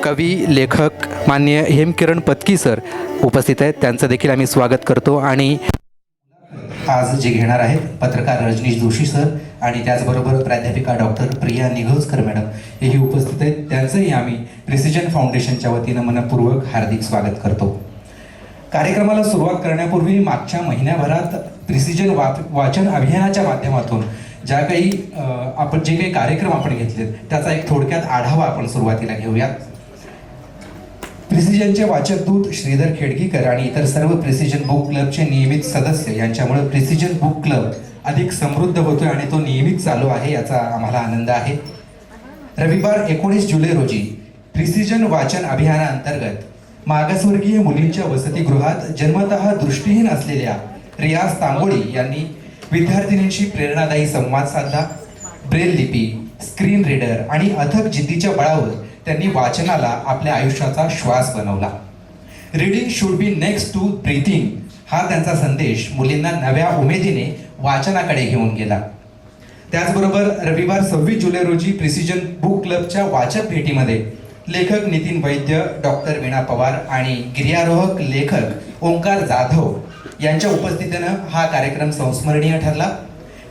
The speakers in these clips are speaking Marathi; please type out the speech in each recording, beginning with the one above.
कवी लेखक माननीय हेमकिरण पत्की सर उपस्थित आहेत, त्यांचं देखील आम्ही स्वागत करतो. आणि आज जे घेणार आहेत पत्रकार रजनीश जोशी सर आणि त्याचबरोबर प्राध्यापिका डॉक्टर प्रिया निघोजकर मॅडम हेही उपस्थित आहेत. त्यांचंही आम्ही प्रिसिजन फाउंडेशनच्या वतीनं मनपूर्वक हार्दिक स्वागत करतो. कार्यक्रमाला सुरुवात करण्यापूर्वी मागच्या महिन्याभरात प्रिसिजन वाचन अभियानाच्या माध्यमातून ज्या काही जे काही कार्यक्रम आपण घेतलेत त्याचा एक थोडक्यात आढावा आपण सुरुवातीला घेऊयात. प्रिसिजनचे वाचक दूत श्रीधर खेडगीकर आणि इतर सर्व प्रिसिजन बुक क्लबचे नियमित सदस्य यांच्यामुळे प्रिसिजन बुक क्लब अधिक समृद्ध होतोय आणि तो नियमित चालू आहे, याचा आम्हाला आनंद आहे. रविवार 19 जुलै रोजी प्रिसिजन वाचन अभियानाअंतर्गत मागासवर्गीय मुलींच्या वसतिगृहात जन्मतः दृष्टीहीन असलेल्या रियाज तांबोळी यांनी विद्यार्थिनींशी प्रेरणादायी संवाद साधला. ब्रेल लिपी, स्क्रीन रीडर आणि अथक जिद्दीच्या बळावर त्यांनी वाचनाला आपल्या आयुष्याचा श्वास बनवला. Reading should be next to breathing हा त्यांचा संदेश मुलींना नव्या उमेदीने वाचनाकडे घेऊन गेला. त्याचबरोबर रविवार 26 जुलै रोजी प्रिसिजन बुक क्लबच्या वाचक भेटीमध्ये लेखक नितीन वैद्य, डॉक्टर वीणा पवार आणि गिर्यारोहक लेखक ओंकार जाधव यांच्या उपस्थितीनं हा कार्यक्रम संस्मरणीय ठरला.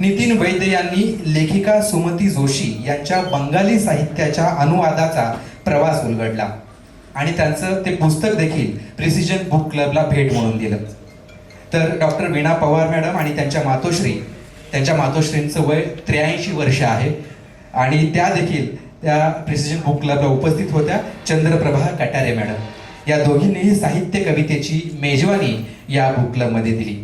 नितीन वैद्य यांनी लेखिका सुमती जोशी यांच्या बंगाली साहित्याच्या अनुवादाचा प्रवास उलगडला आणि त्यांचं ते पुस्तक देखील प्रिसिजन बुक क्लबला भेट म्हणून दिलं. तर डॉक्टर वीणा पवार मॅडम आणि त्यांच्या मातोश्रींचं वय 83 वर्ष आहे आणि त्या देखील त्या प्रिसिजन बुक क्लबला उपस्थित होत्या. चंद्रप्रभा कटारे मॅडम या दोघींनीही साहित्य कवितेची मेजवानी या बुक क्लबमध्ये दिली.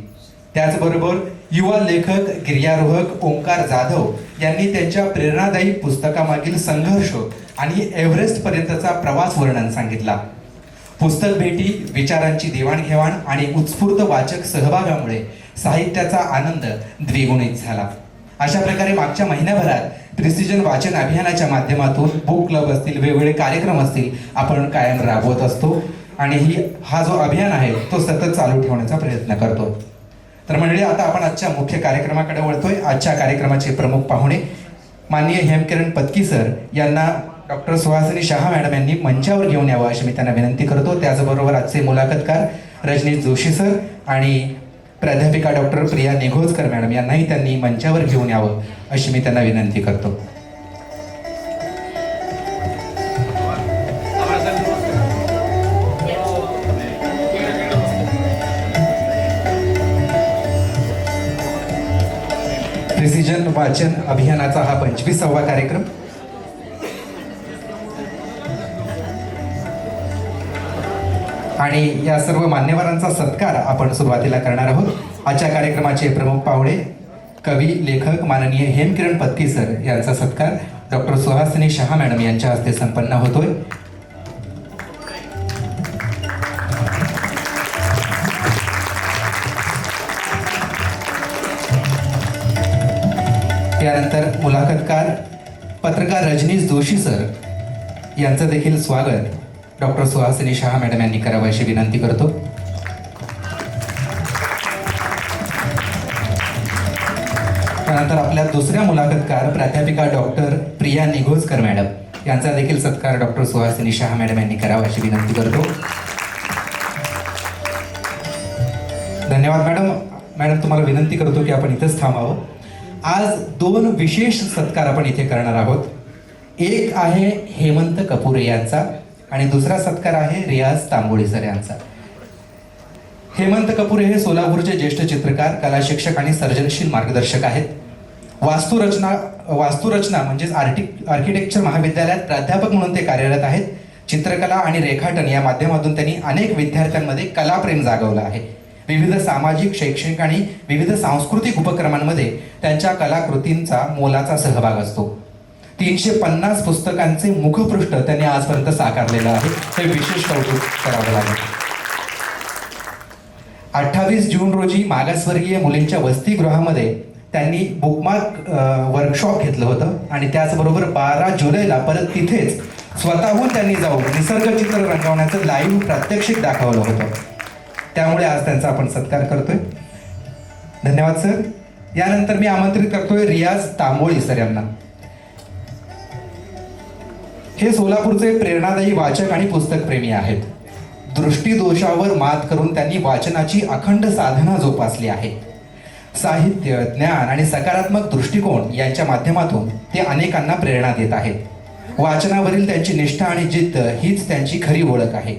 त्याचबरोबर युवा लेखक गिर्यारोहक ओंकार जाधव यांनी त्यांच्या प्रेरणादायी पुस्तकामागील संघर्ष आणि एव्हरेस्ट पर्यंतचा प्रवास वर्णन सांगितला. पुस्तक भेटी, विचारांची देवाणघेवाण आणि उत्स्फूर्त वाचक सहभागामुळे साहित्याचा आनंद द्विगुणित झाला. अशा प्रकारे मागच्या महिन्याभरात प्रिसिजन वाचन अभियानाच्या माध्यमातून बुक क्लब असतील, वेगवेगळे कार्यक्रम असतील, आपण कायम राबवत असतो आणि हा जो अभियान आहे तो सतत चालू ठेवण्याचा प्रयत्न करतो. तर मंडळी, आता आपण आजच्या मुख्य कार्यक्रमाकडे वळतोय. आजच्या कार्यक्रमाचे प्रमुख पाहुणे माननीय हेमकिरण पत्की सर यांना डॉक्टर सुहासिनी शहा मॅडम यांनी मंचावर घेऊन यावं अशी मी त्यांना विनंती करतो. त्याचबरोबर आजचे मुलाखतकार रजनीश जोशी सर आणि प्राध्यापिका डॉक्टर प्रिया निघोजकर मॅडम यांनाही त्यांनी मंचावर घेऊन यावं अशी मी त्यांना विनंती करतो. प्रिसिजन वाचन अभियानाचा हा 25वा कार्यक्रम. आणि या सर्व मान्यवरांचा सत्कार आपण सुरुवातीला करणार आहोत. आजच्या कार्यक्रमाचे प्रमुख पाहुणे कवी लेखक माननीय हेमकिरण पत्की सर यांचा सत्कार डॉक्टर सुहासिनी शहा मॅडम यांच्या हस्ते संपन्न होतोय. त्यानंतर मुलाखतकार पत्रकार रजनीश जोशी सर यांचं देखील स्वागत डॉक्टर सुहासिनी शहा मॅडम यांनी करावं अशी विनंती करतो. त्यानंतर आपल्या दुसऱ्या मुलाखतकार प्राध्यापिका डॉक्टर प्रिया निघोजकर मॅडम यांचा देखील सत्कार डॉक्टर सुहासिनी शहा मॅडम यांनी करावा अशी विनंती करतो. धन्यवाद मॅडम तुम्हाला विनंती करतो की आपण इथंच थांबावं. आज 2 विशेष सत्कार आपण इथे करणार आहोत. एक आहे हेमंत कपूर यांचा आणि दुसरा सत्कार आहे रियाज तांबोळी सर यांचा. हेमंत कपूर हे सोलापूरचे ज्येष्ठ चित्रकार, कला शिक्षक आणि सर्जनशील मार्गदर्शक आहेत. वास्तुरचना म्हणजेच आर्किटेक्चर महाविद्यालयात प्राध्यापक म्हणून ते कार्यरत आहेत. चित्रकला आणि रेखाटन या माध्यमातून त्यांनी अनेक विद्यार्थ्यांमध्ये कलाप्रेम जागवलं आहे. विविध सामाजिक, शैक्षणिक आणि विविध सांस्कृतिक उपक्रमांमध्ये त्यांच्या कलाकृतींचा मोलाचा सहभाग असतो. 350 पुस्तकांचे मुखपृष्ठ त्यांनी आजपर्यंत साकारलेलं आहे. हे विशेष कौतुक करावं लागेल. 28 जून रोजी मागासवर्गीय मुलींच्या वसतिगृहामध्ये त्यांनी बुकमार्क वर्कशॉप घेतलं होतं आणि त्याचबरोबर 12 जुलैला परत तिथेच स्वतःहून त्यांनी जाऊन निसर्गचित्र रंगवण्याचं लाईव्ह प्रात्यक्षिक दाखवलं होतं. त्यामुळे आज त्यांचा आपण सत्कार करतोय. धन्यवाद सर. यानंतर मी आमंत्रित करतोय रियाज तांबोळी सर यांना. हे सोलापूरचे प्रेरणादायी वाचक आणि पुस्तकप्रेमी आहेत. दृष्टीदोषावर मात करून त्यांनी वाचनाची अखंड साधना जोपासली आहे. साहित्य, ज्ञान आणि सकारात्मक दृष्टिकोन यांच्या माध्यमातून ते अनेकांना प्रेरणा देत आहेत. वाचनावरील त्यांची निष्ठा आणि जिद्द हीच त्यांची खरी ओळख आहे.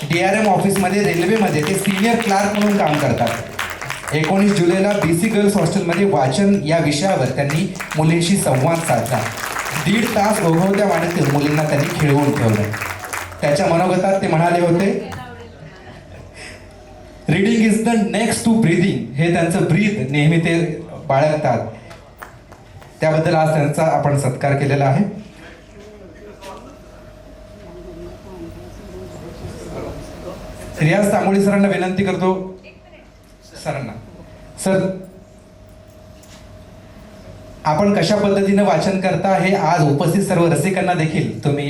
DRM ऑफिसमध्ये रेल्वेमध्ये ते सिनियर क्लार्क म्हणून काम करतात. 19 जुलैला BC गर्ल्स हॉस्टेलमध्ये वाचन या विषयावर त्यांनी मुलींशी संवाद साधला. 1.5 तास ओघवत्या वाणीतील मुलींना त्यांनी खिळवून ठेवलं. त्याच्या मनोगतात ते म्हणाले होते, reading is the next to breathing. हे त्यांचं ब्रीद नेहमी ते बाळगतात. त्याबद्दल आज त्यांचा आपण सत्कार केलेला आहे. रियाज तांबोळी सरांना विनंती करतो. सरांना, सर आपण कशा पद्धतीने वाचन करता हे आज उपस्थित सर्व रसिकांना देखील तुम्ही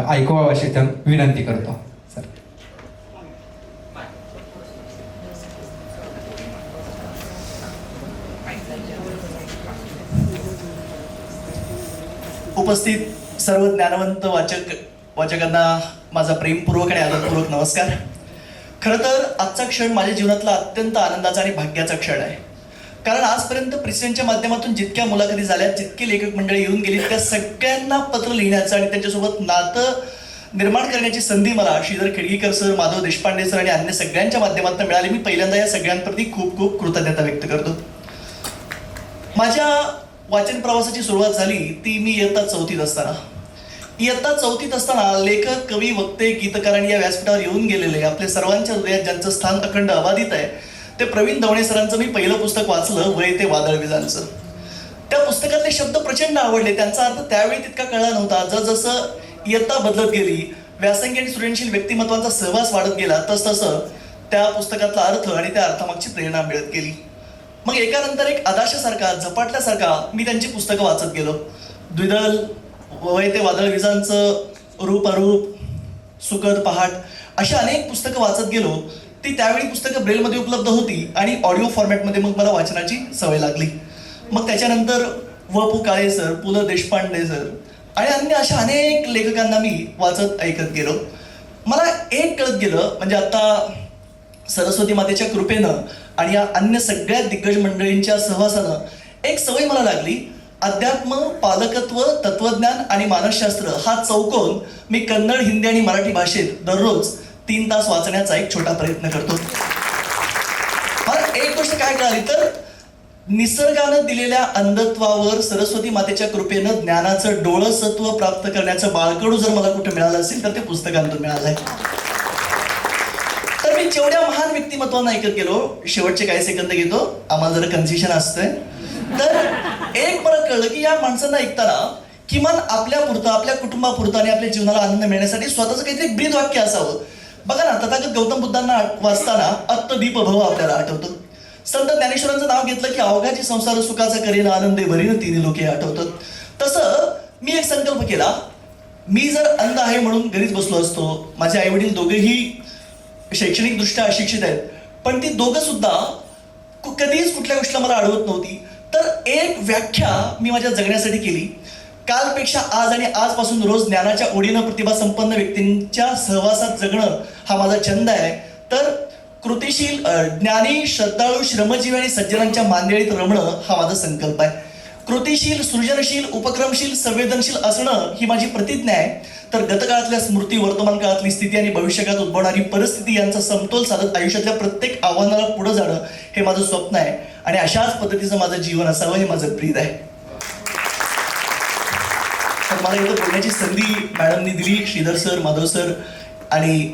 ऐकवा अशी विनंती करतो. सर, उपस्थित सर्व ज्ञानवंत वाचकांना माझा प्रेमपूर्वक आणि आदरपूर्वक नमस्कार. खरं तर आजचा क्षण माझ्या जीवनातला अत्यंत आनंदाचा आणि भाग्याचा क्षण आहे. कारण आजपर्यंत प्रेसिडेंटच्या माध्यमातून जितक्या मुलाखती झाल्या, जितकी लेखक मंडळी येऊन गेली, त्या सगळ्यांना पत्र लिहिण्याचं आणि त्यांच्यासोबत नातं निर्माण करण्याची संधी मला श्रीधर खेडगीकर सर, माधव देशपांडे सर आणि अन्य सगळ्यांच्या माध्यमातून मिळाली. मी पहिल्यांदा या सगळ्यांप्रती खूप खूप कृतज्ञता व्यक्त करतो. माझ्या वाचन प्रवासाची सुरुवात झाली ती मी इयत्ता 4थीत असताना. इयत्ता 4थीत असताना लेखक, कवी, वक्ते, गीतकार आणि या व्यासपीठावर येऊन गेलेले आपले सर्वांच्या हृदयात ज्यांचं स्थान अखंड अबाधित आहे ते प्रवीण दवणे सरांचं मी पहिलं पुस्तक वाचलं, वय ते वादळ विजांचं. त्या पुस्तकातले शब्द प्रचंड आवडले. त्यांचा अर्थ त्यावेळी तितका कळला नव्हता. जसजसं इयत्ता बदलत गेली, व्यासंगी आणि सृजनशील व्यक्तिमत्वांचा सहवास वाढत गेला, तसतसं त्या पुस्तकातला अर्थ आणि त्या अर्थामागची प्रेरणा मिळत गेली. मग एकानंतर एक आदाशासारखा, झपाटल्यासारखा मी त्यांची पुस्तकं वाचत गेलो. द्विदल, वय ते वादळ विजांचं, रूप अरूप, सुखद पहाट अशा अनेक पुस्तकं वाचत गेलो. ती त्यावेळी पुस्तकं ब्रेलमध्ये उपलब्ध होती आणि ऑडिओ फॉर्मॅटमध्ये मग मला वाचनाची सवय लागली. मग त्याच्यानंतर वपु काळे सर, पु ल देशपांडे सर आणि अन्य अशा अनेक लेखकांना मी वाचत ऐकत गेलो. मला एक कळत गेलं, म्हणजे आता सरस्वती मातेच्या कृपेनं आणि या अन्य सगळ्या दिग्गज मंडळींच्या सहवासानं एक सवय मला लागली. अध्यात्म, पालकत्व, तत्वज्ञान आणि मानसशास्त्र हा चौकोन मी कन्नड, हिंदी आणि मराठी भाषेत दररोज 3 तास वाचण्याचा एक छोटा प्रयत्न करतो. मला एक गोष्ट काय कळाली तर निसर्गानं दिलेल्या अंधत्वावर सरस्वती मातेच्या कृपेनं ज्ञानाचं डोळसत्व प्राप्त करण्याचं बाळकडू जर मला कुठे मिळालं असेल तर ते पुस्तकांतून मिळालंय. तर मी जेवढ्या महान व्यक्तिमत्वांना ऐकत गेलो, शेवटचे काही सेकंद घेतो, आम्हाला जरा कन्सेशन असतंय. तर एक मला कळलं की या माणसांना ऐकताना किमान आपल्यापुरतं, आपल्या कुटुंबापुरतं आणि आपल्या जीवनाला आनंद मिळण्यासाठी स्वतःचं काहीतरी ब्रीद वाक्य असावं. बघा ना, तथागत गौतम बुद्धांना वाचताना अत्तदीप भव आपल्याला आठवतं. संत ज्ञानेश्वरांचं नाव घेतलं की अवघाची संसार सुखाचा करीन आनंदे भरीन तिन्ही लोके आठवतात. तसं मी एक संकल्प केला, मी जर अंध आहे म्हणून घरीच बसलो असतो, माझे आई वडील दोघेही शैक्षणिकदृष्ट्या अशिक्षित आहेत, पण ती दोघं सुद्धा कधीच कुठल्या गोष्टीला मला अडवत नव्हती. तर एक व्याख्या मी माझ्या जगण्यासाठी केली, कालपेक्षा आज आणि आजपासून रोज ज्ञानाच्या ओढीनं प्रतिभा संपन्न व्यक्तींच्या सहवासात जगणं हा माझा छंद आहे. तर कृतिशील, ज्ञानी, श्रद्धाळू, श्रमजीवी आणि सज्जनांच्या मांदिळीत रमणं हा माझा संकल्प आहे. कृतिशील, सृजनशील, उपक्रमशील, संवेदनशील असणं ही माझी प्रतिज्ञा आहे. तर गतकाळातल्या स्मृती, वर्तमान काळातली स्थिती आणि भविष्यकाळात उद्भवणारी परिस्थिती यांचा समतोल साधत आयुष्यातल्या प्रत्येक आव्हानाला पुढे जाणं हे माझं स्वप्न आहे आणि अशाच पद्धतीचं माझं जीवन असावं हे माझं ब्रीद आहे. तर मला इथं बोलण्याची संधी मॅडमनी दिली, श्रीधर सर, माधव सर, आणि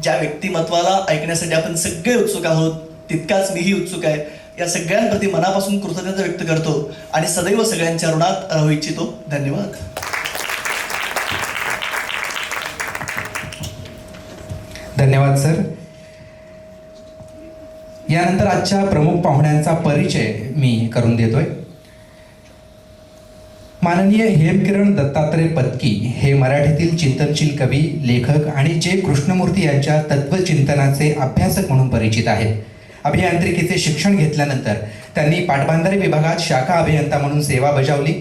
ज्या व्यक्तिमत्वाला ऐकण्यासाठी आपण सगळे उत्सुक आहोत तितकाच मीही उत्सुक आहे. या सगळ्यांप्रती मनापासून कृतज्ञता व्यक्त करतो आणि सदैव सगळ्यांच्या ऋणात राहू इच्छितो. धन्यवाद. धन्यवाद सर. यानंतर आजच्या प्रमुख पाहुण्यांचा परिचय मी करून देतोय. माननीय हेमकिरण दत्तात्रय पत्की हे मराठीतील चिंतनशील कवी, लेखक आणि जे कृष्णमूर्ती यांच्या तत्वचिंतनाचे अभ्यासक म्हणून परिचित आहेत. अभियांत्रिकीचे शिक्षण घेतल्यानंतर त्यांनी पाटबंधारे विभागात शाखा अभियंता म्हणून सेवा बजावली.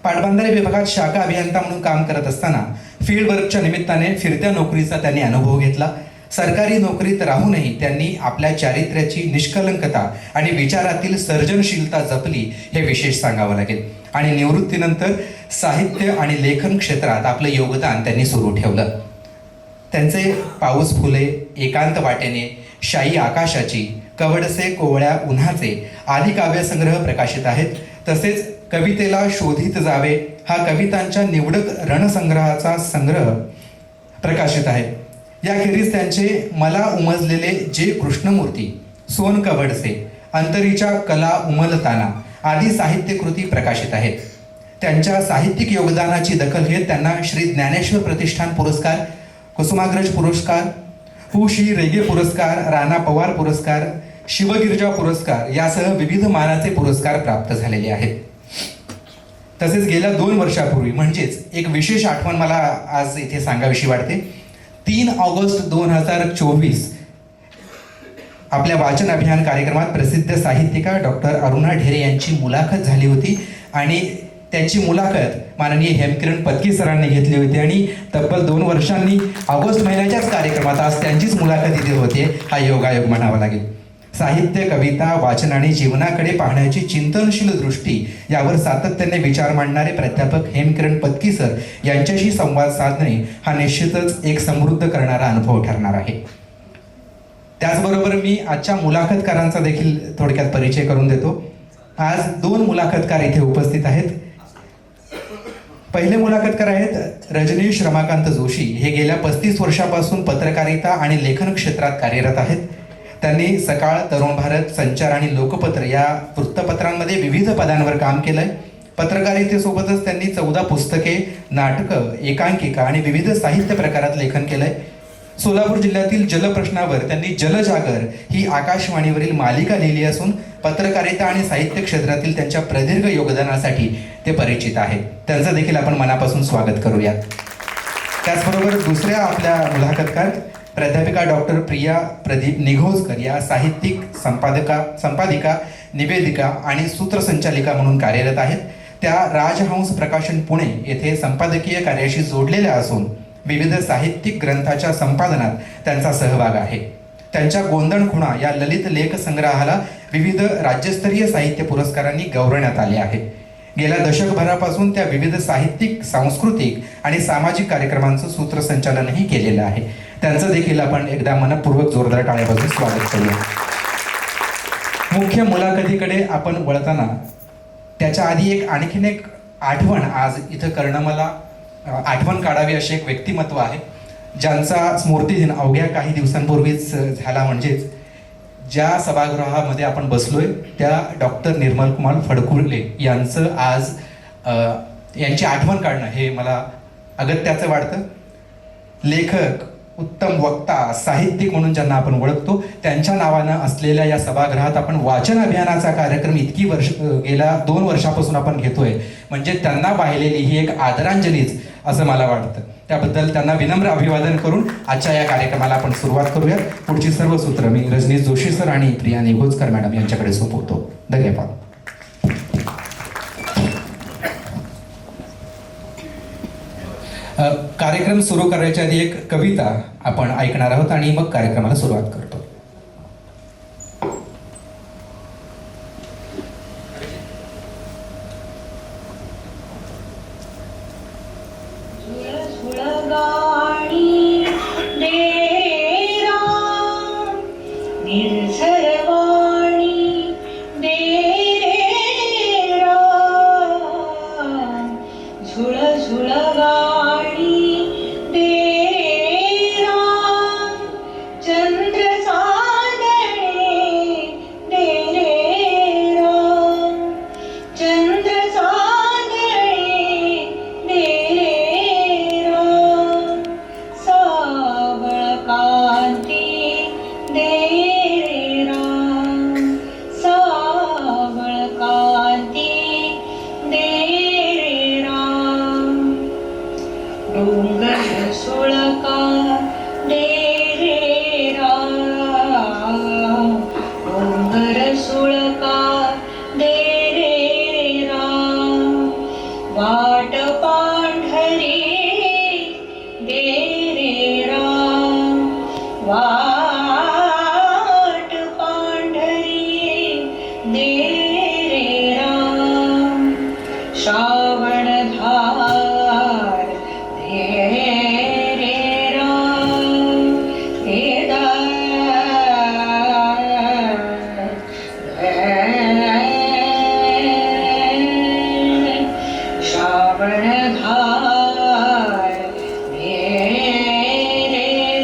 पाटबंधारे विभागात शाखा अभियंता म्हणून काम करत असताना फील्ड वर्कच्या निमित्ताने फिरत्या नोकरीचा त्यांनी अनुभव घेतला. सरकारी नोकरीत राहूनही त्यांनी आपल्या चारित्र्याची निष्कलंकता आणि विचारातील सर्जनशीलता जपली हे विशेष सांगावं लागेल. आणि निवृत्तीनंतर साहित्य आणि लेखन क्षेत्रात आपलं योगदान त्यांनी सुरू ठेवलं. त्यांचे पाऊस फुले, एकांत वाटेने, शाई आकाशाची, कवडसे कोवळ्या उन्हाचे आदी काव्यसंग्रह प्रकाशित आहेत. तसेच कवितेला शोधित जावे हा कवितांच्या निवडक रणसंग्रहाचा संग्रह प्रकाशित आहे. याखेरीज त्यांचे मला उमजलेले जे कृष्णमूर्ती, सोन कवडसे, अंतरीच्या कला उमलताना आदी साहित्यकृती प्रकाशित आहेत. त्यांच्या साहित्यिक योगदानाची दखल घेत त्यांना श्री ज्ञानेश्वर प्रतिष्ठान पुरस्कार, कुसुमाग्रज पुरस्कार, पु. श्री रेगे पुरस्कार, राणा पवार पुरस्कार, शिवगिरिजा पुरस्कार यासह विविध मानाचे पुरस्कार प्राप्त झालेले आहेत. तसेच गेल्या 2 वर्षापूर्वी म्हणजेच एक विशेष आठवण मला आज इथे सांगावीशी वाटते. 3 ऑगस्ट 2024 आपल्या वाचन अभियान कार्यक्रमात प्रसिद्ध साहित्यिका डॉक्टर अरुणा ढेरे यांची मुलाखत झाली होती आणि त्यांची मुलाखत माननीय हेमकिरण पत्की सरांनी घेतली होती आणि तब्बल 2 वर्षांनी ऑगस्ट महिन्याच्याच कार्यक्रमात आज त्यांचीच मुलाखत इथे होते. हा योगायोग म्हणावा लागेल. साहित्य, कविता, वाचन आणि जीवनाकडे पाहण्याची चिंतनशील दृष्टी यावर सातत्याने विचार मांडणारे प्राध्यापक हेमकिरण पत्की सर यांच्याशी संवाद साधणे हा निश्चितच एक समृद्ध करणारा अनुभव ठरणार आहे. त्याचबरोबर मी आजच्या मुलाखतकारांचा देखील थोडक्यात परिचय करून देतो. आज 2 मुलाखतकार इथे उपस्थित आहेत. पहिले मुलाखतकार आहेत रजनीश रमाकांत जोशी. हे गेल्या 35 वर्षापासून पत्रकारिता आणि लेखन क्षेत्रात कार्यरत आहेत. त्यांनी सकाळ, तरुण भारत, संचार आणि लोकपत्र या वृत्तपत्रांमध्ये विविध पदांवर काम केलंय. पत्रकारितेसोबतच त्यांनी 14 पुस्तके, नाटकं, एकांकिका आणि विविध साहित्य प्रकारात लेखन केलंय. सोलापूर जिल्ह्यातील जलप्रश्नावर त्यांनी जलजागर ही आकाशवाणीवरील मालिका लिहिली असून पत्रकारिता आणि साहित्य क्षेत्रातील त्यांच्या प्रदीर्घ योगदानासाठी ते परिचित आहेत. त्यांचं देखील आपण मनापासून स्वागत करूयात. त्याचबरोबर दुसऱ्या आपल्या मुलाखतकार प्राध्यापिका डॉक्टर प्रिया प्रदीप निघोजकर या साहित्यिक, संपादिका, निवेदिका आणि सूत्रसंचालिका म्हणून कार्यरत आहेत. त्या राजहंस प्रकाशन पुणे येथे संपादकीय कार्याशी जोडलेल्या असून विविध साहित्यिक ग्रंथाच्या संपादनात त्यांचा सहभाग आहे. त्यांच्या गोंधण खुणा या ललित लेख संग्रहाला विविध राज्यस्तरीय साहित्य पुरस्कारांनी गौरवण्यात आले आहे. गेल्या दशकभरापासून त्या विविध साहित्यिक, सांस्कृतिक आणि सामाजिक कार्यक्रमांचं सूत्रसंचालनही केलेलं आहे. त्यांचं देखील आपण एकदा मनपूर्वक जोरदार टाळ्यापासून स्वागत करूया. मुख्य मुलाखतीकडे आपण वळताना त्याच्या आधी आणखीन एक आठवण आज इथं करणं, मला आठवण काढावी असे एक व्यक्तिमत्व आहे ज्यांचा स्मृतिदिन अवघ्या काही दिवसांपूर्वीच झाला. म्हणजेच ज्या सभागृहामध्ये आपण बसलोय त्या डॉक्टर निर्मल कुमार फडकुले यांचं आज यांची आठवण काढणं हे मला अगत्याचं वाटतं. लेखक, उत्तम वक्ता, साहित्यिक म्हणून ज्यांना आपण ओळखतो त्यांच्या नावानं असलेल्या या सभागृहात आपण वाचन अभियानाचा कार्यक्रम गेल्या 2 वर्षापासून आपण घेतोय. म्हणजे त्यांना वाहिलेली ही एक आदरांजलीच असं मला वाटतं. त्याबद्दल त्यांना विनम्र अभिवादन करून आजच्या या कार्यक्रमाला आपण सुरुवात करूया. पुढची सर्व सूत्र मी रजनीश जोशी सर आणि प्रिया निघोजकर मॅडम यांच्याकडे सोपवतो. धन्यवाद. कार्यक्रम सुरू करायच्या आधी एक कविता आपण ऐकणार आहोत आणि मग कार्यक्रमाला सुरुवात करतो. चंद्र श्रावण धार रे राम हे श्रावण धार रे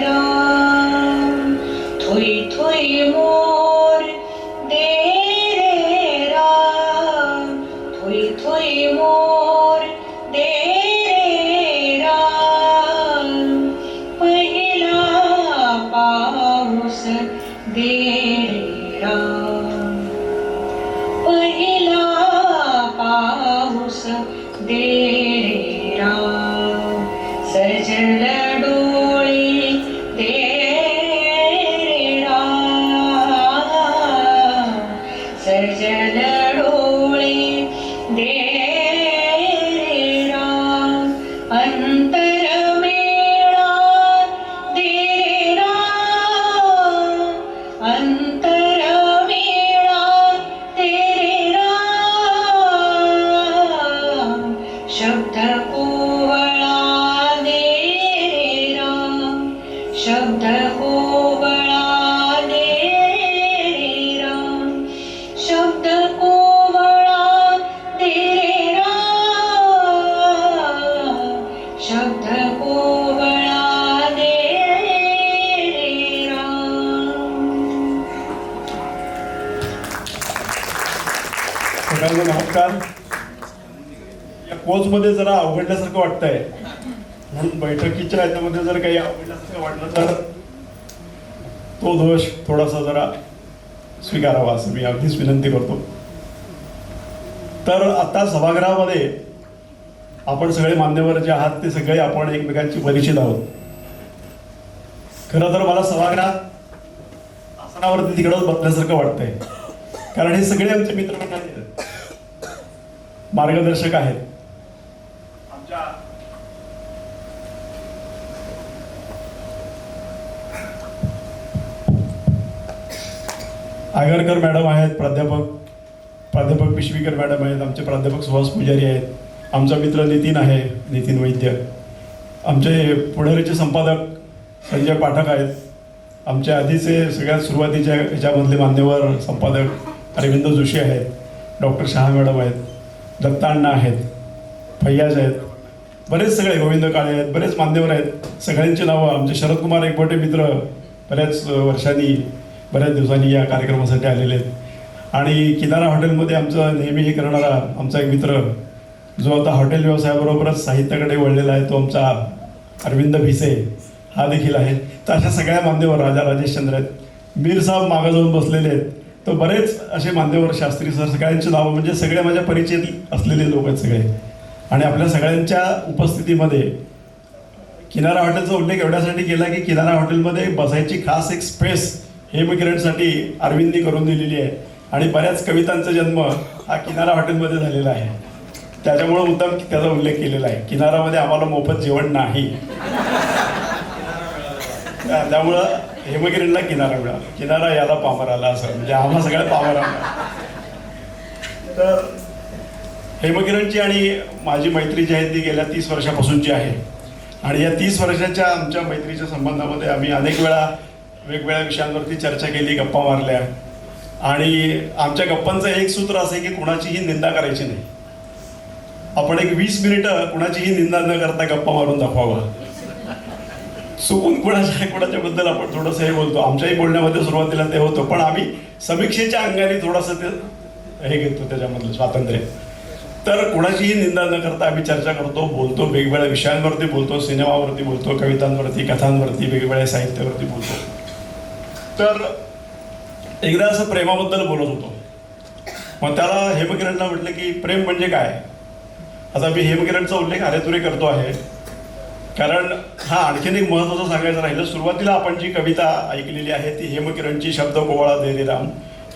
राम थुई थुई मोर दे रे राम थुई थुई मोर दे रे राम पहिला पाऊस दे रे राम पहिला पाऊस दे रे राम सजल डोळे दे रे राम सजल डोळे दे रे राम अंतर मेळा दे रे राम अंतर मेळा दे रे राम शब्द कोवळा दे रे राम शब्द कोवळा दे रे राम शब्द कोवळा दे रे राम शब्द कोवळा दे रे राम. सगळ्यांना नमस्कार. या कोर्समध्ये जरा अवघडल्यासारखं वाटतंय म्हणून बैठकीच्या ह्याच्यामध्ये जर काही अवघडल्यासारखं वाटलं तर तो दोष थोडासा जरा स्वीकारावा असं मी अगदीच विनंती करतो. तर आता सभागृहामध्ये आपण सगळे मान्यवर जे आहात ते सगळे आपण एकमेकांची परिचित आहोत. खरं तर मला सभागृहात आसनावरती तिकडंच बसल्यासारखं वाटतंय कारण हे सगळे आमचे मित्रमंडळी आहेत, मार्गदर्शक आहेत. आमच्या आगरकर मॅडम आहेत, प्राध्यापक पिशवीकर मॅडम आहेत, आमचे प्राध्यापक सुहास पुजारी आहेत, आमचा मित्र नितीन आहे, नितीन वैद्य, आमचे पुढारीचे संपादक संजय पाठक आहेत, आमचे आधीचे सगळ्यात सुरुवातीच्या ह्याच्यामधले मान्यवर संपादक अरविंद जोशी आहेत, डॉक्टर शहा मॅडम आहेत, दत्ताअण्णा आहेत, फैयाज आहेत, बरेच सगळे गोविंद काळे आहेत, बरेच मान्यवर आहेत. सगळ्यांची नावं आमचे शरदकुमार एकबोटे मित्र बऱ्याच वर्षांनी बऱ्याच दिवसांनी या कार्यक्रमासाठी आलेले आहेत. आणि किनारा हॉटेलमध्ये आमचं नेहमी हे करणारा आमचा एक मित्र जो आता हॉटेल व्यवसायाबरोबरच साहित्याकडे वळलेला आहे तो आमचा अरविंद भिसे हा देखील आहे. तर अशा सगळ्या मान्यवर राजा राजेशचंद्र आहेत, मीर साहेब मागं जाऊन बसलेले आहेत. तर बरेच असे मान्यवर शास्त्री सर सगळ्यांची नावं म्हणजे सगळे माझ्या परिचयात असलेले लोक आहेत सगळे. आणि आपल्या सगळ्यांच्या उपस्थितीमध्ये किनारा हॉटेलचा उल्लेख एवढ्यासाठी केला की किनारा हॉटेलमध्ये बसायची खास एक स्पेस हेमकिरणसाठी अरविंदनी करून दिलेली आहे. आणि बऱ्याच कवितांचा जन्म हा किनारा हॉटेलमध्ये झालेला आहे. त्याच्यामुळे मुद्दाम त्याचा उल्लेख केलेला आहे. किनारामध्ये आम्हाला मोफत जेवण नाही, त्यामुळं हेमगिरीला किनारा मिळाला, किनारा याला पामर आला असं म्हणजे आम्हा सगळ्या पामर आला. तर हेमकिरणची आणि माझी मैत्री जी आहे ती गेल्या 30 वर्षापासूनची आहे. आणि या 30 वर्षाच्या आमच्या मैत्रीच्या संबंधामध्ये आम्ही अनेक वेळा वेगवेगळ्या विषयांवरती चर्चा केली, गप्पा मारल्या. आणि आमच्या गप्पांचं एक सूत्र असं आहे की कुणाचीही निंदा करायची नाही. आपण एक 20 मिनिटं कुणाचीही निंदा न करता गप्पा मारून दाखवावा. चुकून कुणाच्या बद्दल आपण थोडंसं हे बोलतो, आमच्याही बोलण्यामध्ये सुरुवातीला ते होतं, पण आम्ही समीक्षेच्या अंगाने थोडंसं ते हे घेतो त्याच्यामधलं स्वातंत्र्य. तर कुणाचीही निंदा न करता आम्ही चर्चा करतो, बोलतो, वेगवेगळ्या विषयांवरती बोलतो, सिनेमावरती बोलतो, कवितांवरती, कथांवरती, वेगवेगळ्या साहित्यावरती बोलतो. तर एकदा असं प्रेमाबद्दल बोलत होतो. मग त्याला हेमकिरणला म्हटलं की प्रेम म्हणजे काय. आता मी हेमकिरणचा उल्लेख अरेतुरे करतो आहे कारण हा आणखीन एक महत्त्वाचं सांगायचं राहिलं. सुरुवातीला आपण जी कविता ऐकलेली आहे ती हेमकिरणची शब्द गोवाळा दे रे राम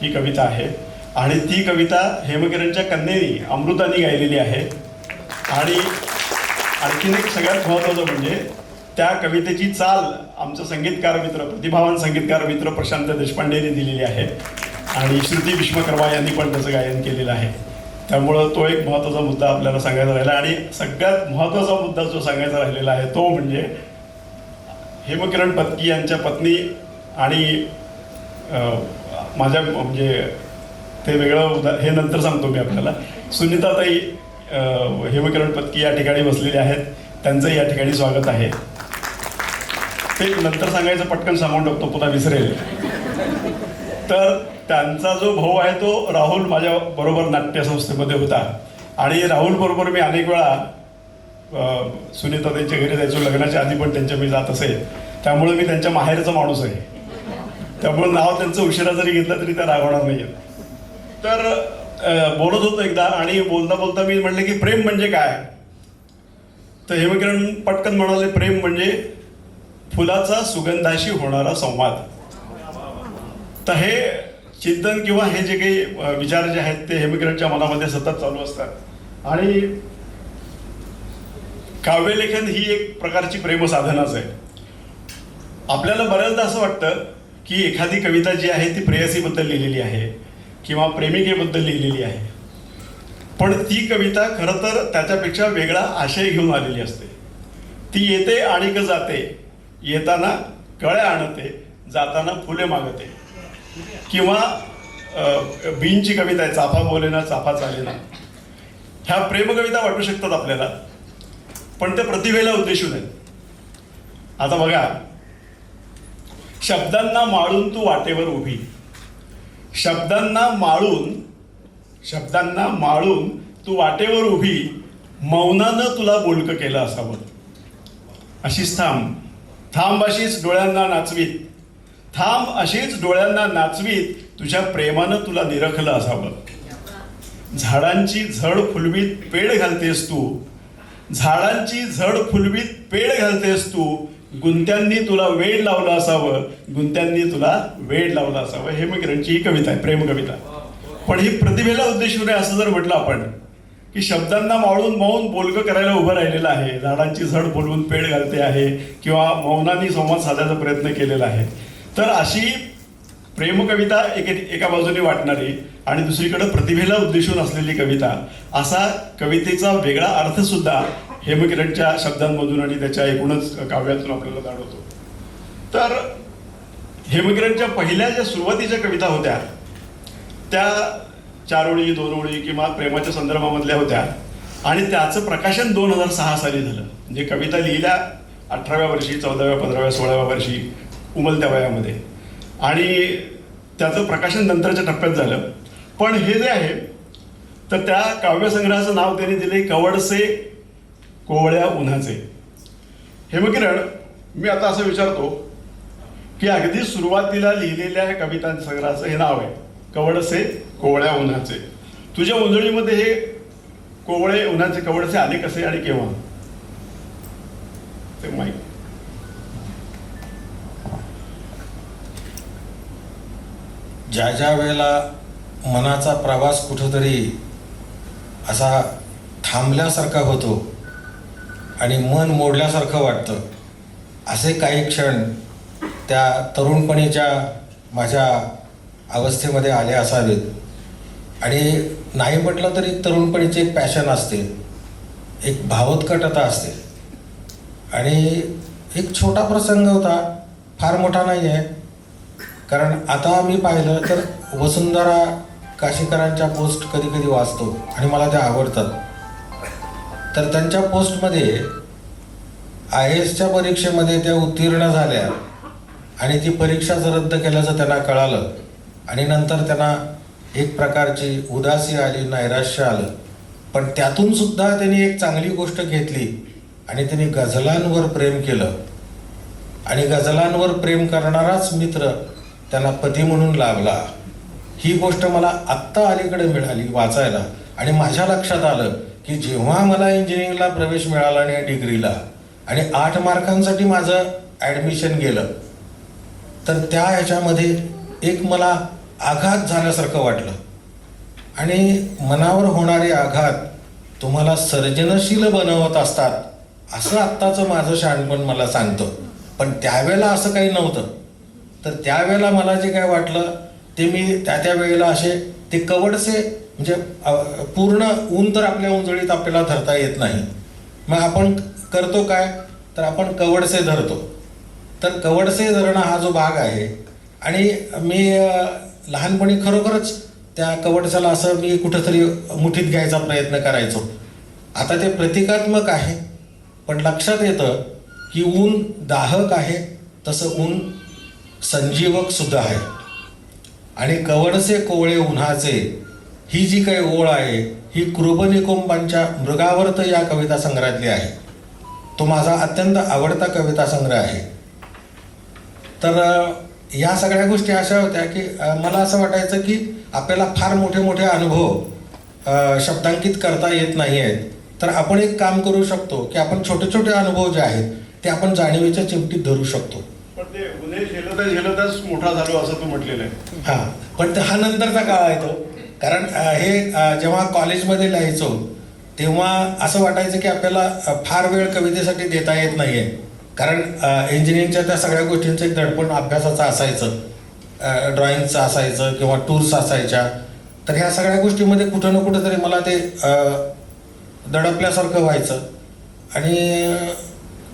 ही कविता आहे. आणि ती कविता हेमकिरणच्या कन्येनी अमृतानी गायलेली आहे. आणि आणखीन एक सगळ्यात महत्त्वाचं म्हणजे त्या कवितेची चाल आमचं संगीतकार मित्र, प्रतिभावान संगीतकार मित्र प्रशांत देशपांडे यांनी दिलेली आहे. आणि श्रुती विश्वकर्मा यांनी पण त्याचं गायन केलेलं आहे. त्यामुळं तो एक महत्त्वाचा मुद्दा आपल्याला सांगायचा राहिला. आणि सगळ्यात महत्त्वाचा मुद्दा जो सांगायचा राहिलेला आहे तो म्हणजे हेमकिरण पत्की यांच्या पत्नी आणि माझ्या म्हणजे ते वेगळं हे नंतर सांगतो मी आपल्याला. सुनीताताई हेमकिरण पत्की या ठिकाणी बसलेले आहेत, त्यांचंही या ठिकाणी स्वागत आहे. ते नंतर सांगायचं पटकन सांगून टाकतो, पुन्हा विसरेल. तर त्यांचा जो भाऊ आहे तो राहुल माझ्या बरोबर नाट्यसंस्थेमध्ये होता आणि राहुल बरोबर मी अनेक वेळा सुनीताताईंच्या घरी जायचो. लग्नाच्या आधी पण त्यांच्या मी जात असे, त्यामुळे मी त्यांच्या माहेरचा माणूस आहे. त्यामुळे नाव त्यांचं उशिरा जरी घेतलं तरी त्या रागवणार नाही. तर बोलत होतो एकदा आणि बोलता बोलता मी म्हटलं की प्रेम म्हणजे काय. तर हेमकिरण पटकन म्हणाले प्रेम म्हणजे फुलाचा सुगंधाशी होणारा संवाद. तर हे चिंतन किंवा हे जे काही विचार जे आहेत ते हेमकिरणच्या मनामध्ये सतत चालू असतात. आणि काव्यलेखन ही एक प्रकारची प्रेमसाधनाच आहे. आपल्याला बऱ्याचदा असं वाटतं की एखादी कविता जी आहे ती प्रेयसीबद्दल लिहिलेली आहे किंवा प्रेमिकेबद्दल लिहिलेली आहे, पण ती कविता खरं तर त्याच्यापेक्षा वेगळा आशय घेऊन आलेली असते. ती येते आणि जाते, येताना कळ्या आणते, जाताना फुले मागते. किंवा बीनची कविता आहे, चाफा बोलेना चाफा चालेना. ह्या प्रेमकविता वाटू शकतात आपल्याला, पण त्या प्रतिभेला उद्देशून आहेत. आता बघा, शब्दांना माळून तू वाटेवर उभी, शब्दांना माळून तू वाटेवर उभी, मौनानं तुला बोलकं केलं असावं. अशीच थांब अशीच डोळ्यांना नाचवीत, थांब अशीच डोळ्यांना नाचवीत, तुझ्या प्रेमानं तुला निरखलं असावं. झाडांची झड फुलवीत पेड घालतेस तू, झाडांची झड फुलवीत पेड घालतेस तू, गुंत्यांनी तुला वेड लावलं असावं, गुंत्यांनी तुला वेड लावलं असावं. हेमकिरणची ही कविता आहे, प्रेम कविता. पण ही प्रतिभेला उद्देशून आहे असं जर म्हटलं आपण की शब्दांना माळून मौन बोलकं करायला उभं राहिलेलं आहे, झाडांची झड फुलवून पेड घालते आहे किंवा मौनाने संवाद साधायचा प्रयत्न केलेला आहे. तर अशी प्रेमकविता एका बाजूने वाटणारी आणि दुसरीकडे प्रतिभेला उद्देशून असलेली कविता, असा कवितेचा वेगळा अर्थ सुद्धा हेमकिरणच्या शब्दांमधून आणि त्याच्या एकूणच काव्यातून आपल्याला जाणवतो. तर हेमकिरणच्या पहिल्या ज्या सुरुवातीच्या कविता होत्या त्या 4 ओळी 2 ओळी किंवा प्रेमाच्या संदर्भामधल्या होत्या आणि त्याचं प्रकाशन 2006 साली झालं. म्हणजे कविता लिहिल्या 18व्या वर्षी, 14व्या 15व्या 16व्या वर्षी उमलत्या वयामध्ये, आणि त्याचं प्रकाशन नंतरच्या टप्प्यात झालं. पण हे जे आहे तर त्या काव्यसंग्रहाचं नाव त्यांनी दिले कवडसे कोवळ्या उन्हाचे. हेमकिरण, मी आता असं विचारतो की अगदी सुरुवातीला लिहिलेल्या ह्या कविता संग्रहाचं हे नाव आहे कवडसे कोवळ्या उन्हाचे. तुझ्या उंजळीमध्ये हे कोवळे उन्हाचे कवडसे आले कसे आणि केव्हा ते माहीत? ज्या ज्या वेळेला मनाचा प्रवास कुठंतरी असा थांबल्यासारखा होतो आणि मन मोडल्यासारखं वाटतं, असे काही क्षण त्या तरुणपणीच्या माझ्या अवस्थेमध्ये आले असावेत. आणि नाही म्हटलं तरी तरुणपणीची एक पॅशन असते, एक भावोत्कटता असते. आणि एक छोटा प्रसंग होता, फार मोठा नाही आहे, कारण आता मी पाहिलं तर वसुंधरा काशीकरांच्या पोस्ट कधी कधी वाचतो आणि मला त्या आवडतात. तर त्यांच्या पोस्टमध्ये IASच्या परीक्षेमध्ये त्या उत्तीर्ण झाल्या आणि ती परीक्षाच रद्द केल्याचं त्यांना कळालं आणि नंतर त्यांना एक प्रकारची उदासी आली, नैराश्य आलं. पण त्यातून सुद्धा त्यांनी एक चांगली गोष्ट घेतली आणि त्यांनी गझलांवर प्रेम केलं आणि गझलांवर प्रेम करणाराच मित्र त्यांना पती म्हणून लाभला. ही गोष्ट मला आत्ता अलीकडे मिळाली वाचायला आणि माझ्या लक्षात आलं की जेव्हा मला इंजिनिअरिंगला प्रवेश मिळाला आणि डिग्रीला आणि 8 मार्कांसाठी माझं ॲडमिशन गेलं, तर त्या ह्याच्यामध्ये एक मला आघात झाल्यासारखं वाटलं. आणि मनावर होणारे आघात तुम्हाला सर्जनशील बनवत असतात असं आत्ताचं माझं शहाणपण मला सांगतं. पण त्यावेळेला असं काही नव्हतं. तर त्यावेळेला मला जे काय वाटलं ते मी त्या वेळेला असे ते कवडसे म्हणजे पूर्ण ऊन तर आपल्या उंजळीत आपल्याला धरता येत नाही. मग आपण करतो काय, तर आपण कवडसे धरतो. तर कवडसे धरणं हा जो भाग आहे, आणि मी लहानपणी खरोखरच त्या कवडसाला असं मी कुठंतरी मुठीत घ्यायचा प्रयत्न करायचो. आता ते प्रतिकात्मक आहे, पण लक्षात येतं की ऊन दाहक आहे, तसं ऊन संजीवक सुद्धा आहे. आणि कवडसे कोवळे उन्हाचे ही जी काही ओळ आहे, ही कृपनिकुंबांच्या मृगावर्त या कविता संग्रहातली आहे. तो माझा अत्यंत आवडता कविता संग्रह आहे. तर या सगळ्या गोष्टी अशा होत्या की मला असं वाटायचं की आपल्याला फार मोठे मोठे अनुभव शब्दांकित करता येत नाही आहेत. तर आपण एक काम करू शकतो की आपण छोटे छोटे अनुभव जे आहेत ते आपण जाणीवेच्या चिमटीत धरू शकतो. पण ते उन्हे झेलताच मोठा झालो असं तू म्हटलेलं आहे. हां, पण हा नंतरचा काळ आहे तो. कारण हे जेव्हा कॉलेजमध्ये लिहायचो तेव्हा असं वाटायचं की आपल्याला फार वेळ कवितेसाठी देता येत नाही आहे. कारण इंजिनिअरिंगच्या त्या सगळ्या गोष्टींचं एक दडपण अभ्यासाचं असायचं, ड्रॉइंगचं असायचं किंवा टूर्स असायच्या. तर ह्या सगळ्या गोष्टीमध्ये कुठं ना कुठं तरी मला ते दडपल्यासारखं व्हायचं. आणि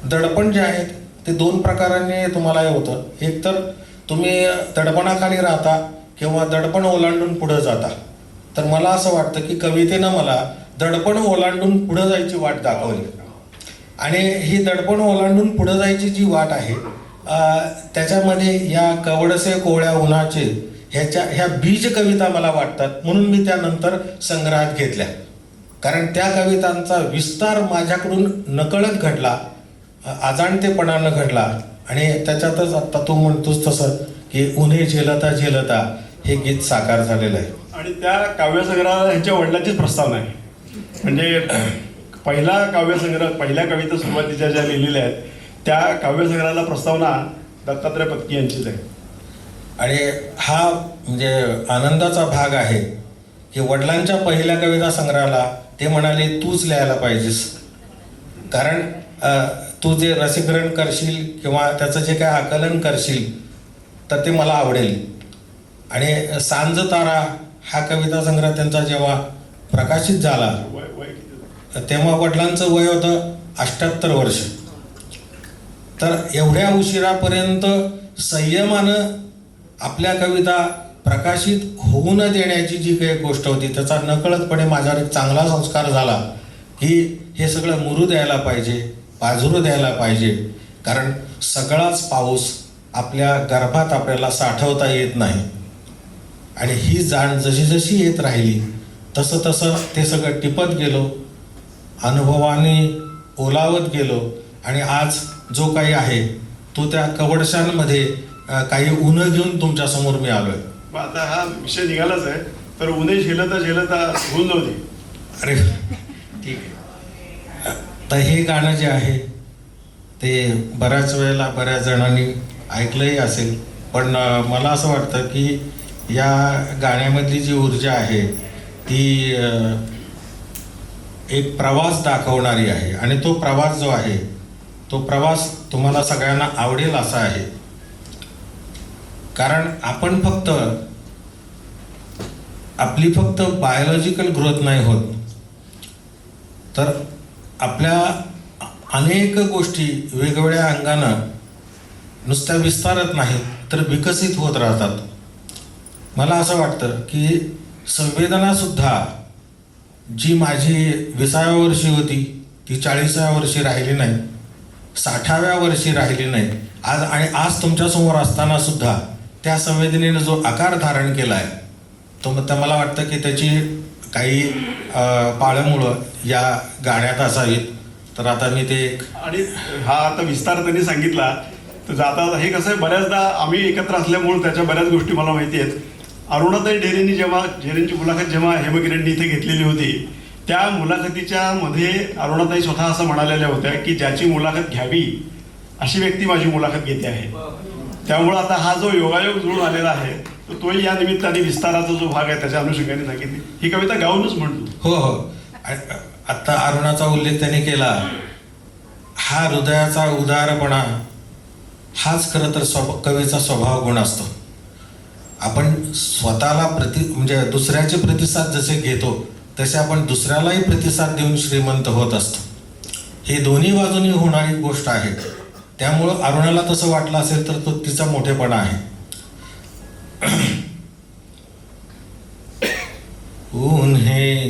दडपण जे आहेत ते दोन प्रकाराने तुम्हाला हे होतं. एक तर तुम्ही दडपणाखाली राहता किंवा दडपण ओलांडून पुढं जाता. तर मला असं वाटतं की कवितेनं मला दडपण ओलांडून पुढं जायची वाट दाखवली. आणि ही दडपण ओलांडून पुढं जायची जी वाट आहे त्याच्यामध्ये या कवडसे कोवळ्या उन्हाचे ह्या बीज कविता मला वाटतात. म्हणून मी त्यानंतर संग्रहात घेतल्या. कारण त्या कवितांचा विस्तार माझ्याकडून नकळत घडला, अजाणतेपणानं घडला. आणि त्याच्यातच आत्ता तू म्हणतोस तसं की उन्हे झेलता झेलता हे गीत साकार झालेलं आहे. आणि त्या काव्यसंग्रहाला यांच्या वडिलांचीच प्रस्तावना आहे. म्हणजे पहिला काव्यसंग्रह, पहिल्या कविता सुरुवातीच्या ज्या लिहिलेल्या आहेत त्या काव्यसंग्रहाला प्रस्तावना दत्तात्रय पत्की यांचीच आहे. आणि हा म्हणजे आनंदाचा भाग आहे की वडिलांच्या पहिल्या कविता संग्रहाला ते म्हणाले तूच लिहायला पाहिजेस. कारण तू जे रसीकरण करशील किंवा त्याचं जे काय आकलन करशील तर ते मला आवडेल. आणि सांज तारा हा कविता संग्रह त्यांचा जेव्हा प्रकाशित झाला तेव्हा वडिलांचं वय होतं 78 वर्ष. तर एवढ्या उशिरापर्यंत संयमानं आपल्या कविता प्रकाशित होऊ न देण्याची जी काही गोष्ट होती त्याचा नकळतपणे माझ्यावर एक चांगला संस्कार झाला की हे सगळं मुरू द्यायला पाहिजे, पाझरू द्यायला पाहिजे. कारण सगळाच पाऊस आपल्या गर्भात आपल्याला साठवता येत नाही. आणि ही जाण जशी जशी येत राहिली तसं तसं ते सगळं टिपत गेलो, अनुभवाने ओलावत गेलो. आणि आज जो काही आहे तो त्या कवडशांमध्ये काही उन्ह घेऊन तुमच्या समोर मी आलोय. आता हा विषय निघालाच आहे, तर उन्हे झेलता झेलता होऊन जाऊ दे. अरे ठीक आहे. तर हे गाणं जे आहे ते बऱ्याच वेळेला बऱ्याच जणांनी ऐकलंही असेल. पण मला असं वाटतं की या गाण्यामधली जी ऊर्जा आहे ती एक प्रवास दाखवणारी आहे. आणि तो प्रवास जो आहे तो प्रवास तुम्हाला सगळ्यांना आवडेल असा आहे. कारण आपण आपली फक्त बायोलॉजिकल ग्रोथ नाही होत, तर आपल्या अनेक गोष्टी वेगवेगळ्या अंगानं नुसत्या विस्तारत नाहीत तर विकसित होत राहतात. मला असं वाटतं की संवेदनासुद्धा जी माझी 20व्या वर्षी होती ती 40व्या वर्षी राहिली नाही, 60व्या वर्षी राहिली नाही आज. आणि आज तुमच्यासमोर असताना सुद्धा त्या संवेदनेनं जो आकार धारण केला आहे तो मला वाटतं की त्याची काही पाळंमुळं या गाण्यात असावीत. तर आता मी ते आणि हा आता विस्तार त्यांनी सांगितला. तर जाता हे कसं आहे, बऱ्याचदा आम्ही एकत्र असल्यामुळे त्याच्या बऱ्याच गोष्टी मला माहिती आहेत. अरुणाताई ढेरेंनी ढेरेंची मुलाखत जेव्हा हेमकिरणनी इथे घेतलेली होती त्या मुलाखतीच्या मध्ये अरुणाताई स्वतः असं म्हणालेल्या होत्या की ज्याची मुलाखत घ्यावी अशी व्यक्ती माझी मुलाखत घेते आहे. त्यामुळं आता हा जो योगायोग जुळून आलेला आहे तर तोही या निमित्ताने विस्ताराचा जो भाग आहे त्याच्या अनुषंगाने सांगितली. ही कविता गाऊनच म्हणतो. हो. आत्ता अरुणाचा उल्लेख त्यांनी केला. हा हृदयाचा उदारपणा हाच खरं तर कवीचा स्वभाव गुण असतो. आणि हा हृदयाचा उदारपणा हाच खरं तर कवीचा स्वभाव गुण असतो. कारण आपल्या अनेक गोष्टी वेगवेगळ्या अंगानं नुसत्या विस्तारत नाहीत तर विकसित होत राहतात. मला असं वाटतं की संवेदनासुद्धा जी माझी 20व्या वर्षी होती ती 40व्या वर्षी राहिली नाही आज. आणि आज तुमच्यासमोर असताना सुद्धा त्या संवेदनेनं जो आकार धारण केला आहे तो मला वाटतं की त्याची काही पाळंमुळं या गाण्यात असावीत. तर आता मी ते आणि हा आता विस्तार त्यांनी सांगितला. तर जाता हे कसं आहे, बऱ्याचदा आम्ही एकत्र असल्यामुळे त्याच्या बऱ्याच गोष्टी मला माहिती आहेत. अरुणाताई ढेरेंनी जेव्हा आपण स्वतःला म्हणजे दुसऱ्याचे प्रतिसाद जसे घेतो तसे आपण दुसऱ्यालाही प्रतिसाद देऊन श्रीमंत होत असतो. ही दोन्ही बाजूनी होणारी गोष्ट आहे. त्यामुळं अरुणाला तसं वाटलं असेल तर तो तिचा मोठेपणा आहे. उन्हे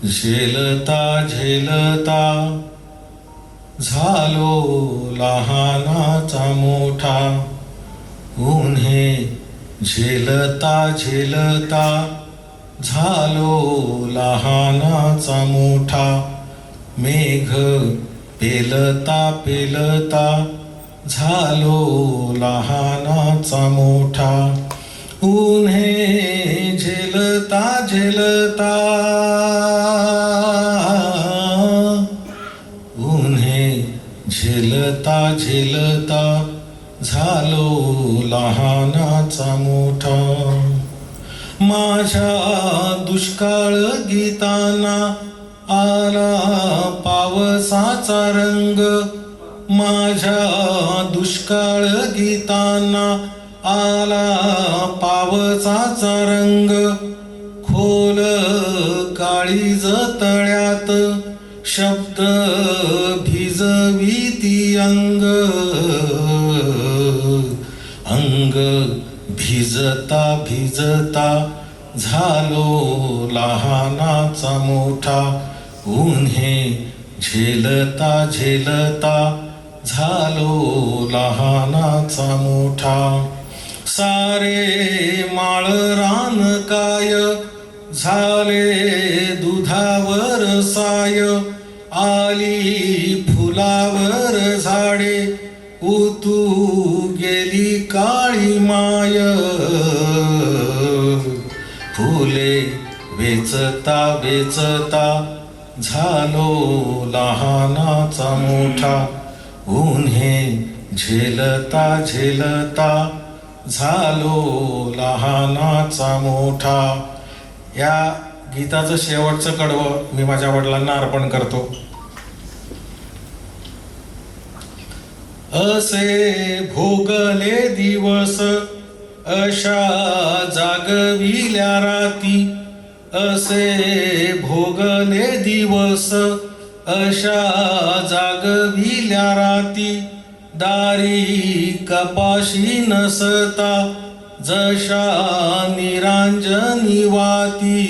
झेलता झेलता झालो लहानाचा मोठा. उन्हे झेलता झेलता झालो लहानाचा मोठा. मेघ पेलता पेलता झालो लहानाचा मोठा. उन्हे झेलता झेलता उन्हे झेलता झेलता झालो लहानाचा मोठा. माझ्या दुष्काळ गीताना आला पावसाचा रंग. माझ्या दुष्काळ गीताना आला पावसाचा रंग. खोल काळीज तळ्यात शब्द भिजविती अंग. अंग भिजता भिजता झालो लहानाचा मोठा. उन्हे झेलता झेलता झालो लहानाचा मोठा. सारे माळ रान काय झाले दुधावर साय. आली फुलावर झाडे उतू गेली काळी माय. फुले वेचता वेचता झालो लहानाचा मोठा. उन्हे झेलता झेलता झालो लहानाचा मोठा. या गीताचं शेवटचं कडवं मी माझ्या वडिलांना अर्पण करतो. असे भोगले दिवस अशा जागविल्या राती. असे भोगले दिवस अशा जागविल्या राती. दारी कपाशी नसता जशा निरांजनी वाती.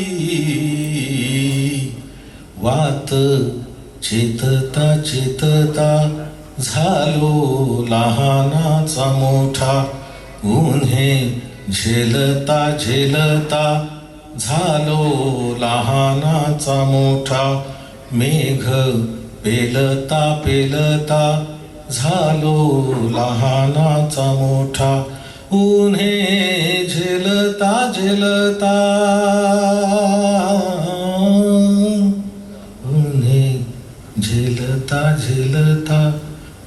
वात चेतता चेतता झालो लहानाचा मोठा. उन्हे झेलता झेलता झालो लहानाचा मोठा. मेघ पेलता पेलता झालो लहानाचा मोठा. उन्हे झेलता झेलता उन्हे झेलता झेलता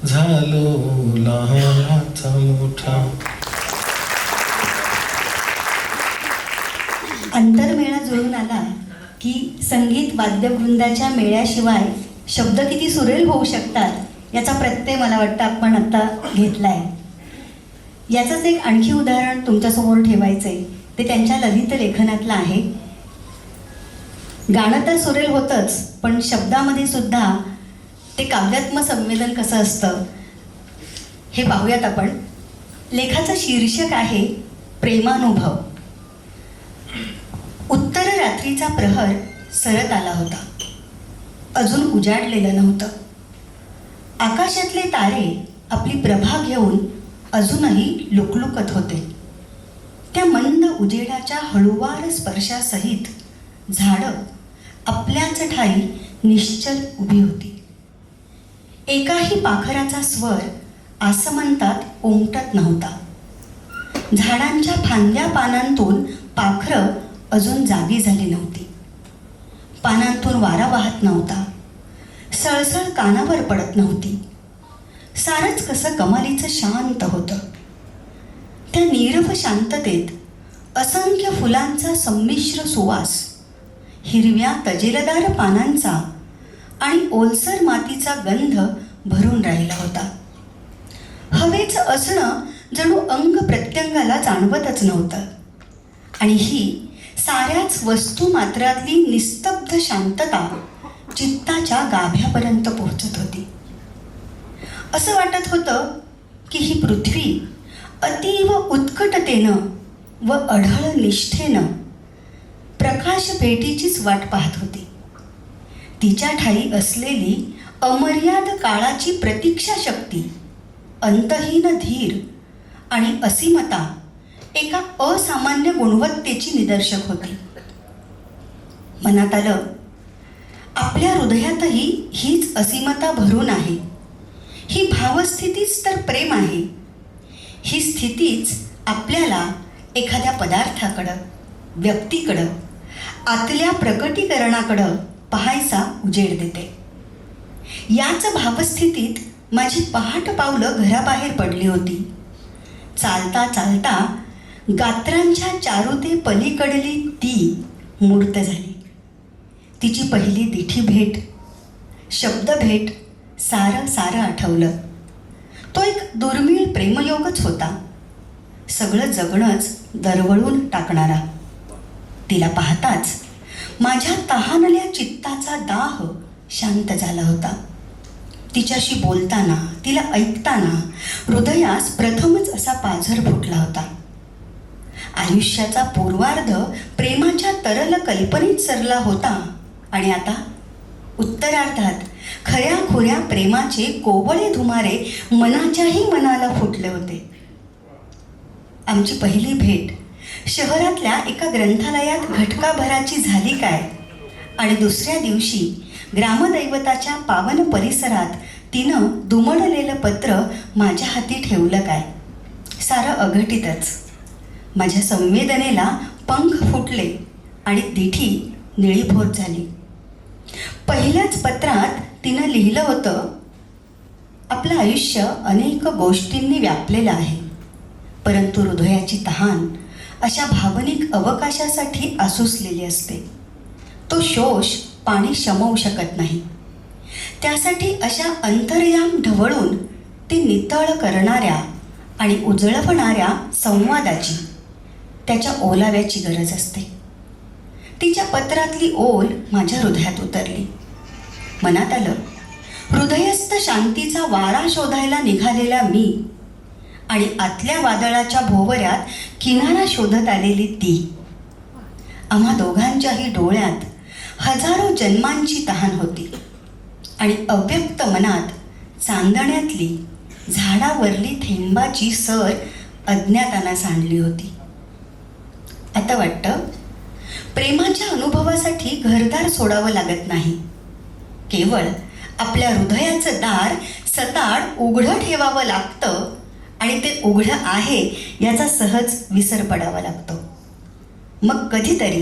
झालो लहानाचा मोठा. अंतरमेळा जुळून आला की संगीत वाद्यवृंदाच्या मेळ्याशिवाय शब्द किती सुरेल होऊ शकतात याचा प्रत्यय मला वाटतं आपण आता घेतलाय. याचंच एक आणखी उदाहरण तुमच्यासमोर ठेवायचंय ते त्यांच्या ललित लेखनातलं आहे. गाणं तर सुरेल होतंच पण शब्दामध्ये सुद्धा ते काव्यात्मक संवेदन कसं असतं हे पाहूयात आपण. लेखाचं शीर्षक आहे प्रेमानुभव. उत्तर रात्रीचा प्रहर सरत आला होता. अजून उजाडलेलं नव्हतं. आकाशातले तारे आपली प्रभा घेऊन अजूनही लुकलुकत होते. त्या मंद उजेडाच्या हळूवार स्पर्शासहित झाडं आपल्याच ठाई निश्चल उभी होती. एकाही पाखराचा स्वर आसमंतात उमटत नव्हता. झाडांच्या फांद्या पानांतून पाखरं अजून जागी झाली नव्हती. पानांतून वारा वाहत नव्हता. सळसळ कानावर पडत नव्हती. सारंच कसं कमालीचं शांत होतं. त्या नीरव शांततेत असंख्य फुलांचा संमिश्र सुवास, हिरव्या तजेलदार पानांचा आणि ओलसर मातीचा गंध भरून राहिला होता. हवेचं असणं जणू अंग प्रत्यंगाला जाणवतच नव्हतं. आणि ही साऱ्याच वस्तू मात्रातली निस्तब्ध शांतता चित्ताच्या गाभ्यापर्यंत पोहोचत होती. असं वाटत होतं की ही पृथ्वी अतीव उत्कटतेनं व अढळ निष्ठेनं प्रकाश भेटीचीच वाट पाहत होती. तिच्या ठाई असलेली अमर्याद काळाची प्रतीक्षा शक्ती, अंतहीन धीर आणि असीमता एका असामान्य गुणवत्तेची निदर्शक होती. मनात आलं, आपल्या हृदयातही हीच असीमता भरून आहे. ही भावस्थितीच तर प्रेम आहे. ही स्थितीच आपल्याला एखाद्या पदार्थाकडं, व्यक्तीकडं, आतल्या प्रकटीकरणाकडं पाहायचा उजेड देते. याच भावस्थितीत माझी पहाट पावलं घराबाहेर पडली होती. चालता चालता गात्रांच्या चारुते पलीकडली ती मूर्त झाली. तिची पहिली दिठी भेट, शब्द भेट सारं आठवलं. तो एक दुर्मिळ प्रेमयोगच होता, सगळं जगणंच दरवळून टाकणारा. तिला पाहताच माझ्या तहानल्या चित्ताचा दाह शांत झाला होता. तिच्याशी बोलताना, तिला ऐकताना हृदयास प्रथमच असा पाझर फुटला होता. आयुष्याचा पूर्वार्ध प्रेमाच्या तरल कल्पनेत सरला होता आणि आता उत्तरार्धात खऱ्याखुऱ्या प्रेमाचे कोवळे धुमारे मनाच्याही मनाला फुटले होते. आमची पहिली भेट शहरातल्या एका ग्रंथालयात घटकाभराची झाली काय, आणि दुसऱ्या दिवशी ग्रामदैवताच्या पावन परिसरात तिनं दुमडलेलं पत्र माझ्या हाती ठेवलं काय, सारं अघटितच. माझ्या संवेदनेला पंख फुटले आणि दिठी निळीभोर झाली. पहिल्याच पत्रात तिनं लिहिलं होतं, आपलं आयुष्य अनेक गोष्टींनी व्यापलेलं आहे, परंतु हृदयाची तहान अशा भावनिक अवकाशासाठी आसुसलेली असते. तो शोष पाणी शमवू शकत नाही. त्यासाठी अशा अंतर्याम ढवळून ती नितळ करणाऱ्या आणि उजळवणाऱ्या संवादाची, त्याच्या ओलाव्याची गरज असते. तिच्या पत्रातली ओल माझ्या हृदयात उतरली. मनात आलं, हृदयस्थ शांतीचा वारा शोधायला निघालेला मी आणि आतल्या वादळाच्या भोवऱ्यात किनारा शोधत आलेली ती. आम्हा दोघांच्याही डोळ्यात हजारो जन्मांची तहान होती आणि अव्यक्त मनात चांदण्यातली झाडावरली थेंबाची सर अज्ञाताना सांडली होती. आता वाटतं, प्रेमाच्या अनुभवासाठी घरदार सोडावं लागत नाही. केवळ आपल्या हृदयाचं दार सताड उघडं ठेवावं लागतं आणि ते उघडं आहे याचा सहज विसर पडावा लागतो. मग कधीतरी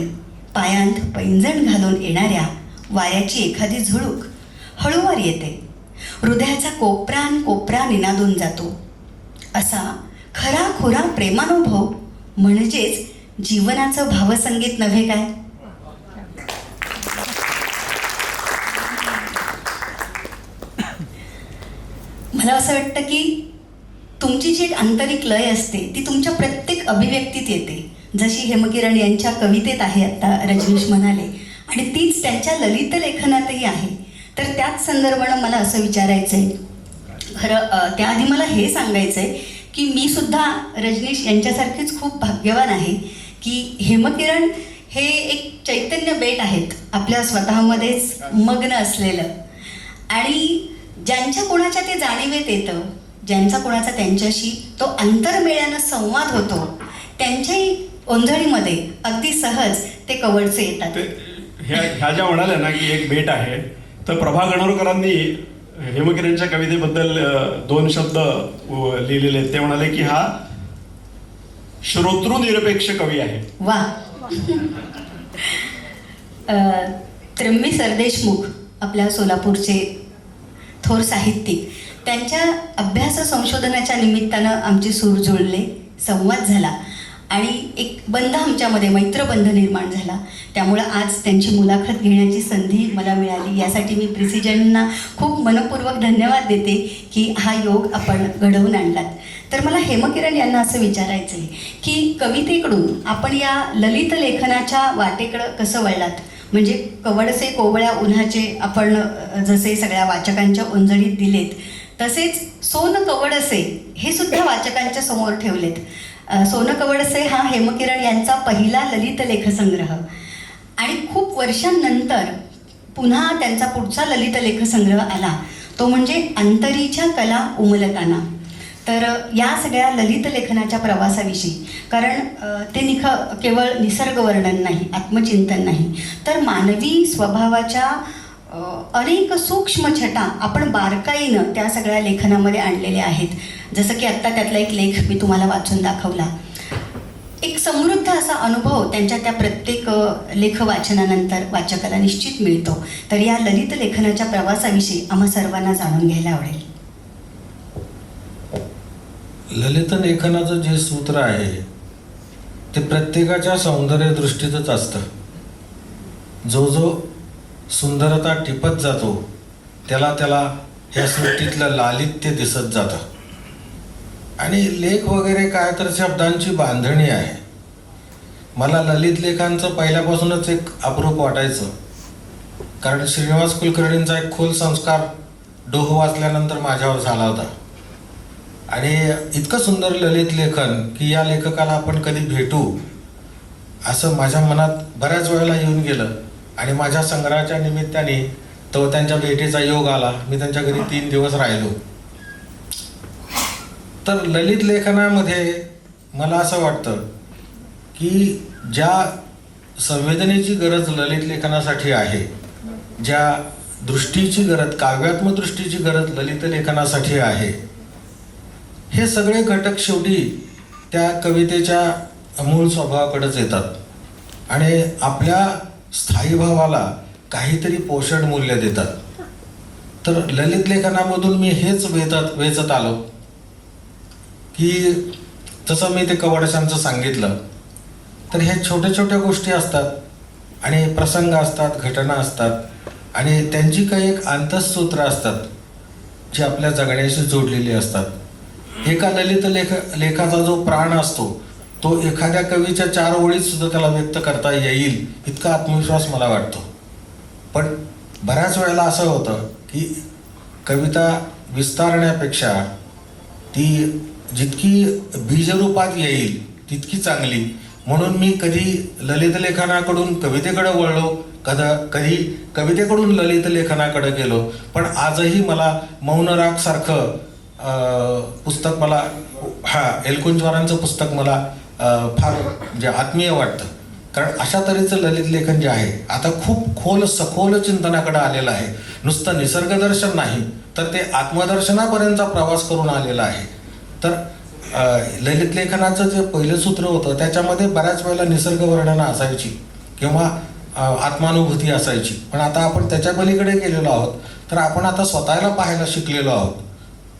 पायांत पैंजण घालून येणाऱ्या वाऱ्याची एखादी झुळूक हळूवार येते. हृदयाचा कोपरा निनादून जातो. असा खराखुरा प्रेमानुभव म्हणजेच जीवनाचं भावसंगीत नव्हे काय? मला असं वाटतं की तुमची जी एक आंतरिक लय असते ती तुमच्या प्रत्येक अभिव्यक्तीत येते. जशी हेमकिरण यांच्या कवितेत आहे, आता रजनीश म्हणाले, आणि तीच त्यांच्या ललित लेखनातही आहे. तर त्याच संदर्भानं मला असं विचारायचं आहे, खरं त्याआधी मला हे सांगायचं आहे की मी सुद्धा रजनीश यांच्यासारखीच खूप भाग्यवान आहे की हेमकिरण हे एक चैतन्य बेट आहेत, आपल्या स्वतःमध्येच मग्न असलेलं, आणि ज्यांच्या कोणाच्या ते जाणीवेत येतं, ज्यांचा कोणाचा त्यांच्याशी तो अंतर्मेळ्यानं संवाद होतो, त्यांच्याही ओंजळीमध्ये अगदी सहज ते कवळचे येतात. ह्या ज्या म्हणाल्या ना की एक भेट आहे, तर प्रभा गणोरकरांनी हेमकिरणच्या कवितेबद्दल 2 शब्द लिहिलेले आहेत. ते म्हणाले की हा श्रोतृनिरपेक्ष कवी आहे. वा. त्र्यंबी सरदेशमुख आपल्या सोलापूरचे थोर साहित्यिक, त्यांच्या अभ्यास संशोधनाच्या निमित्तानं आमचे सूर जुळले, संवाद झाला आणि एक बंध आमच्यामध्ये मैत्रबंध निर्माण झाला. त्यामुळं आज त्यांची मुलाखत घेण्याची संधी मला मिळाली. यासाठी मी प्रिसिजनना खूप मनपूर्वक धन्यवाद देते की हा योग आपण घडवून आणलात. तर मला हेमकिरण यांना असं विचारायचं आहे की कवितेकडून आपण या ललित लेखनाच्या वाटेकडं कसं वळलात? म्हणजे कवडसे कोवळ्या उन्हाचे आपण जसे सगळ्या वाचकांच्या ओंजळीत दिलेत, तसेच सोन कवडसे हे सुद्धा वाचकांच्या समोर ठेवलेत. सोन कवडसे हा हेमकिरण यांचा पहिला ललित लेखसंग्रह आणि खूप वर्षांनंतर पुन्हा त्यांचा पुढचा ललित लेखसंग्रह आला, तो म्हणजे अंतरीच्या कला उमलताना. तर या सगळ्या ललित लेखनाच्या प्रवासाविषयी, कारण ते केवळ निसर्गवर्णन नाही, आत्मचिंतन नाही, तर मानवी स्वभावाच्या अनेक सूक्ष्म छटा आपण बारकाईनं त्या सगळ्या लेखनामध्ये आणलेल्या आहेत. जसं की आत्ता त्यातला एक लेख मी तुम्हाला वाचून दाखवला. एक समृद्ध असा अनुभव त्यांच्या त्या प्रत्येक लेख वाचनानंतर वाचकाला निश्चित मिळतो. तर या ललित लेखनाच्या प्रवासाविषयी आम्हा सर्वांना जाणून घ्यायला आवडेल. ललित लेखनाचं जे सूत्र आहे ते प्रत्येकाच्या सौंदर्य दृष्टीतच असतं. जो जो सुंदरता टिपत जातो त्याला ह्या सृष्टीतलं लालित्य दिसत जातं. आणि लेख वगैरे काय तर शब्दांची बांधणी आहे. मला ललित लेखांचं पहिल्यापासूनच एक अप्रूप वाटायचं, कारण श्रीनिवास कुलकर्णींचा एक खोल संस्कार डोह वाचल्यानंतर माझ्यावर झाला होता. आणि इतकं सुंदर ललित लेखन की या लेखकाला आपण कधी भेटू असं माझ्या मनात बऱ्याच वेळेला येऊन गेलं. आणि माझ्या संग्रहाच्या निमित्ताने तो त्यांच्या भेटीचा योग आला. मी त्यांच्या घरी 3 दिवस राहिलो. तर ललित लेखनामध्ये मला असं वाटतं की ज्या संवेदनेची गरज ललित लेखनासाठी आहे, ज्या दृष्टीची गरज, काव्यात्मक दृष्टीची गरज ललित लेखनासाठी आहे, हे सगळे घटक शेवटी त्या कवितेच्या मूळ स्वभावाकडेच येतात आणि आपल्या स्थायी भावाला काहीतरी पोषण मूल्य देतात. तर ललित लेखनामधून मी हेच वेचत आलो की जसं मी ते कवडशांचं सांगितलं, तर ह्या छोट्या छोट्या गोष्टी असतात आणि प्रसंग असतात, घटना असतात आणि त्यांची काही एक अंतःसूत्र असतात जी आपल्या जगण्याशी जोडलेली असतात. एका ललित लेखाचा जो प्राण असतो तो एखाद्या कवीच्या 4 ओळीत सुद्धा त्याला व्यक्त करता येईल इतका आत्मविश्वास मला वाटतो. पण बऱ्याच वेळेला असं होतं की कविता विस्तारण्यापेक्षा ती जितकी बीजरूपात येईल तितकी चांगली, म्हणून मी कधी ललित लेखनाकडून कवितेकडे वळलो, कधी कवितेकडून ललित लेखनाकडे गेलो. पण आजही मला मौन राग सारखं पुस्तक मला एलकुंचवारांचं पुस्तक मला फार म्हणजे आत्मीय वाटतं. कारण अशा तऱ्हेचं ललित लेखन जे आहे आता खूप सखोल चिंतनाकडे आलेलं आहे. नुसतं निसर्गदर्शन नाही तर ते आत्मदर्शनापर्यंतचा प्रवास करून आलेला आहे. तर ललित लेखनाचं जे पहिलं सूत्र होतं त्याच्यामध्ये बऱ्याच वेळेला निसर्ग वर्णनं असायची किंवा आत्मानुभूती असायची. पण आता आपण त्याच्या पलीकडे गेलेलो आहोत. तर आपण आता स्वतःला पाहायला शिकलेलो आहोत.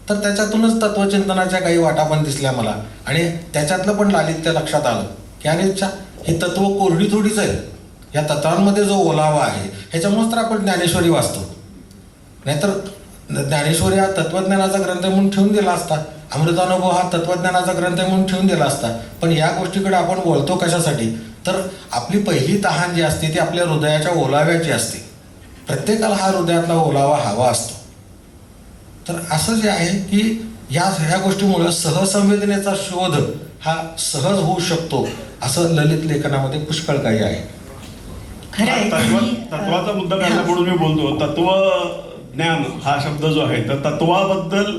तर त्याच्यातूनच तत्वचिंतनाच्या काही वाटा पण दिसल्या मला आणि त्याच्यातलं पण लालित्य लक्षात आलं की अरे हे तत्व कोरडी थोडीच आहे. या तत्वांमध्ये जो ओलावा आहे ह्याच्यामुळेच तर आपण ज्ञानेश्वरी वाचतो. नाहीतर ज्ञानेश्वरी हा तत्वज्ञानाचा ग्रंथ म्हणून ठेवून दिला असता, अमृतानुभव हा तत्वज्ञानाचा ग्रंथ म्हणून ठेवून दिला असता. पण या गोष्टीकडे आपण बोलतो कशासाठी? तर आपली पहिली तहान जी असते ती आपल्या हृदयाच्या ओलाव्याची असते. प्रत्येकाला हा हृदयातला ओलावा हवा असतो. तर असं जे आहे की ह्या गोष्टीमुळे सहसंवेदनेचा शोध हा सहज होऊ शकतो असं ललित लेखनामध्ये पुष्कळ काही आहे. तत्वाचा मुद्दा काढला म्हणून मी बोलतो. तत्वज्ञान हा शब्द जो आहे तर तत्वाबद्दल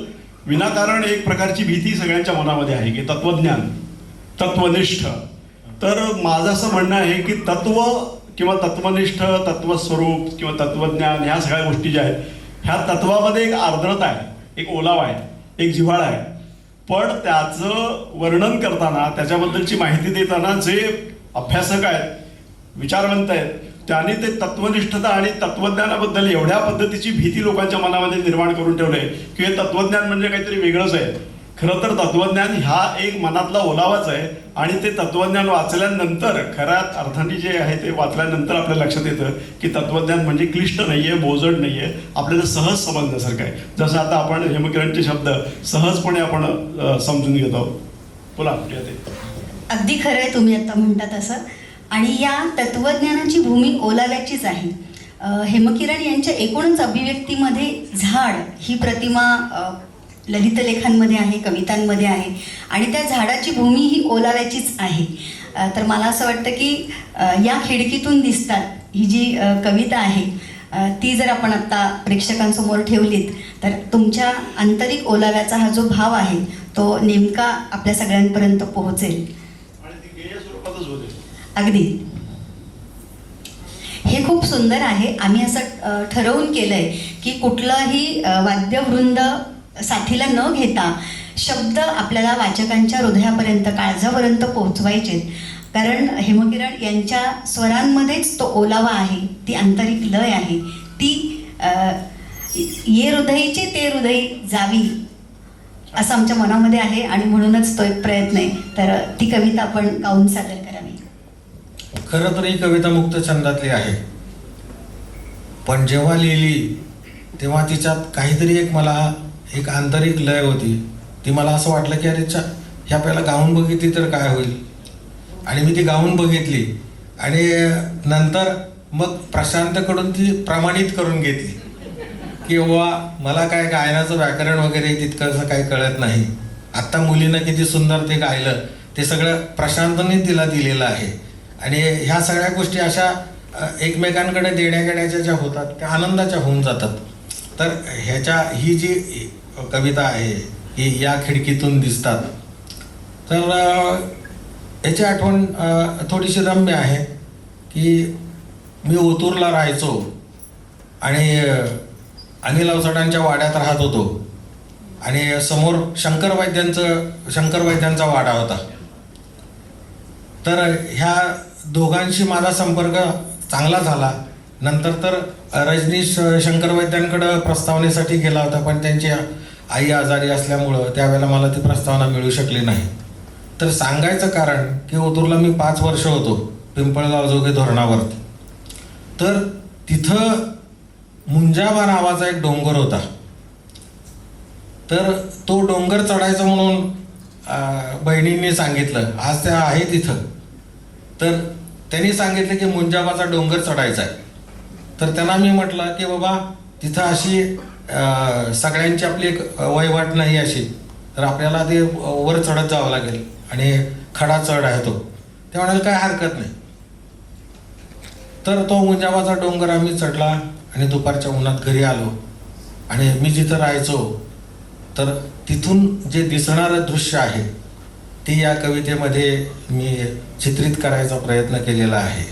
विनाकारण एक प्रकारची भीती सगळ्यांच्या मनामध्ये आहे की तत्वज्ञान, तत्वनिष्ठ. तर माझं असं म्हणणं आहे की तत्व किंवा तत्वनिष्ठ, तत्वस्वरूप किंवा तत्वज्ञान ह्या सगळ्या गोष्टी ज्या आहेत ह्या तत्वामध्ये एक आर्द्रता आहे, एक ओलावा आहे, एक जिव्हाळा आहे. पण त्याचं वर्णन करताना, त्याच्याबद्दलची माहिती देताना जे अभ्यासक आहेत, विचारवंत आहेत, त्यांनी ते तत्वनिष्ठता आणि तत्वज्ञानाबद्दल एवढ्या पद्धतीची भीती लोकांच्या मनामध्ये निर्माण करून ठेवली आहे की हे तत्वज्ञान म्हणजे काहीतरी वेगळंच आहे. खरं तर तत्वज्ञान हा एक मनातला ओलावाच आहे आणि ते तत्वज्ञान वाचल्यानंतर खऱ्या अर्थाने जे आहे ते वाचल्यानंतर आपल्या लक्षात येतं की तत्वज्ञान म्हणजे क्लिष्ट नाही आहे, बोजड नाही आहे, आपल्याला सहज समजण्यासारखं आहे. जसं आता आपण हेमकिरणचे शब्द सहजपणे आपण समजून घेतो. बोला प्रियाताई. अगदी खरं आहे तुम्ही आता म्हणता तसं. आणि या तत्वज्ञानाची भूमी ओलाव्याचीच आहे. हेमकिरण यांच्या एकूणच अभिव्यक्तीमध्ये झाड ही प्रतिमा ललित लेखांमध्ये आहे, कवितांमध्ये आहे आणि त्या झाडाची भूमी ही ओलाव्याचीच आहे. तर मला असं वाटतं की या खिडकीतून दिसतात ही जी कविता आहे ती जर आपण आत्ता प्रेक्षकांसमोर ठेवलीत तर तुमच्या आंतरिक ओलाव्याचा हा जो भाव आहे तो नेमका आपल्या सगळ्यांपर्यंत पोहोचेल. आणि ती गेय स्वरूपातच होते. अगदी हे खूप सुंदर आहे. आम्ही असं ठरवून केलं आहे की कुठलंही वाद्यवृंद साथीला न घेता शब्द आपल्याला वाचकांच्या हृदयापर्यंत, काळजापर्यंत पोहोचवायचे. कारण हेमकिरण यांच्या स्वरांमध्येच तो ओलावा आहे, ती आंतरिक लय आहे, ती ये हृदयीचे ते हृदय जावी असं आमच्या मनामध्ये आहे आणि म्हणूनच तो एक प्रयत्न आहे. तर ती कविता आपण गाऊन सादर करावी. खरं तर ही कविता मुक्त छंदातली आहे, पण जेव्हा लिहिली तेव्हा तिच्यात काहीतरी मला एक आंतरिक लय होती. ती मला असं वाटलं की अरे हे आपल्याला गाऊन बघितली तर काय होईल. आणि मी ती गाऊन बघितली आणि नंतर मग प्रशांतकडून ती प्रमाणित करून घेतली की वा मला काय गायनाचं व्याकरण वगैरे तितकंसं काही कळत नाही. आत्ता मुलीनं किती सुंदर ते गायलं ते सगळं प्रशांतने तिला दिलेलं आहे. आणि ह्या सगळ्या गोष्टी अशा एकमेकांकडे देण्याघेण्याच्या ज्या होतात त्या आनंदाच्या होऊन जातात. तर ही जी कविता आहे ही या खिडकीतून दिसतात. तर याची आठवण थोडीशी रम्य आहे की मी ओतूरला राहायचो आणि अनिल अवचटांच्या वाड्यात राहत होतो आणि समोर शंकर वैद्यांचा वाडा होता. तर ह्या दोघांशी माझा संपर्क चांगला झाला. नंतर तर रजनीश शंकर वैद्यांकडं प्रस्तावनेसाठी गेला होता, पण त्यांची आई आजारी असल्यामुळं त्यावेळेला मला ती प्रस्तावना मिळू शकली नाही. तर सांगायचं कारण की ओतूरला मी 5 वर्ष होतो पिंपळगाव जोगे धोरणावर. तर तिथं मुंजाबा नावाचा एक डोंगर होता. तर तो डोंगर चढायचा म्हणून बहिणींनी सांगितलं, आज त्या आहे तिथं. तर त्यांनी सांगितलं की मुंजाबाचा डोंगर चढायचा आहे. तर त्यांना मी म्हटलं की बाबा तिथं अशी सगळ्यांची आपली एक वहिवाट नाही अशी, तर आपल्याला ते वर चढत जावं लागेल आणि खडा चढ आहे तो. ते म्हणाले काय हरकत नाही. तर तो मुंजाबाचा डोंगर आम्ही चढला आणि दुपारच्या उन्हात घरी आलो. आणि मी जिथं राहायचो तर तिथून जे दिसणारं दृश्य आहे ते या कवितेमध्ये मी चित्रित करायचा प्रयत्न केलेला आहे.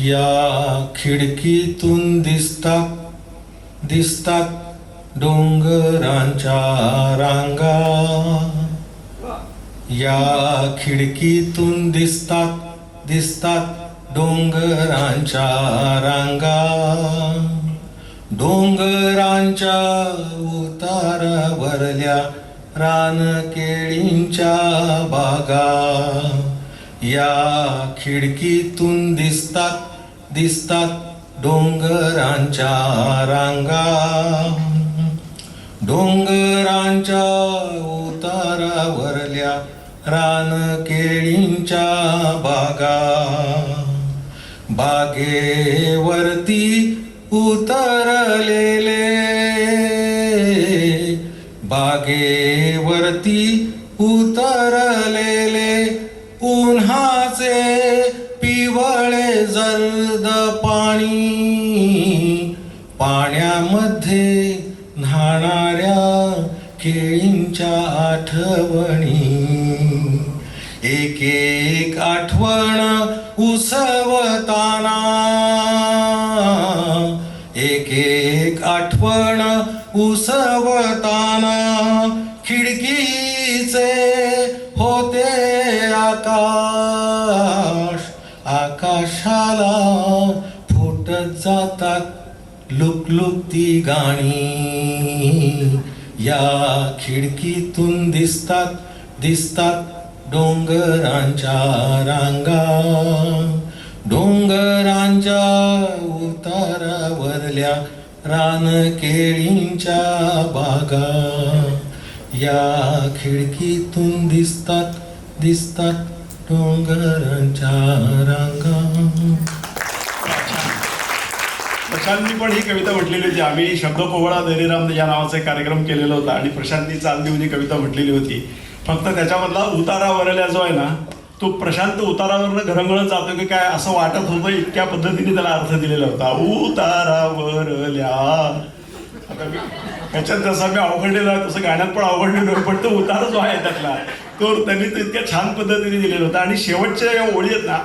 या खिडकीतून दिसतात डोंगरांच्या रांगा. या खिडकीतून दिसतात डोंगरांच्या रांगा. डोंगरांच्या उतारावरल्या रानकेळींच्या बागा. या खिडकीतून दिसतात डोंगरांच्या रांगा. डोंगरांच्या उतारावरल्या रानकेळींच्या बागा. बागेवरती उतरलेले उन्हाचे पिवळे जर्द पाणी. पाण्यामध्ये न्हाणाऱ्या केळींच्या आठवणी. एक एक आठवण उसवताना. एक एक आठवण उसवताना. खिडकीचे होते आकाश. आकाशाला फुटत जातात लुकलुकती गाणी या खिडकीतून दिसतात डोंगरांच्या रांगा, डोंगरांच्या उतारावरल्या रानकेळींच्या बागा या खिडकीतून दिसतात डोंगरांच्या रांगा. प्रशांतनी पण ही कविता म्हटलेली होती. आम्ही शब्द पोवळा धैर्यराम या नावाचा एक कार्यक्रम केलेला होता आणि प्रशांतनी चाल देऊन ही कविता म्हटलेली होती. फक्त त्याच्यामधला उतारावरल्या जो आहे ना, तो प्रशांत उतारावरनं घरंगळत जातो की काय असं वाटत होतं, इतक्या पद्धतीने त्याला अर्थ दिलेला होता. उतारावरल्या, आता मी ह्याच्यात जसा मी अवघडलेला आहे तसं गाण्यात पण अवघडलेलो आहे, पण तो उतार जो आहे त्यातला तो त्यांनी तो इतक्या छान पद्धतीने दिलेला होता. आणि शेवटच्या या ओळी आहेत ना,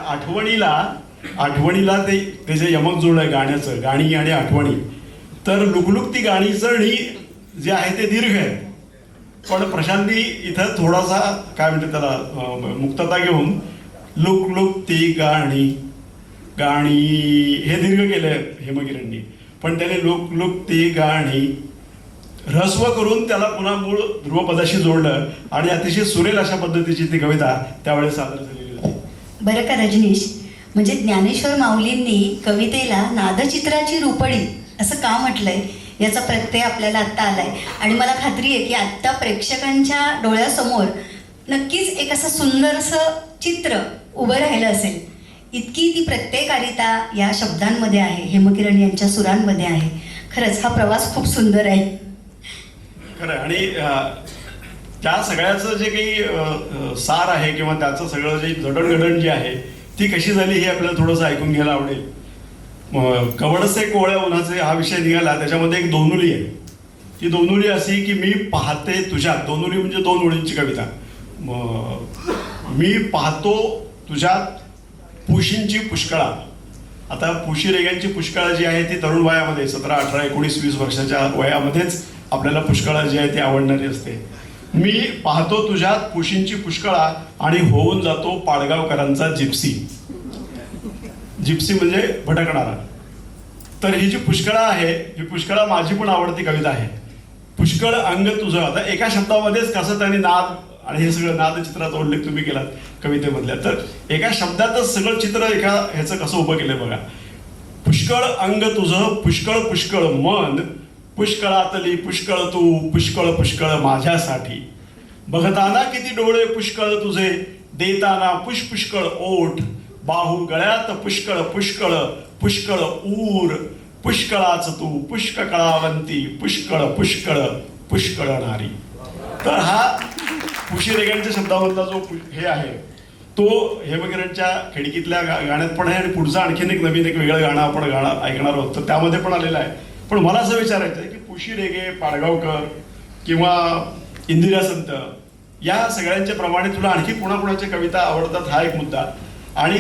आठवणीला ते जे यमक जुळलं आहे गाण्याचं, गाणी आणि आठवणी, तर लुकलुकती गाणीचं णी जे आहे ते दीर्घ आहे. पण प्रशांतनी इथं थोडासा काय म्हणते त्याला मुक्तता घेऊन लुकलुकती गाणी हे दीर्घ केलंय हेमगिरींनी, पण त्याने लुकलुकती गाणी ऱ्हस्व करून त्याला पुन्हा मूळ ध्रुवपदाशी जोडलं आणि अतिशय सुरेल अशा पद्धतीची ती कविता त्यावेळेस सादर झालेली होती. बरं का रजनीश, म्हणजे ज्ञानेश्वर माऊलींनी कवितेला नादचित्राची रुपडी असं का म्हटलंय याचा प्रत्यय आपल्याला आत्ता आलाय. आणि मला खात्री आहे की आत्ता प्रेक्षकांच्या डोळ्यासमोर नक्कीच एक असं सुंदरसं चित्र उभं राहिलं असेल. इतकी ती प्रत्ययकारिता या शब्दांमध्ये आहे, हेमकिरण यांच्या सुरांमध्ये आहे. खरंच हा प्रवास खूप सुंदर आहे. खरं. आणि त्या सगळ्याचं जे काही सार आहे किंवा त्याचं सगळं जे जडणघडण जी आहे ती कशी झाली हे आपल्याला थोडंसं ऐकून घ्यायला आवडेल. कवडसे कोवळ्या उन्हाचे हा विषय निघाला, त्याच्यामध्ये एक दोनुली आहे. ती दोनुली अशी की मी पाहते तुझ्यात, दोनुली म्हणजे 2 ओळींची कविता. मी पाहतो तुझ्यात पुशींची पुष्कळा. आता पुशी रेग्यांची पुष्कळा जी आहे ती तरुण वयामध्ये 17, 18, 19, 20 वर्षाच्या वयामध्येच आपल्याला पुष्कळा जी आहे ती आवडणारी असते. मी पाहतो तुझ्यात पुशींची पुष्कळा आणि होऊन जातो पाडगावकरांचा जिप्सी. जिप्सी म्हणजे भटकणारा. तर ही जी पुष्कळा आहे ही पुष्कळा माझी पण आवडती कविता आहे. पुष्कळ अंग तुझं. आता एका शब्दामध्येच कसं त्यांनी नाद आणि हे सगळं नादचित्राचा उल्लेख तुम्ही केलात कवितेमधल्या, तर एका शब्दातच सगळं चित्र एका ह्याचं कसं उभं केलंय बघा. पुष्कळ अंग तुझं, पुष्कळ पुष्कळ मन, पुष्कळातली पुष्कळ तू, पुष्कळ पुष्कळ माझ्यासाठी. बघताना किती डोळे पुष्कळ तुझे, देताना पुष्पुष्कळ ओठ, बाहू गळ्यात पुष्कळ पुष्कळ पुष्कळ ऊर, पुष्कळाच तू, पुष्कळावंती, पुष्कळ पुष्कळ पुष्कळणारी. तर हा पुशी रेग्यांच्या शब्दामधला जो हे आहे तो हेमकिरणच्या खिडकीतल्या गाण्यात पण आहे आणि पुढचं आणखीन एक नवीन एक वेगळं गाणं आपण ऐकणार आहोत तर त्यामध्ये पण आलेलं आहे. पण मला असं विचारायचं आहे की पुशी रेगे, पाडगावकर किंवा इंदिरा संत या सगळ्यांच्या प्रमाणे तुला आणखी कुणाकुणाच्या कविता आवडतात हा एक मुद्दा. आणि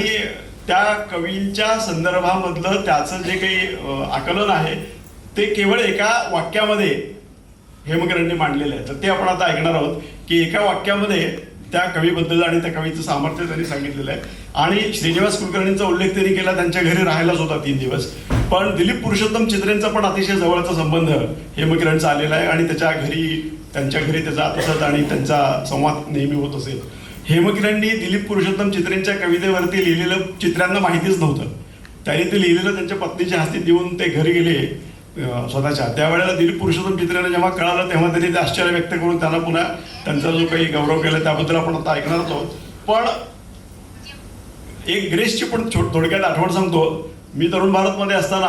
त्या कवींच्या संदर्भामधलं त्याचं जे काही आकलन आहे ते केवळ एका वाक्यामध्ये हेमकिरणने मांडलेलं आहे. तर ते आपण आता ऐकणार आहोत की एका वाक्यामध्ये त्या कवीबद्दल आणि त्या कवीचं सामर्थ्य त्यांनी सांगितलेलं आहे. आणि श्रीनिवास कुलकर्णींचा उल्लेख त्यांनी केला, त्यांच्या घरी राहायलाच होता 3 दिवस. पण दिलीप पुरुषोत्तम चित्रेंचा पण अतिशय जवळचा संबंध हेमकिरणचा आलेला आहे आणि त्यांच्या घरी ते जात असत आणि त्यांचा संवाद नेहमी होत असेल. हेमकिरणनी दिलीप पुरुषोत्तम चित्रेंच्या कवितेवरती लिहिलेलं चित्रांना माहितीच नव्हतं. त्यांनी ते लिहिलेलं त्यांच्या पत्नीच्या हस्ती देऊन ते घरी गेले स्वतःच्या. त्यावेळेला दिलीप पुरुषोत्तम चित्रेंना जेव्हा कळालं तेव्हा त्यांनी ते आश्चर्य व्यक्त करून त्यांना पुन्हा त्यांचा जो काही गौरव केला त्याबद्दल आपण आता ऐकणारच आहोत. पण एक ग्रेसची पण थोडक्यात आठवण सांगतो. मी तरुण भारतमध्ये असताना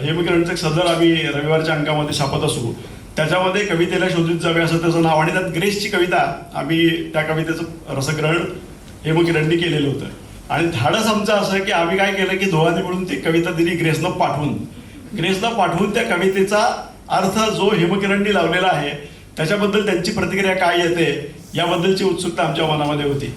हेमकिरणचं एक सदर आम्ही रविवारच्या अंकामध्ये छापत असू, त्याच्यामध्ये कवितेला शोधित जावे असं त्याचं नाव आणि त्यात ग्रेसची कविता आम्ही त्या कवितेचं रसग्रहण हेमकिरणनी केलेलं होतं. आणि धाडस आमचं असं की आम्ही काय केलं की दोघांनी मिळून ती कविता दिली ग्रेसनं पाठवून त्या कवितेचा अर्थ जो हेमकिरणनी लावलेला आहे त्याच्याबद्दल त्यांची प्रतिक्रिया काय येते याबद्दलची उत्सुकता आमच्या मनामध्ये होती.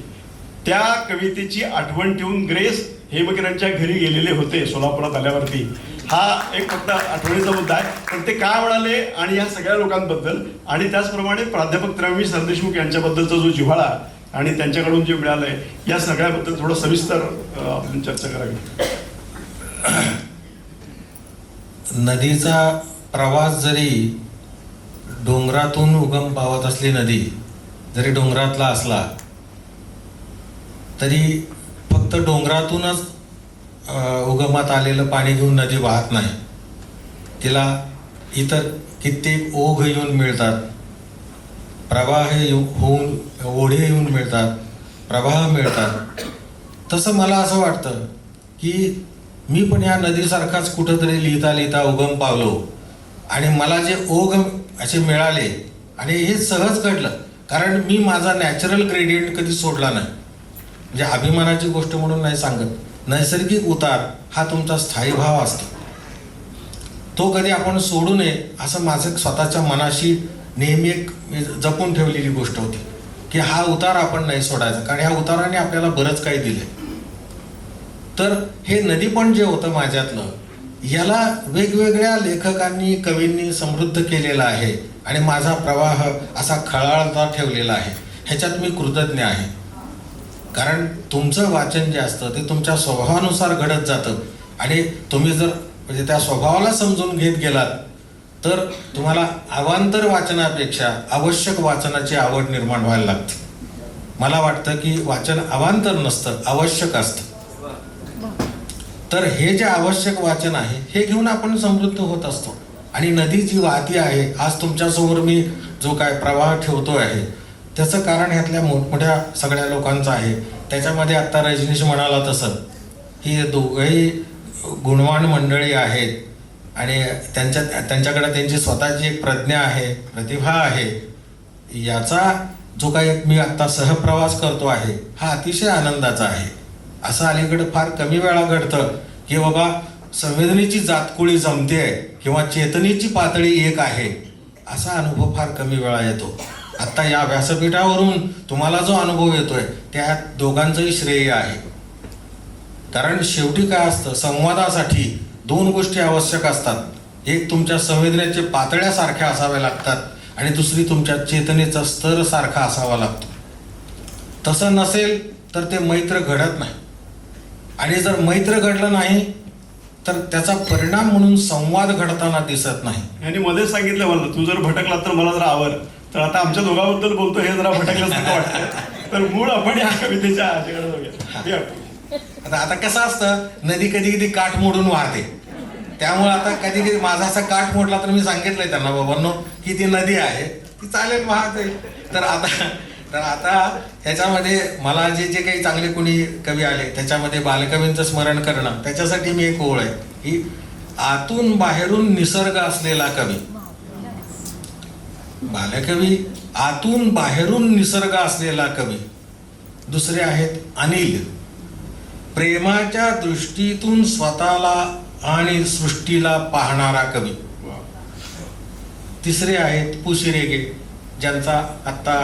त्या कवितेची आठवण ठेवून ग्रेस हेमकिरणच्या घरी गेलेले होते सोलापुरात आल्यावरती. हा एक फक्त आठवणीचा मुद्दा आहे. पण ते काय म्हणाले आणि या सगळ्या लोकांबद्दल आणि त्याचप्रमाणे प्राध्यापक त्र्यंबी सरदेशमुख यांच्याबद्दलचा जो जिव्हाळा आणि त्यांच्याकडून जे मिळालंय या सगळ्याबद्दल थोडं सविस्तर आपण चर्चा करावी. नदीचा प्रवास जरी डोंगरातून उगम पावत असली नदी जरी डोंगरातला असला तरी फक्त डोंगरातूनच उगमात आलेलं पाणी घेऊन नदी वाहत नाही. तिला इतर कित्येक ओघ येऊन मिळतात, प्रवाह होऊन ओढे येऊन मिळतात, प्रवाह मिळतात. तसं मला असं वाटतं की मी पण या नदीसारखाच कुठंतरी लिहिता लिहिता उगम पावलो आणि मला जे ओघ असे मिळाले आणि हे सहज घडलं, कारण मी माझा नॅचरल ग्रेडियंट कधी सोडला नाही. म्हणजे अभिमानाची गोष्ट म्हणून नाही सांगत, नैसर्गिक उतार हा तुमचा स्थायी भाव असतो, तो कधी आपण सोडू नये असं माझं स्वतःच्या मनाशी नेहमी एक जपून ठेवलेली गोष्ट होती की हा उतार आपण नाही सोडायचा, कारण ह्या उताराने आपल्याला बरंच काही दिले. तर हे नदीपण जे होतं माझ्यातलं, याला वेगवेगळ्या लेखकांनी कवींनी समृद्ध केलेला आहे आणि माझा प्रवाह असा खळाळता ठेवलेला आहे. ह्याच्यात मी कृतज्ञ आहे, कारण तुमचं वाचन जे असतं ते तुमच्या स्वभावानुसार घडत जातं आणि तुम्ही जर म्हणजे त्या स्वभावाला समजून घेत गेलात तर तुम्हाला अवांतर वाचनापेक्षा आवश्यक वाचनाची आवड निर्माण व्हायला लागते. मला वाटतं की वाचन अवांतर नसतं, आवश्यक असतं. तर हे जे आवश्यक वाचन आहे हे घेऊन आपण समृद्ध होत असतो. आणि नदी जी वाहती आहे, आज तुमच्यासमोर मी जो काय प्रवाह ठेवतो आहे त्याचं कारण ह्यातल्या मोठमोठ्या सगळ्या लोकांचं आहे. त्याच्यामध्ये आत्ता रजनीश म्हणाला तसं ही दोघंही गुणवान मंडळी आहेत आणि त्यांच्याकडे त्यांची स्वतःची एक प्रज्ञा आहे, प्रतिभा आहे. याचा जो काही मी आत्ता सहप्रवास करतो आहे हा अतिशय आनंदाचा आहे. असं अलीकडे फार कमी वेळा घडतं की बाबा संवेदनेची जातकुळी जमते किंवा चेतनेची पातळी एक आहे, असा अनुभव फार कमी वेळा येतो. आत्ता या व्यासपीठावरून तुम्हाला जो अनुभव येतोय त्या दोघांचंही श्रेय आहे. कारण शेवटी काय असतं, संवादासाठी दोन गोष्टी आवश्यक असतात. एक तुमच्या संवेदनेच्या पातळ्यासारख्या असाव्या लागतात आणि दुसरी तुमच्या चेतनेचा स्तर सारखा असावा लागतो. तसं नसेल तर ते मैत्र घडत नाही आणि जर मैत्र घडलं नाही तर त्याचा परिणाम म्हणून संवाद घडताना दिसत नाही. यांनी मध्येच सांगितलं मला, तू जर भटकला तर मला जरा आवर. तर आता आमच्या दोघांबद्दल बोलतो, हे जरा भटकल्यासारखं वाटतं. तर मूळ आपण या कवितेच्या आजकडे जाऊया. आता कसं असतं, नदी कधी कधी काठ मोडून वाहते, त्यामुळे आता कधी कधी माझा असा काठ मोडला तर मी सांगितलंय त्यांना, बाबांनो की ती नदी आहे ती चालेल वाहते. तर आता ह्याच्यामध्ये मला जे काही चांगले कोणी कवी आले त्याच्यामध्ये बालकवींचं स्मरण करणं, त्याच्यासाठी मी एक ओळ आहे की आतून बाहेरून निसर्ग असलेला कवी. बालकवी आतून बाहेरून निसर्ग असलेला कवी. दुसरे आहेत अनिल, प्रेमाच्या दृष्टीतून स्वतःला आणि सृष्टीला पाहणारा कवी. तिसरे आहेत पुशिरेगे, ज्यांचा आत्ता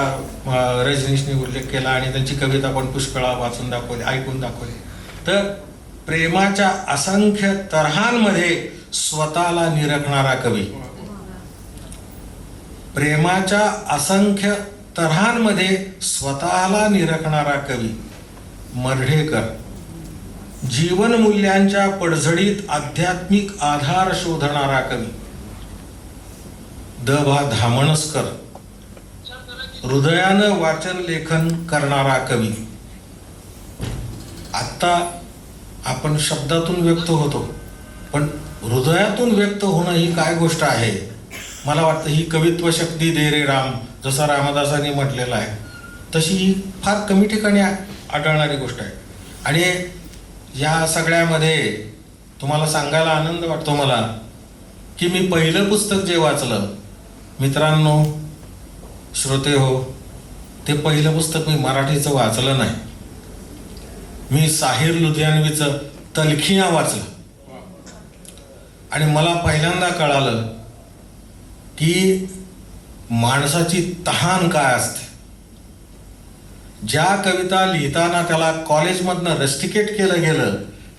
रजनीशने उल्लेख केला आणि त्यांची कविता पण पुष्कळा वाचून दाखवली, ऐकून दाखवली. तर प्रेमाच्या असंख्य तऱ्हांमध्ये स्वतःला निरखणारा कवी. प्रेमाच्या असंख्य तऱ्हांमध्ये स्वतःला निरखणारा कवी. मर्ढेकर, जीवनमूल्यांच्या पडझडीत आध्यात्मिक आधार शोधणारा कवी. द भा धामणसकर, हृदयानं वाचन लेखन करणारा कवी. आत्ता आपण शब्दातून व्यक्त होतो, पण हृदयातून व्यक्त होणं ही काय गोष्ट आहे. मला वाटतं ही कवित्व शक्ती दे रे राम, जसं रामदासांनी म्हटलेलं आहे, तशी ही फार कमी ठिकाणी आढळणारी गोष्ट आहे. आणि या सगळ्यामध्ये तुम्हाला सांगायला आनंद वाटतो मला की मी पहिलं पुस्तक जे वाचलं, मित्रांनो, श्रोते हो, ते पहिलं पुस्तक मी मराठीचं वाचलं नाही. मी साहिर लुधियानवीचं तलखिया वाचलं आणि मला पहिल्यांदा कळालं की माणसाची तहान काय असते. ज्या कविता लिहिताना त्याला कॉलेजमधनं रस्टिकेट केलं गेलं,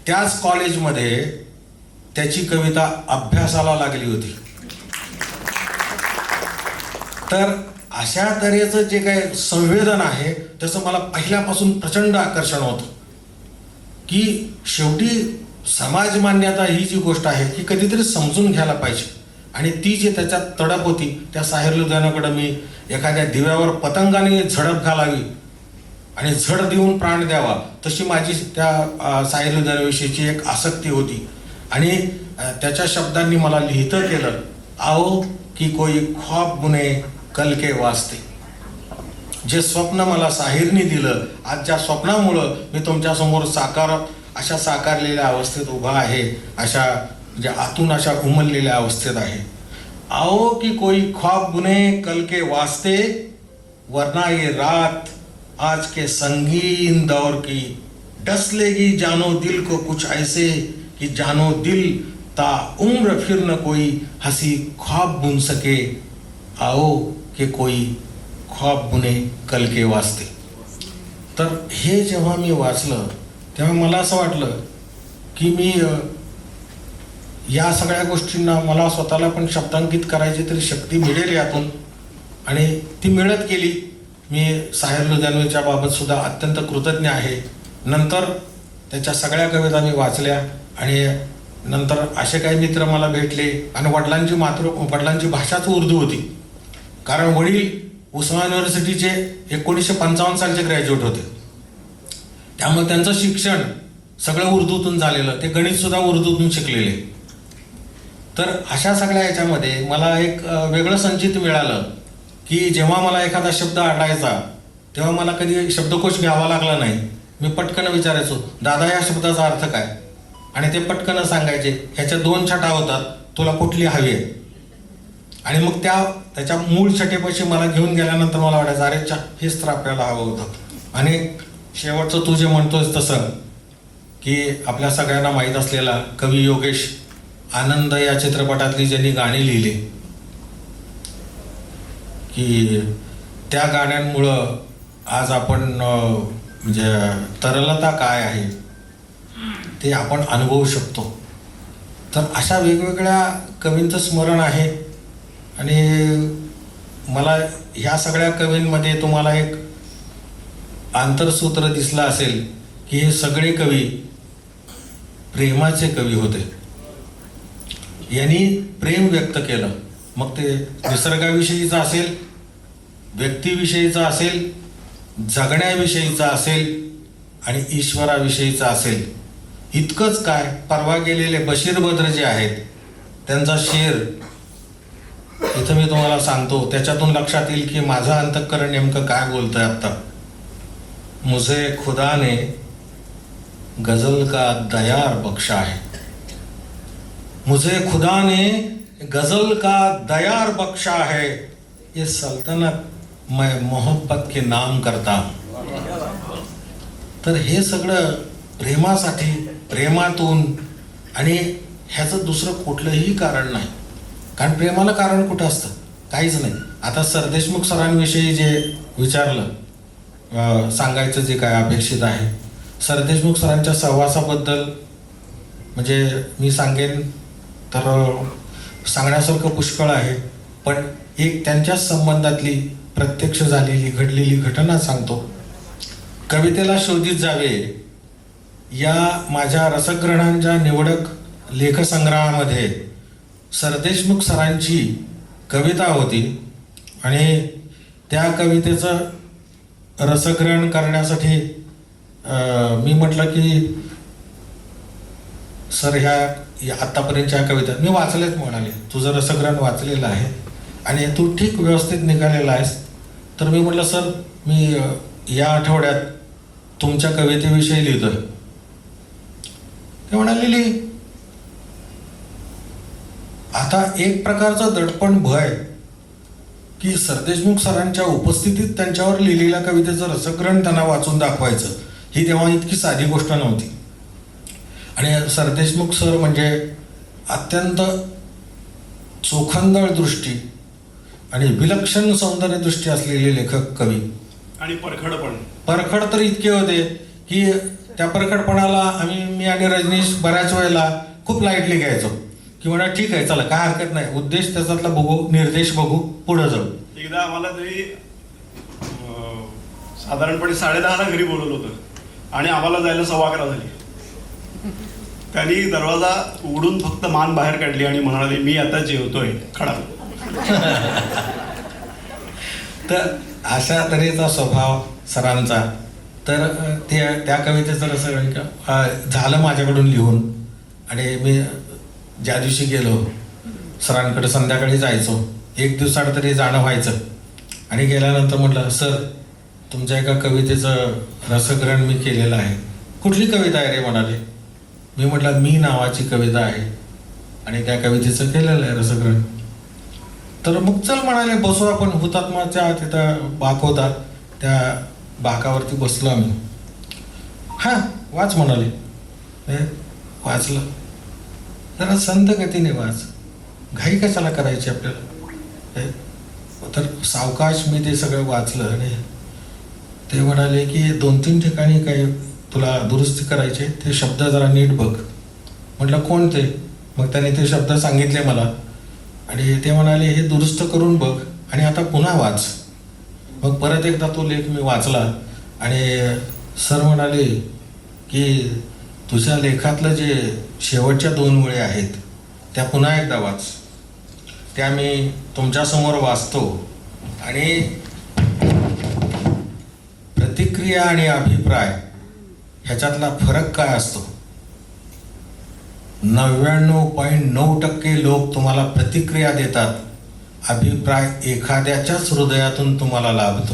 त्याच कॉलेजमध्ये त्याची कविता अभ्यासाला लागली होती. तर अशा तऱ्हेचं जे काही संवेदन आहे त्याचं मला पहिल्यापासून प्रचंड आकर्षण होतं की शेवटी समाज मान्यता ही जी गोष्ट आहे ती कधीतरी समजून घ्यायला पाहिजे. आणि ती जी त्याच्यात तडप होती त्या साहिर लुधियानाकडं मी एखाद्या दिव्यावर पतंगाने झडप घालावी आणि झड देऊन प्राण द्यावा, तशी माझी त्या साहिर लुधियानाविषयीची एक आसक्ती होती. आणि त्याच्या शब्दांनी मला लिहितं केलं, आओ की कोई ख्वाब बुने कल के वास्ते. जे स्वप्न मला साहिरनी दिलं, आज ज्या स्वप्नामुळं मी तुमच्यासमोर अशा साकारलेल्या अवस्थेत उभा आहे, अशा म्हणजे आतून अशा उमललेल्या अवस्थेत आहे. आओ की कोई ख्वाब बुने कल के वास्ते, वरना ये रात आज के संगीन दौर की डस लेगी जानो दिल को कुछ ऐसे कि जानो दिल ता उम्र फिर न कोई हंसी ख्वाब बुन सके. आओ कि कोई ख्वाब बुने कल के वास्ते. तर हे जेव्हा मी वाचलं तेव्हा मला असं वाटलं की मी या सगळ्या गोष्टींना मला स्वतःला पण शब्दांकित करायची तरी शक्ती मिळेल यातून, आणि ती मिळत गेली. मी साहिर लुधियानाच्या बाबत सुद्धा अत्यंत कृतज्ञ आहे. नंतर त्याच्या सगळ्या कविता मी वाचल्या आणि नंतर असे काही मित्र मला भेटले. आणि वडिलांची भाषाच उर्दू होती, कारण वडील उस्मान युनिव्हर्सिटीचे 1955 सालचे ग्रॅज्युएट होते. त्यामुळे त्यांचं शिक्षण सगळं उर्दूतून झालेलं, ते गणित सुद्धा उर्दूतून शिकलेले. तर अशा सगळ्या याच्यामध्ये मला एक वेगळं संचित मिळालं की जेव्हा मला एखादा शब्द आढळायचा तेव्हा मला कधी शब्दकोश घ्यावा लागला नाही. मी पटकन विचारायचो, दादा या शब्दाचा अर्थ काय, आणि ते पटकन सांगायचे, ह्याच्या 2 छटा होतात, तुला कुठली हवी आहे. आणि मग त्याच्या मूळ छटेपाशी मला घेऊन गेल्यानंतर मला वाटायचं, अरे हेच तर आपल्याला हवं होतं. आणि शेवटचं तू जे म्हणतोस तसं की आपल्या सगळ्यांना माहीत असलेला कवी योगेश आनंद या चित्रपटातली ज्यांनी गाणी लिहिली, की त्या गाण्यांमुळं आज आपण म्हणजे तरलता काय आहे ते आपण अनुभवू शकतो. तर अशा वेगवेगळ्या कवींचं स्मरण आहे. आणि मला ह्या सगळ्या कवींमध्ये तुम्हाला एक आंतरसूत्र दिसलं असेल की हे सगळे कवी प्रेमाचे कवी होते. यांनी प्रेम व्यक्त केलं, मग ते निसर्गाविषयीचं असेल, व्यक्तीविषयीचं असेल, जगण्याविषयीचं असेल आणि ईश्वराविषयीचं असेल. इतकंच काय, परवा गेलेले बशीर बद्र जे आहेत त्यांचा शेर इथं मी तुम्हाला सांगतो, त्याच्यातून लक्षात येईल की माझं अंतःकरण नेमकं काय बोलतंय आता. मुझे खुदा ने गजल का दयार बख्शा है, मुझे खुदा ने गजल का दयार बख्शा है, ये सल्तनत मैं मोहब्बत के नाम करता हूं. तर हे सगळं प्रेमासाठी, प्रेमातून, आणि ह्याचं दुसरं कुठलंही कारण नाही. कारण प्रेमाला कारण कुठं असतं, काहीच नाही. आता सरदेशमुख सरांविषयी जे विचारलं, सांगायचं जे काय अपेक्षित आहे, सरदेशमुख सरांच्या सहवासाबद्दल म्हणजे मी सांगेन तर सांगण्यासारखं पुष्कळ आहे. पण एक त्यांच्याच संबंधातली प्रत्यक्ष झालेली घडलेली घटना सांगतो. कवितेला शोधित जावे या माझ्या रसग्रहणांच्या निवडक लेखसंग्रहामध्ये सरदेशमुख सरांची कविता होती. आणि त्या कवितेचं रसग्रहण करण्यासाठी मी म्हटलं की सर ह्या आत्तापर्यंतच्या कविता मी वाचल्याच म्हणाले, तुझं रसग्रहण वाचलेलं आहे आणि तू ठीक व्यवस्थित निघालेला आहेस. तर मी म्हटलं सर मी या आठवड्यात तुमच्या कवितेविषयी लिहितोय. ते म्हणाले लिही. आता एक प्रकारचं दडपण भय की सरदेशमुख सरांच्या उपस्थितीत त्यांच्यावर लिहिलेल्या कवितेचं रसग्रहण त्यांना वाचून दाखवायचं, ही तेव्हा इतकी साधी गोष्ट नव्हती. आणि सरदेशमुख सर म्हणजे अत्यंत चोखंदळ दृष्टी आणि विलक्षण सौंदर्य दृष्टी असलेले लेखक कवी. आणि परखड तर इतके होते की त्या परखडपणाला मी आणि रजनीश बऱ्याच वेळेला खूप लाईटली घ्यायचो की म्हणा ठीक आहे चला काय हरकत नाही, उद्देश त्याच्यातला बघू, निर्देश बघू, पुढे जाऊ. एकदा आम्हाला तरी साधारणपणे 10:30ला घरी बोलवलं होतं आणि आम्हाला जायला 11:15 झाली. त्यांनी दरवाजा उघडून फक्त मान बाहेर काढली आणि म्हणाले, मी आता जेवतोय खडा. तर अशा तऱ्हेचा स्वभाव सरांचा. तर त्या कवितेचं असं झालं माझ्याकडून लिहून. आणि मी ज्या दिवशी गेलो सरांकडे, संध्याकाळी जायचो, एक दिवसाआड तरी जाणं व्हायचं. आणि गेल्यानंतर म्हटलं, सर तुमच्या एका कवितेचं रसग्रहण मी केलेलं आहे. कुठली कविता आहे रे म्हणाले. मी म्हटलं, मी नावाची कविता आहे आणि त्या कवितेचं केलेलं आहे रसग्रहण. तर मग चल म्हणाले, बसू आपण. हुतात्माच्या तिथं बाक होता, त्या बाकावरती बसलो आम्ही. हां वाच म्हणाले. वाचलं. जरा संत गतीने वाच, घाई कशाला करायची आपल्याला. तर सावकाश मी ते सगळं वाचलं आणि ते म्हणाले की 2-3 ठिकाणी काही तुला दुरुस्ती करायचे, ते शब्द जरा नीट बघ. म्हटलं कोणते? मग त्याने ते शब्द सांगितले मला आणि ते म्हणाले, हे दुरुस्त करून बघ आणि आता पुन्हा वाच. मग परत एकदा तो लेख मी वाचला आणि सर म्हणाले की तुझ्या लेखातलं जे शेवटच्या 2 ओळी आहेत त्या पुन्हा एकदा वाच. त्या मी तुमच्यासमोर वाचतो आणि प्रतिक्रिया आणि अभिप्राय ह्याच्यातला फरक काय असतो. 99.9% लोक तुम्हाला प्रतिक्रिया देतात, अभिप्राय एखाद्याच्याच हृदयातून तुम्हाला लाभतो.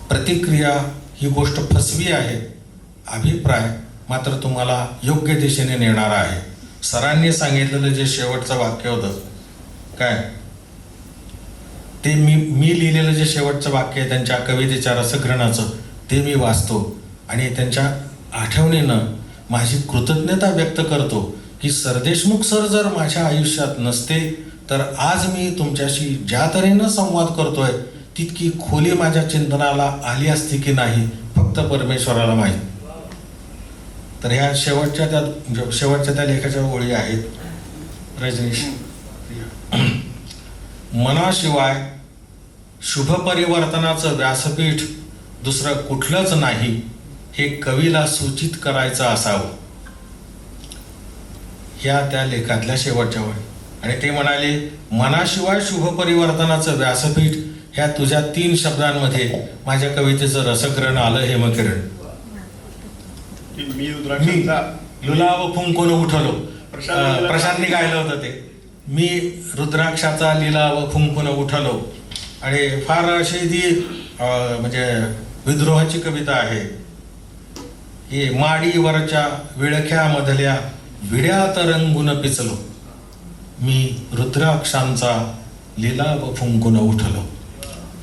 प्रतिक्रिया ही गोष्ट फसवी आहे, अभिप्राय मात्र तुम्हाला योग्य दिशेने नेणारा आहे. सरांनी सांगितलेलं जे शेवटचं वाक्य होतं काय, ते मी लिहिलेलं जे शेवटचं वाक्य आहे त्यांच्या कवितेच्या रसग्रहणाचं, ते मी वाचतो आणि त्यांच्या आठवणीनं माझी कृतज्ञता व्यक्त करतो की सरदेशमुख सर जर माझ्या आयुष्यात नसते तर आज मी तुमच्याशी ज्या तऱ्हेनं संवाद करतोय तितकी खोली माझ्या चिंतनाला आली असती की नाही, फक्त परमेश्वराला माहीत. तर ह्या शेवटच्या त्या लेखाच्या ओळी आहेत. रजनीश, मनाशिवाय शुभ परिवर्तनाचं व्यासपीठ दुसरं कुठलंच नाही हे कवीला सूचित करायचं असावं. ह्या त्या लेखातल्या शेवटच्या ओळी. आणि ते म्हणाले, मनाशिवाय शुभ परिवर्तनाचं व्यासपीठ ह्या तुझ्या 3 शब्दांमध्ये माझ्या कवितेचं रसग्रहण आलं हेमकिरण. मी रुद्राक्षांचा लुलाव फुंकून उठलो. प्रशांतने गायलं होतं ते. मी रुद्राक्षाचा लिलाव फुंकून उठलो. आणि फार अशी ती म्हणजे विद्रोहाची कविता आहे. ही माडीवरच्या विळख्यामधल्या विड्यात रंगून पिचलो, मी रुद्राक्षांचा लिलाव फुंकून उठलो.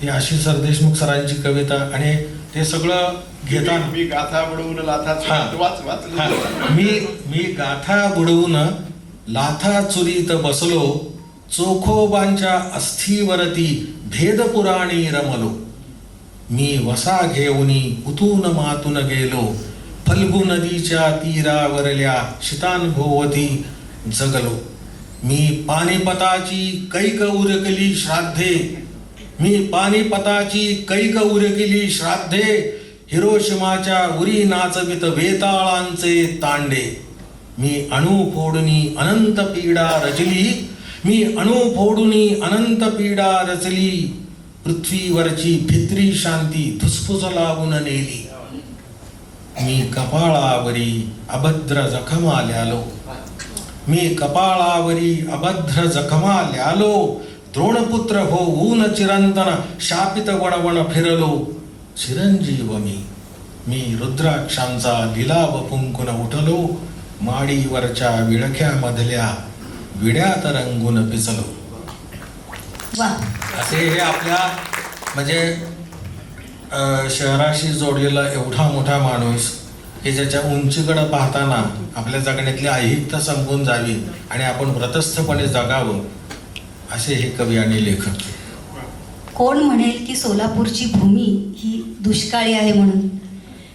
ती अशी सरदेशमुख सरांची कविता. आणि ते सगळं घेताना मी गाथा बुडवून लाथा मी गाथा बुडवून लाथा चुरीत बसलो, चोखोबांच्या अस्थीवरती भेदपुराणी रमलो. मी वसा घेऊनी उतून मातून गेलो, फल्गु नदीच्या तीरावरल्या शितांभोवती जगलो. मी पानिपताची कैक उरकली श्राद्धे, मी पानिपताची कैक उरकली श्राद्धे, हिरोशिमाच्या उरी नाचवित वेताळांचे तांडे. मी अणू फोडूनी अनंत पीडा रचली, मी अणू फोडूनी अनंत पीडा रचली, पृथ्वीवरची भित्री शांती धुसफुस लावून नेली. मी कपाळावरी अभद्र जखमा ल्यालो, मी कपाळावरी अभद्र जखमा ल्यालो, द्रोणपुत्र होऊन चिरंतन शापित वणवण फिरलो. चिरंजीव मी रुद्राक्षांचा लिलाव फुंकून उठलो, माडीवरच्या विळख्यामधल्या विड्यात रंगून पिचलो. वा, असे हे आपल्या म्हणजे शहराशी जोडलेला एवढा मोठा माणूस की ज्याच्या उंचीकडे पाहताना आपल्या जगण्यातली ऐहिकता संपून जावी आणि आपण व्रतस्थपणे जगावं, असे हे कवी आणि लेखक. कोण म्हणेल की सोलापूरची भूमी ही दुष्काळी आहे म्हणून.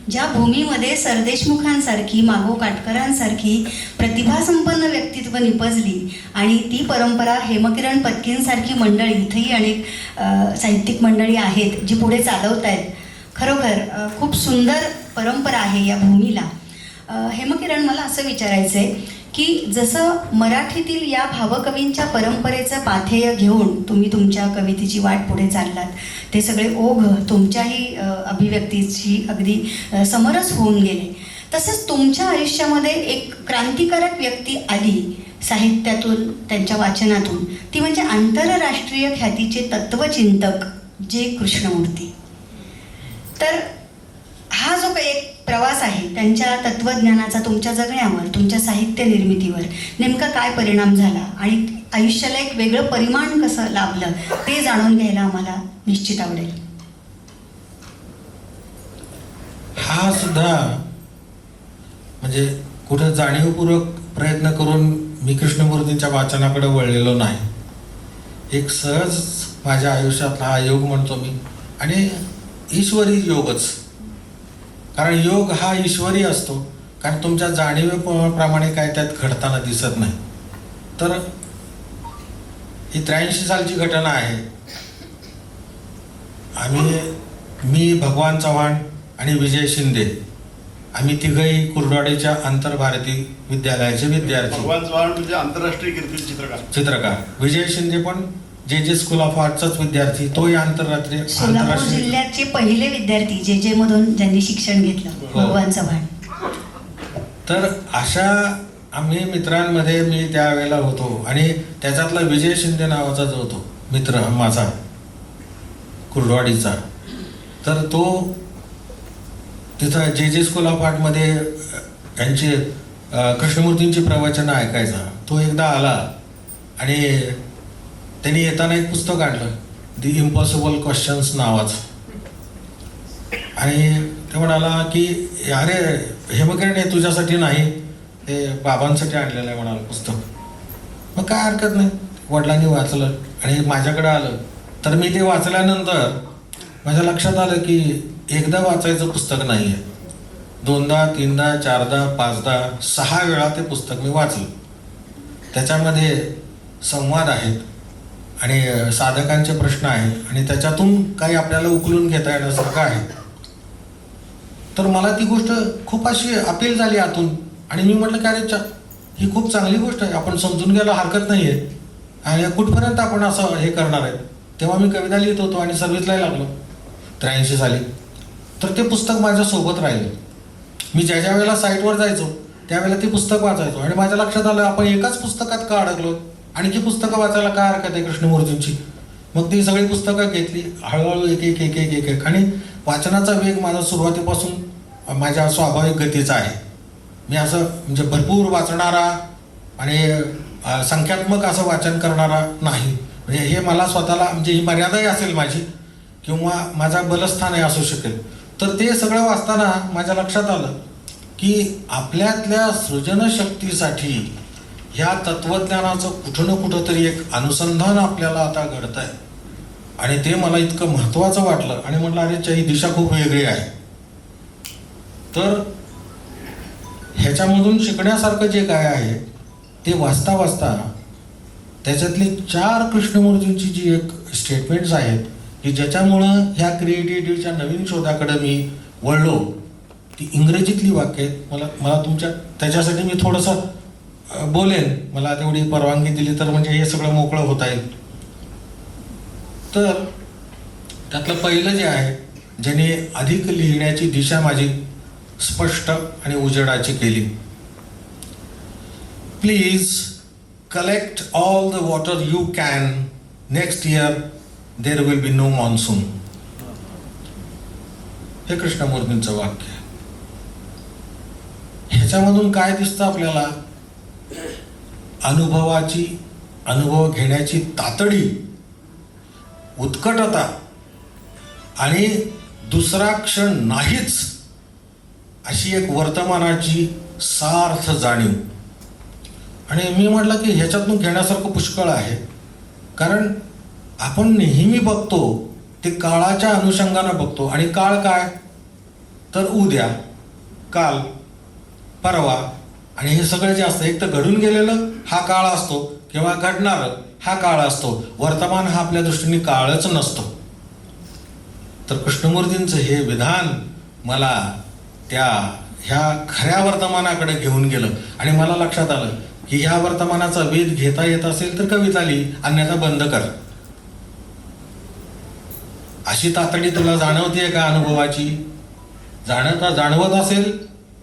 ज्या भूमीमध्ये सरदेशमुखांसारखी, मागो काटकरांसारखी प्रतिभासंपन्न व्यक्तित्व निपजली आणि ती परंपरा हेमकिरण पत्कींसारखी मंडळी, इथंही अनेक साहित्यिक मंडळी आहेत जी पुढे चालवत आहेत. खरोखर खूप सुंदर परंपरा आहे या भूमीला. हेमकिरण, मला असं विचारायचं आहे की जसं मराठीतील या भावकवींच्या परंपरेचं पाथेय घेऊन तुम्ही तुमच्या कवितेची वाट पुढे चाललात, ते सगळे ओघ तुमच्याही अभिव्यक्तीची अगदी समरस होऊन गेले, तसंच तुमच्या आयुष्यामध्ये एक क्रांतिकारक व्यक्ती आली साहित्यातून, त्यांच्या वाचनातून, ती म्हणजे आंतरराष्ट्रीय ख्यातीचे तत्वचिंतक जे कृष्णमूर्ती. तर हा जो काही एक प्रवास आहे त्यांच्या तत्वज्ञानाचा तुमच्या जगण्यावर, तुमच्या साहित्य निर्मितीवर नेमका काय परिणाम झाला आणि आयुष्याला एक वेगळं परिमाण कसं लाभलं ते जाणून घ्यायला आम्हाला निश्चित आवडेल. हा सुद्धा म्हणजे कुठं जाणीवपूर्वक प्रयत्न करून मी कृष्णमूर्तींच्या वाचनाकडे वळलेलो नाही. एक सहज माझ्या आयुष्यातला हा योग म्हणतो मी, आणि ईश्वरी योगच. कारण योग हा ईश्वरी असतो, कारण तुमच्या जाणीवेप्रमाणे काय त्यात घडताना दिसत नाही. तर ही 83 सालची घटना आहे. मी, भगवान चव्हाण आणि विजय शिंदे, आम्ही तिघही कुर्डवाडीच्या आंतरभारती विद्यालयाचे विद्यार्थी. भगवान चव्हाण म्हणजे आंतरराष्ट्रीय कीर्ती चित्रकार. विजय शिंदे पण जे स्कूल ऑफ आर्टचाच विद्यार्थी, तोही सोलापूर आंतरराष्ट्रीय जिल्ह्याचे पहिले विद्यार्थी जे मधून ज्यांनी शिक्षण घेतलं, भगवान चव्हाण. तर अशा आम्ही मित्रांमध्ये मी त्यावेळेला होतो, आणि त्याच्यातला विजय शिंदे नावाचा जो होतो मित्र माझा कुर्डवाडीचा, तर तो तिथं जे स्कूल ऑफ आर्टमध्ये यांची कृष्णमूर्तींची प्रवचनं ऐकायचा. तो एकदा आला आणि त्यांनी येताना एक पुस्तक आणलं, द इम्पॉसिबल क्वेश्चन्स नावाचं, आणि ते म्हणाला की अरे हेमकिरण, हे तुझ्यासाठी नाही, हे बाबांसाठी आणलेलं आहे म्हणाला पुस्तक. मग काय हरकत नाही, वडिलांनी वाचलं आणि माझ्याकडे आलं. तर मी ते वाचल्यानंतर माझ्या लक्षात आलं की एकदा वाचायचं पुस्तक नाही आहे, 2दा 3दा 4दा 5दा 6 वेळा ते पुस्तक मी वाचलं. त्याच्यामध्ये संवाद आहेत आणि साधकांचे प्रश्न आहेत, आणि त्याच्यातून काही आपल्याला उकलून घेता येण्यासारखं आहे. तर मला ती गोष्ट खूप अशी अपील झाली आतून, आणि मी म्हटलं की अरे ही खूप चांगली गोष्ट आहे, आपण समजून घ्यायला हरकत नाही आहे, आणि कुठपर्यंत आपण असं हे करणार आहे. तेव्हा मी कविता लिहित होतो आणि सर्व्हिसलाही लागलो 83 साली. तर ते पुस्तक माझ्यासोबत राहिलं. मी ज्या वेळेला साईटवर जायचो त्यावेळेला ते पुस्तक वाचायचो, आणि माझ्या लक्षात आलं आपण एकाच पुस्तकात का अडकलो, आणखी पुस्तकं वाचायला काय हरकत आहे कृष्णमूर्तींची. मग ती सगळी पुस्तकं घेतली हळूहळू एक, आणि वाचनाचा वेग माझा सुरुवातीपासून माझ्या स्वाभाविक गतीचा आहे. मी असं म्हणजे भरपूर वाचणारा आणि संख्यात्मक असं वाचन करणारा नाही. म्हणजे हे मला स्वतःला म्हणजे ही मर्यादाही असेल माझी, किंवा माझा बलस्थान आहे असू शकेल. तर ते सगळं वाचताना माझ्या लक्षात आलं की आपल्यातल्या सृजनशक्तीसाठी ह्या तत्वज्ञानाचं कुठं ना कुठं तरी एक अनुसंधान आपल्याला आता घडत आहे, आणि ते मला इतकं महत्त्वाचं वाटलं. आणि म्हटलं अरे ही दिशा खूप वेगळी आहे. तर ह्याच्यामधून शिकण्यासारखं जे काय आहे ते वाचता वाचता त्याच्यातली 4 कृष्णमूर्तींची जी एक स्टेटमेंट्स आहेत की ज्याच्यामुळं ह्या क्रिएटिव्हिटीच्या नवीन शोधाकडे मी वळलो, ती इंग्रजीतली वाक्य आहेत. मला तुमच्या त्याच्यासाठी मी थोडंसं बोलेन, मला तेवढी परवानगी दिली तर म्हणजे हे सगळं मोकळं होता येईल. तर त्यातलं पहिलं जे आहे ज्याने अधिक लिहिण्याची दिशा माझी स्पष्ट आणि उजेडाची केली. Please collect all the water you can, next year there will be no monsoon. हे कृष्णमूर्तींचं वाक्य आहे. ह्याच्यामधून काय दिसतं आपल्याला, अनुभव घेण्याची तातडी, उत्कटता, आणि दुसरा क्षण नाहीच अशी एक वर्तमानाची सार्थ जाणीव. आणि मी म्हटलं की ह्याच्यातून घेण्यासारखं पुष्कळ आहे. कारण आपण नेहमी बघतो ते काळाच्या अनुषंगानं बघतो, आणि काळ काय तर उद्या, काल, परवा, आणि हे सगळं जे असतं एक तर घडून गेलेलं हा काळ असतो किंवा घडणारं हा काळ असतो. वर्तमान हा आपल्या दृष्टीने काळच नसतो. तर कृष्णमूर्तींचं हे विधान मला त्या ह्या खऱ्या वर्तमानाकडे घेऊन गेलं आणि मला लक्षात आलं की ह्या वर्तमानाचा वेध घेता येत असेल तर कविता लिही, अन्यथा बंद कर. अशी तातडी तुला जाणवतीये का अनुभवाची? जाणवत असेल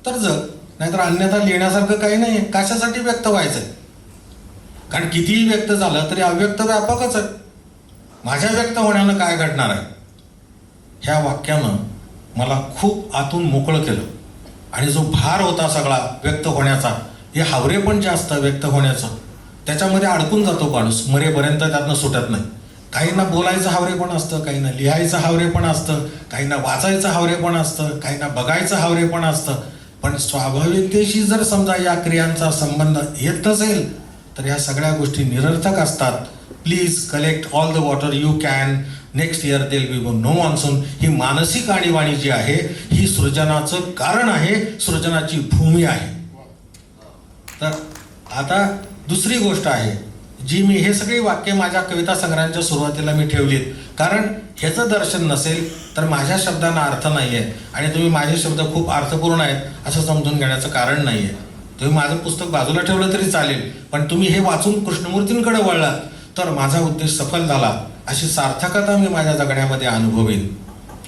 तर जग, नाहीतर अन्यथा लिहिण्यासारखं काही नाही. कशासाठी व्यक्त व्हायचंय? कारण कितीही व्यक्त झालं तरी अव्यक्त व्यापकच आहे. माझ्या व्यक्त होण्यानं काय घडणार आहे? ह्या वाक्यानं मला खूप आतून मोकळं केलं आणि जो भार होता सगळा व्यक्त होण्याचा, हे हावरेपण जे असतं व्यक्त होण्याचं, त्याच्यामध्ये अडकून जातो माणूस, मरेपर्यंत त्यातनं सुटत नाही. काहींना बोलायचं हावरेपण असतं, काहींना लिहायचं हावरेपण असतं, काहींना वाचायचं हावरेपण असतं, काहींना बघायचं हावरेपण असतं. पण स्वाभाविकतेशी जर समजा या क्रियांचा संबंध येत नसेल तर या सगळ्या गोष्टी निरर्थक असतात. Please collect all the water you can, next year देल बी नो मान्सून. ही मानसिक आणीबाणी जी आहे ही सृजनाचं कारण आहे, सृजनाची भूमी आहे. तर आता दुसरी गोष्ट आहे जी मी, हे सगळी वाक्य माझ्या कविता संग्रहांच्या सुरुवातीला मी ठेवलीत, कारण ह्याचं दर्शन नसेल तर माझ्या शब्दांना अर्थ नाही आहे आणि तुम्ही माझे शब्द खूप अर्थपूर्ण आहेत असं समजून घेण्याचं कारण नाही आहे. तुम्ही माझं पुस्तक बाजूला ठेवलं तरी चालेल, पण तुम्ही हे वाचून कृष्णमूर्तींकडे वळलात तर माझा उद्देश सफल झाला, अशी सार्थकता मी माझ्या जगण्यामध्ये अनुभवेन.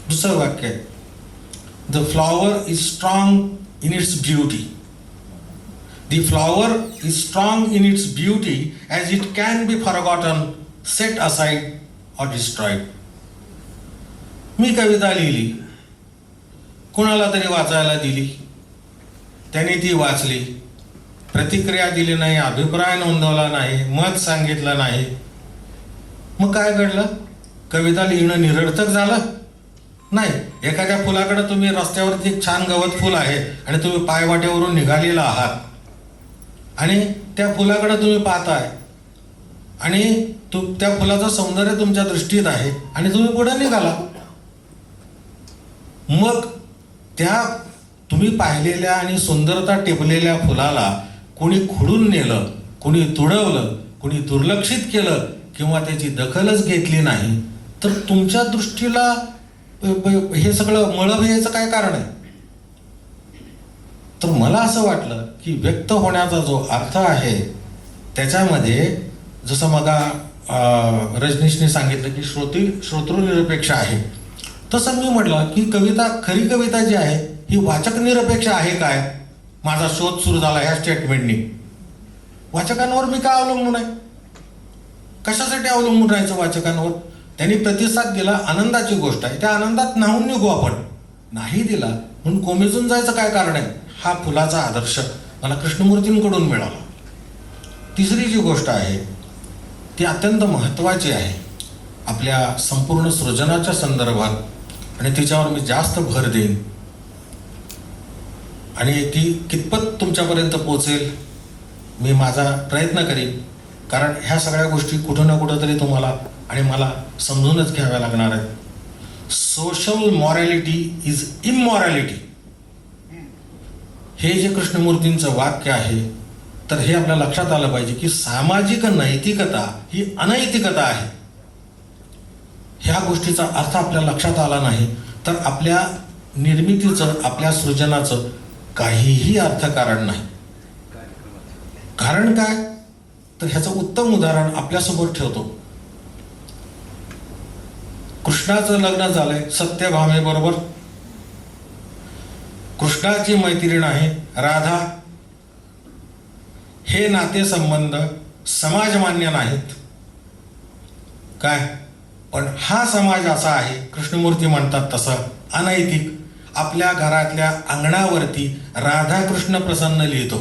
दुसरं वाक्य आहे, the flower is strong in its beauty. The flower is strong in its beauty as it can be forgotten, set aside or destroyed. मी कविता लिहिली, कुणाला तरी वाचायला दिली, त्याने ती वाचली, प्रतिक्रिया दिली नाही, अभिप्राय नोंदवला नाही, मत सांगितलं नाही. मग काय घडलं? कविता लिहिणं निरर्थक झालं? नाही. एखाद्या फुलाकडे तुम्ही रस्त्यावरती एक छान गवत फुल आहे आणि तुम्ही पायवाटेवरून निघालेला आहात आणि त्या फुलाकडे तुम्ही पाहताय आणि त्या फुलाचं सौंदर्य तुमच्या दृष्टीत आहे आणि तुम्ही पुढे निघाला. मग त्या तुम्ही पाहिलेल्या आणि सुंदरता टिपलेल्या फुलाला कोणी खुडून नेलं, कोणी तुडवलं, कोणी दुर्लक्षित केलं किंवा त्याची दखलच घेतली नाही तर तुमच्या दृष्टीला हे सगळं मळभ यायचं काय कारण आहे? तर मला असं वाटलं की व्यक्त होण्याचा जो अर्थ आहे त्याच्यामध्ये, जसं मगा रजनीशने सांगितलं की श्रोतृनिरपेक्ष आहे, तसं मी म्हटलं की कविता, खरी कविता जी आहे ही वाचक निरपेक्ष आहे काय? माझा शोध सुरू झाला ह्या स्टेटमेंटनी. वाचकांवर मी काय अवलंबून आहे? कशासाठी अवलंबून राहायचं वाचकांवर? त्यांनी प्रतिसाद दिला, आनंदाची गोष्ट आहे, त्या आनंदात न्हावून निघू आपण. नाही दिला म्हणून कोमेजून जायचं काय कारण आहे? हा फुलाचा आदर्श मला कृष्णमूर्तींकडून मिळाला. तिसरी जी गोष्ट आहे ती अत्यंत महत्त्वाची आहे आपल्या संपूर्ण सृजनाच्या संदर्भात आणि तिच्यावर मी जास्त भर देईन आणि ती कितपत तुमच्यापर्यंत पोहोचेल मी माझा प्रयत्न करीन, कारण ह्या सगळ्या गोष्टी कुठं ना कुठं तरी तुम्हाला आणि मला समजूनच घ्याव्या लागणार आहेत. सोशल मॉरॅलिटी इज इमॉरॅलिटी, हे जे कृष्णमूर्तींचं वाक्य आहे, तर हे आपल्या लक्षात आलं पाहिजे की सामाजिक नैतिकता ही अनैतिकता आहे. ह्या गोष्टीचा अर्थ आपल्या लक्षात आला नाही तर आपल्या निर्मितीचं, आपल्या सृजनाचं काहीही अर्थकारण नाही. कारण काय? तर ह्याचं उत्तम उदाहरण आपल्यासमोर ठेवतो. कृष्णाचं लग्न झालंय सत्यभामेबरोबर. कृष्णाची मैत्रीण आहे राधा. हे नातेसंबंध समाजमान्य नाहीत काय, पण हा समाज असा आहे, कृष्णमूर्ती म्हणतात तसं अनैतिक. आपल्या घरातल्या अंगणावरती राधाकृष्ण प्रसन्न लिहितो.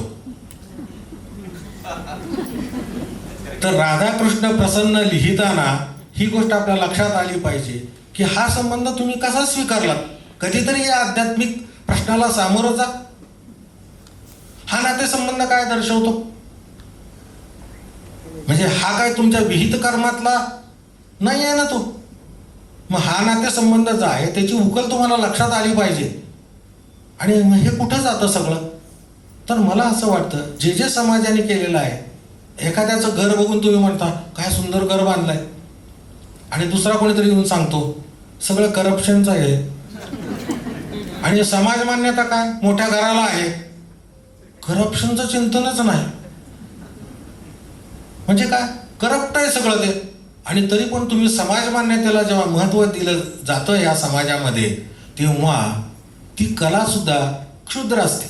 तर राधाकृष्ण प्रसन्न लिहिताना ही गोष्ट आपल्या लक्षात आली पाहिजे की हा संबंध तुम्ही कसा स्वीकारलात. कधीतरी या आध्यात्मिक प्रश्नाला सामोरं जा. हा नातेसंबंध काय दर्शवतो? म्हणजे हा काय तुमच्या विहित कर्मातला नाही आहे ना तो. मग हा नातेसंबंध जो आहे त्याची उकल तुम्हाला लक्षात आली पाहिजे. आणि हे कुठं जातं सगळं? तर मला असं वाटतं जे जे समाजाने केलेलं आहे, एखाद्याचं घर बघून तुम्ही म्हणता काय सुंदर घर बांधलंय आणि दुसरा कोणीतरी येऊन सांगतो सगळं करप्शनचं आहे आणि समाज मान्यता काय? मोठ्या घराला आहे. करप्शनचं चिंतनच नाही. म्हणजे काय? करप्ट आहे सगळं ते. आणि तरी पण तुम्ही समाज मान्यतेला जेव्हा महत्त्व दिलं जातं या समाजामध्ये, तेव्हा ती कला सुद्धा क्षुद्र असते.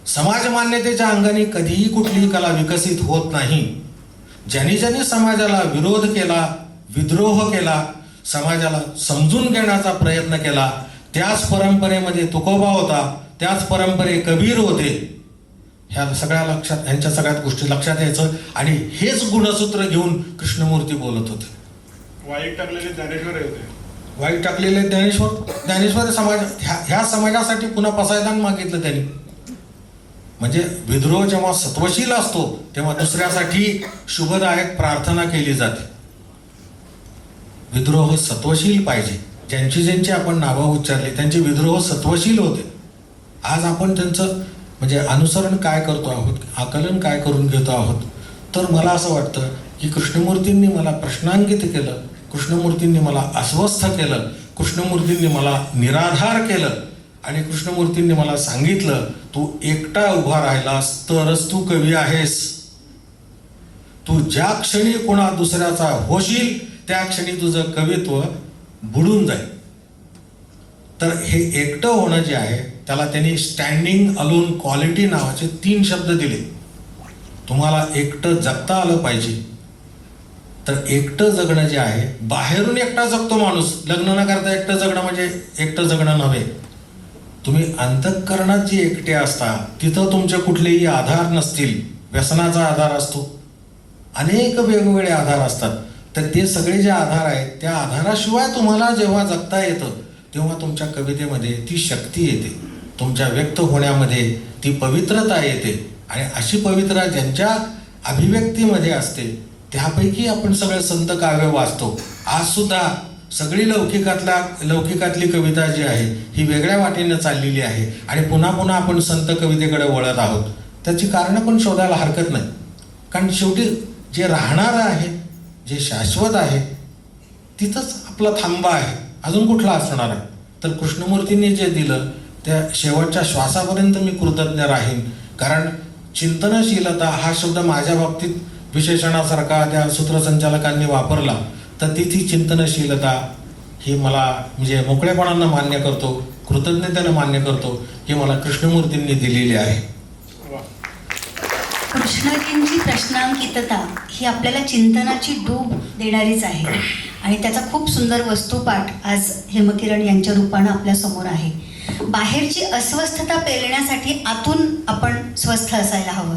समाज मान्यतेच्या अंगाने कधीही कुठलीही कला विकसित होत नाही. ज्यांनी ज्यांनी समाजाला विरोध केला, विद्रोह केला, समाजाला समजून घेण्याचा प्रयत्न केला, त्याच परंपरेमध्ये तुकोबा होता, त्याच परंपरे कबीर होते. ह्या सगळ्यात गोष्टी लक्षात यायचं. आणि हेच गुणसूत्र घेऊन कृष्णमूर्ती बोलत होते. वाईट टाकलेले ज्ञानेश्वर होते. वाईट टाकलेले ज्ञानेश्वर समाज, ह्या समाजासाठी पुन्हा पसायदान मागितलं त्यांनी. म्हणजे विद्रोह जेव्हा सत्वशील असतो तेव्हा दुसऱ्यासाठी शुभदायक प्रार्थना केली जाते. विद्रोह सत्वशील पाहिजे. ज्यांची आपण नावं उच्चारली त्यांचे विद्रोह सत्वशील होते. आज आपण त्यांचं म्हणजे अनुसरण काय करतो आहोत, आकलन काय करून घेतो आहोत. तर मला असं वाटतं की कृष्णमूर्तींनी मला प्रश्नांकित केलं, कृष्णमूर्तींनी मला अस्वस्थ केलं, कृष्णमूर्तींनी मला निराधार केलं. आणि कृष्णमूर्तींनी मला सांगितलं, तू एकटा उभा राहिलास तरच तू कवी आहेस. तू ज्या क्षणी कोणा दुसऱ्याचा होशील त्या क्षणी तुझं कवित्व बुडून जाईल. तर हे एकटं होणं जे आहे त्याला त्यांनी स्टँडिंग अलोन क्वालिटी नावाचे 3 शब्द दिले. तुम्हाला एकटं जगता आलं पाहिजे. तर एकटं जगणं जे आहे, बाहेरून एकटा जगतो माणूस, लग्न न करता एकटं जगणं म्हणजे एकटं जगणं नव्हे. तुम्ही अंतःकरणात जी एकटे असता तिथं तुमचे कुठलेही आधार नसतील. व्यसनाचा आधार असतो, अनेक वेगवेगळे आधार असतात. तर ते सगळे जे आधार आहेत त्या आधाराशिवाय तुम्हाला जेव्हा जगता येतं तेव्हा तुमच्या कवितेमध्ये ती शक्ती येते, तुमच्या व्यक्त होण्यामध्ये ती पवित्रता येते. आणि अशी पवित्रता ज्यांच्या अभिव्यक्तीमध्ये असते त्यापैकी आपण सगळे संत काव्य वाचतो. आज सुद्धा सगळी लौकिकातली कविता जी आहे ही वेगळ्या वाटेने चाललेली आहे. आणि पुन्हा पुन्हा आपण संत कवितेकडे वळत आहोत. त्याची कारणं पण शोधायला हरकत नाही. कारण शेवटी जे राहणारं आहे, जे शाश्वत आहे, तिथंच आपला थांबा आहे. अजून कुठला असणार आहे? तर कृष्णमूर्तींनी जे दिलं त्या शेवटच्या श्वासापर्यंत मी कृतज्ञ राहीन. कारण चिंतनशीलता हा शब्द माझ्या बाबतीत विशेषणासारखा त्या सूत्रसंचालकांनी वापरला, तर ती चिंतनशीलता ही मला म्हणजे मोकळेपणानं मान्य करतो, कृतज्ञतेनं मान्य करतो की मला कृष्णमूर्तींनी दिलेली आहे. कृष्णजींची प्रश्नांकितता ही आपल्याला चिंतनाची डूब देणारीच आहे. आणि त्याचा खूप सुंदर वस्तुपाठ आज हेमकिरण यांच्या रूपानं आपल्यासमोर आहे. बाहेरची अस्वस्थता पेलण्यासाठी आतून आपण स्वस्थ असायला हवं.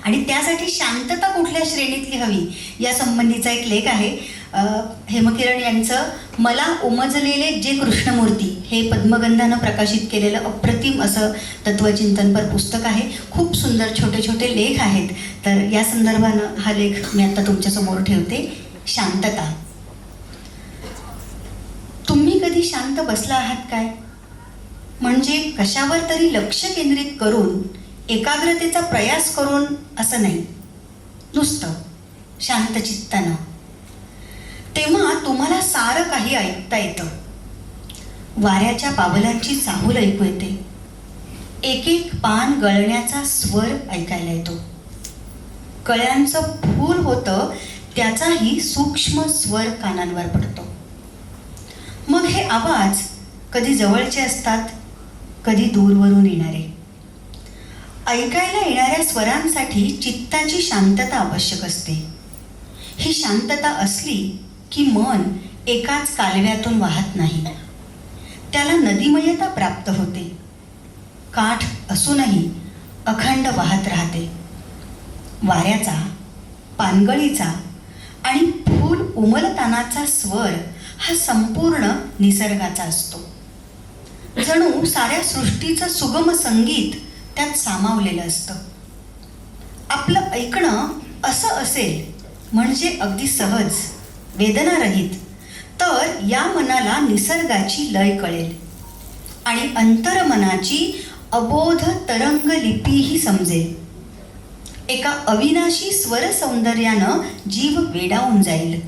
आणि त्यासाठी शांतता कुठल्या श्रेणीतली हवी या संबंधीचा एक लेख आहे. हेमकिरण यांचं मला उमजलेले जे कृष्णमूर्ती हे पद्मगंधानं प्रकाशित केलेलं अप्रतिम असं तत्वचिंतनपर पुस्तक आहे. खूप सुंदर छोटे छोटे लेख आहेत. तर या संदर्भानं हा लेख मी आता तुमच्यासमोर ठेवते. शांतता. तुम्ही कधी शांत बसला आहात काय? म्हणजे कशावर तरी लक्ष केंद्रित करून एकाग्रतेचा प्रयास करून असं नाही, नुसतं शांत चित्तानं. तेव्हा तुम्हाला सारं काही ऐकता येतं. वाऱ्याच्या पावलांची चाहूल ऐकू येते. एक एक पान गळण्याचा स्वर ऐकायला येतो. कळ्यांचं फूल होतं त्याचाही सूक्ष्म स्वर कानांवर पडतो. मग हे आवाज कधी जवळचे असतात, कधी दूरवरून येणारे. ऐकायला येणाऱ्या स्वरांसाठी चित्ताची शांतता आवश्यक असते. ही शांतता असली की मन एकाच कालव्यातून वाहत नाही, त्याला नदीमयता प्राप्त होते. काठ असूनही अखंड वाहत राहते. वाऱ्याचा, पानगळीचा आणि फूल उमलतानाचा स्वर हा संपूर्ण निसर्गाचा असतो. जणू साऱ्या सृष्टीचं सुगम संगीत त्यात सामावलेलं असतं. आपलं ऐकणं असं असेल म्हणजे अगदी सहज, वेदनारहित, तर या मनाला निसर्गाची लय कळेल आणि अंतरमनाची अबोध तरंग लिपीही समजेल. एका अविनाशी स्वर सौंदर्यानं जीव वेडावून जाईल.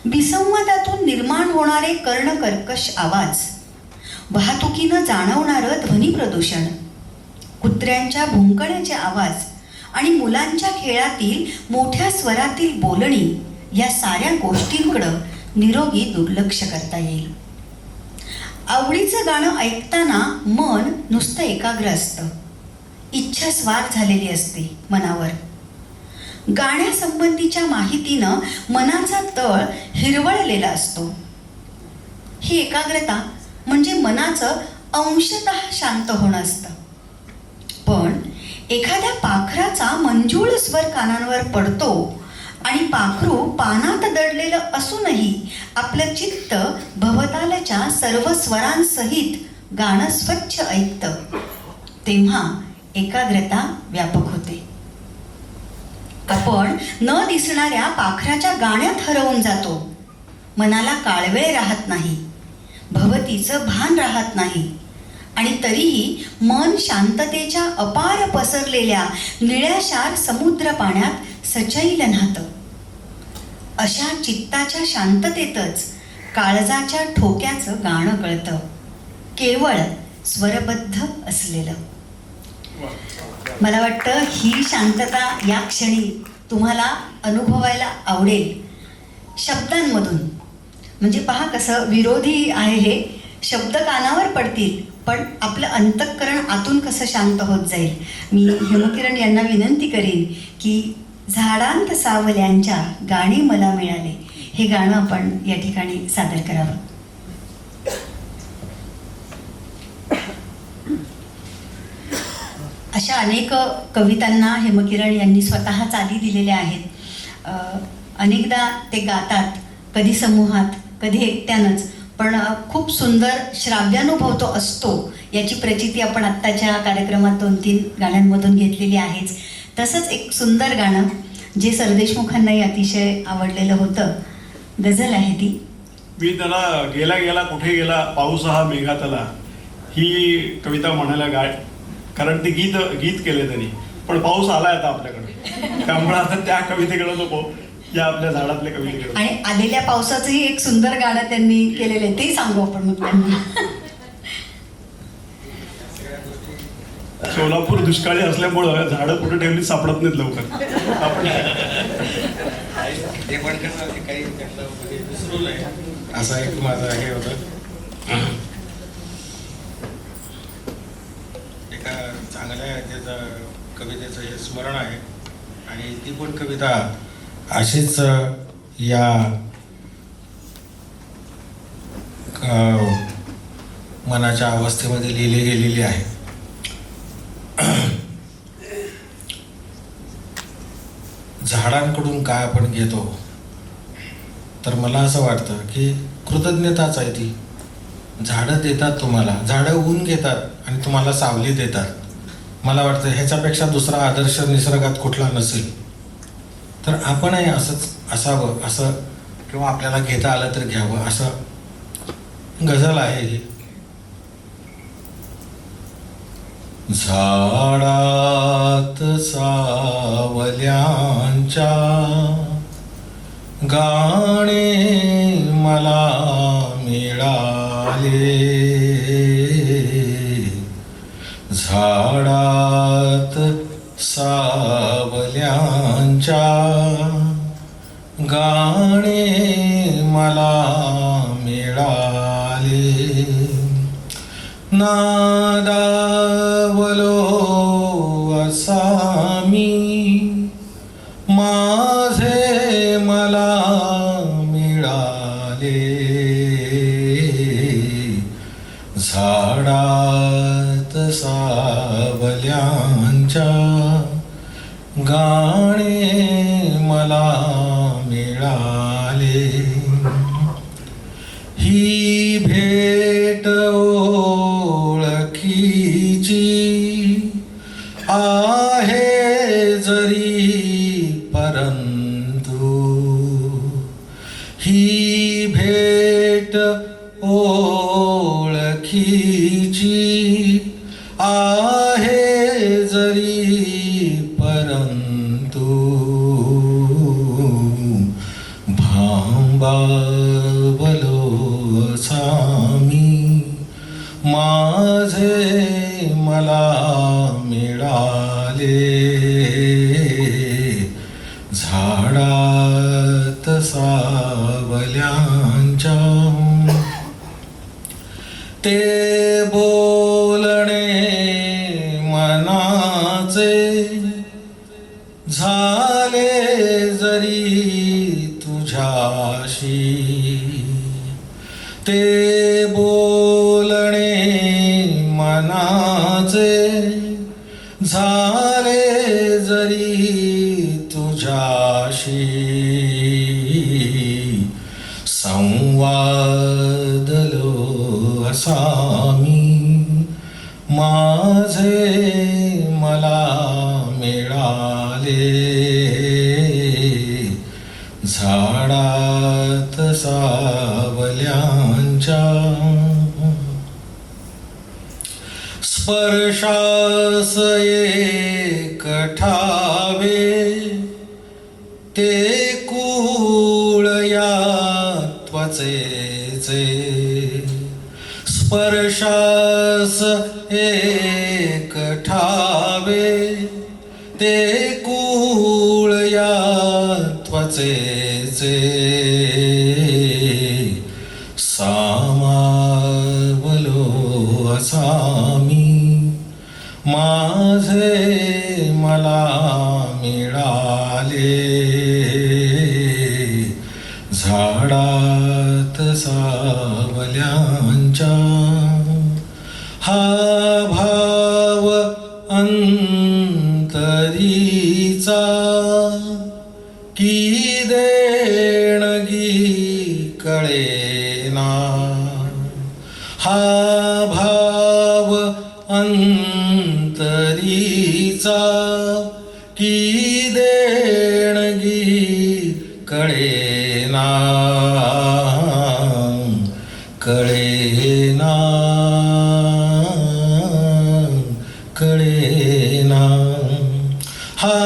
विसंवादातून निर्माण होणारे कर्णकर्कश आवाज, वाहतुकीनं जाणवणारं ध्वनी प्रदूषण, कुत्र्यांच्या भुंकण्याचे आवाज आणि मुलांच्या खेळातील मोठ्या स्वरातील बोलणी या साऱ्या गोष्टींकडं निरोगी दुर्लक्ष करता येईल. आवडीचं गाणं ऐकताना मन नुसतं एकाग्र असतं, इच्छा स्वार झालेली असते मनावर. गाण्यासंबंधीच्या माहितीनं मनाचा तळ हिरवळलेला असतो. ही एकाग्रता म्हणजे मनाचं अंशतः शांत होणं असतं. पण एखाद्या पाखराचा मंजूळ स्वर कानांवर पडतो आणि पाखरू पानात दडलेलं असूनही आपलं चित्त भवतालच्या सर्व स्वरांसहित गाणं स्वच्छ ऐकतं, तेव्हा एकाग्रता व्यापक होते. आपण न दिसणाऱ्या पाखराच्या गाण्यात हरवून जातो. मनाला काळवेळ राहत नाही, भवतीचं भान राहत नाही आणि तरीही मन शांततेच्या अपार पसरलेल्या निळ्याशार समुद्र पाण्यात सचैल न्हातं. अशा चित्ताच्या शांततेतच काळजाच्या ठोक्याचं गाणं कळतं, केवळ स्वरबद्ध असलेलं. मला वाटतं ही शांतता या क्षणी तुम्हाला अनुभवायला आवडेल शब्दांमधून. म्हणजे पहा कसं विरोधी आहे हे. शब्द कानावर पडतील पण आपलं अंतःकरण आतून कसं शांत होत जाईल. मी हेमकिरण यांना विनंती करीन की झाडांत सावल्यांच्या गाणी मला मिळाले हे गाणं आपण या ठिकाणी सादर करावं. अशा अनेक कवितांना हेमकिरण यांनी स्वतः चाली दिलेल्या आहेत. अनेकदा ते गातात, कधी समूहात कधी एकट्यानंच, पण खूप सुंदर श्राव्यानुभव तो असतो याची प्रचिती आपण आत्ताच्या कार्यक्रमात 2-3 गाण्यांमधून घेतलेली आहेच. तसंच एक सुंदर गाणं जे सरदेशमुखांनाही अतिशय आवडलेलं होतं, गझल आहे ती. मी त्याला गेला गेला कुठे गेला पाऊस हा मेघातला ही कविता म्हणायला कारण ते गीत केले त्यांनी, पण पाऊस आलाय आता आपल्याकडे, त्यामुळे आता त्या कवितेकडे नको, या आपल्या झाडातल्या कवितेकडे. आणि आलेल्या पावसाचंही एक सुंदर गाणं त्यांनी केलेलं आहे, ते सांगू आपण मग त्यांना. सोलापूर दुष्काळी असल्यामुळं झाडं कुठे ठेवली सापडत नाहीत लवकर. आपण ते पण कसं काही विसरूनय असा एक माझा हे होतं. एका चांगल्या त्याचं कवितेचं हे स्मरण आहे आणि ती पण कविता अशीच या मनाच्या अवस्थेमध्ये लिहिली गेलेली आहे. झाडांकडून काय आपण घेतो तर मला असं वाटतं की कृतज्ञताच आहे ती. झाडं देतात तुम्हाला, झाडं ऊन घेतात आणि तुम्हाला सावली देतात. मला वाटतं ह्याच्यापेक्षा दुसरा आदर्श निसर्गात कुठला नसेल. तर आपणही असंच असावं, असं किंवा आपल्याला घेता आलं तर घ्यावं, असं गझल आहे ही. झाडात सावल्यांच्या गाणे मला मिळाले, झाडात सावल्यांच्या गाणे मला मिळाले, नादावलो असा मी माझे मला मिळाले, झाडात सावल्यांच्या गाणे मला मिळाले. ही भेट ओळखीची आहे जरी परंतु, ही भेट ओळखीची आहे जरी परंतु, भांबावलो सामी मला मिळाले झाडात सावल्यांच्या ते बोलणे मनाचे झाले जरी तुझ्याशी ते बोलणे मनाचे झाले जरी तुझ्याशी संवादलो असा मी माझे मला मिळाले झाडात सावल्यांच्या स्पर्शास एक ठावे ते कुळ या त्वचेचे स्पर्शास एक ठावे ते कुळ या त्वचेचे सामावलो असा मी माझे मला मिळाले झाडात सावल्यांच्या हा भाव अंतरीचा की देणगी कळेना हा भाव अंतरीचा की देणगी कळेना कळेना कळेना हा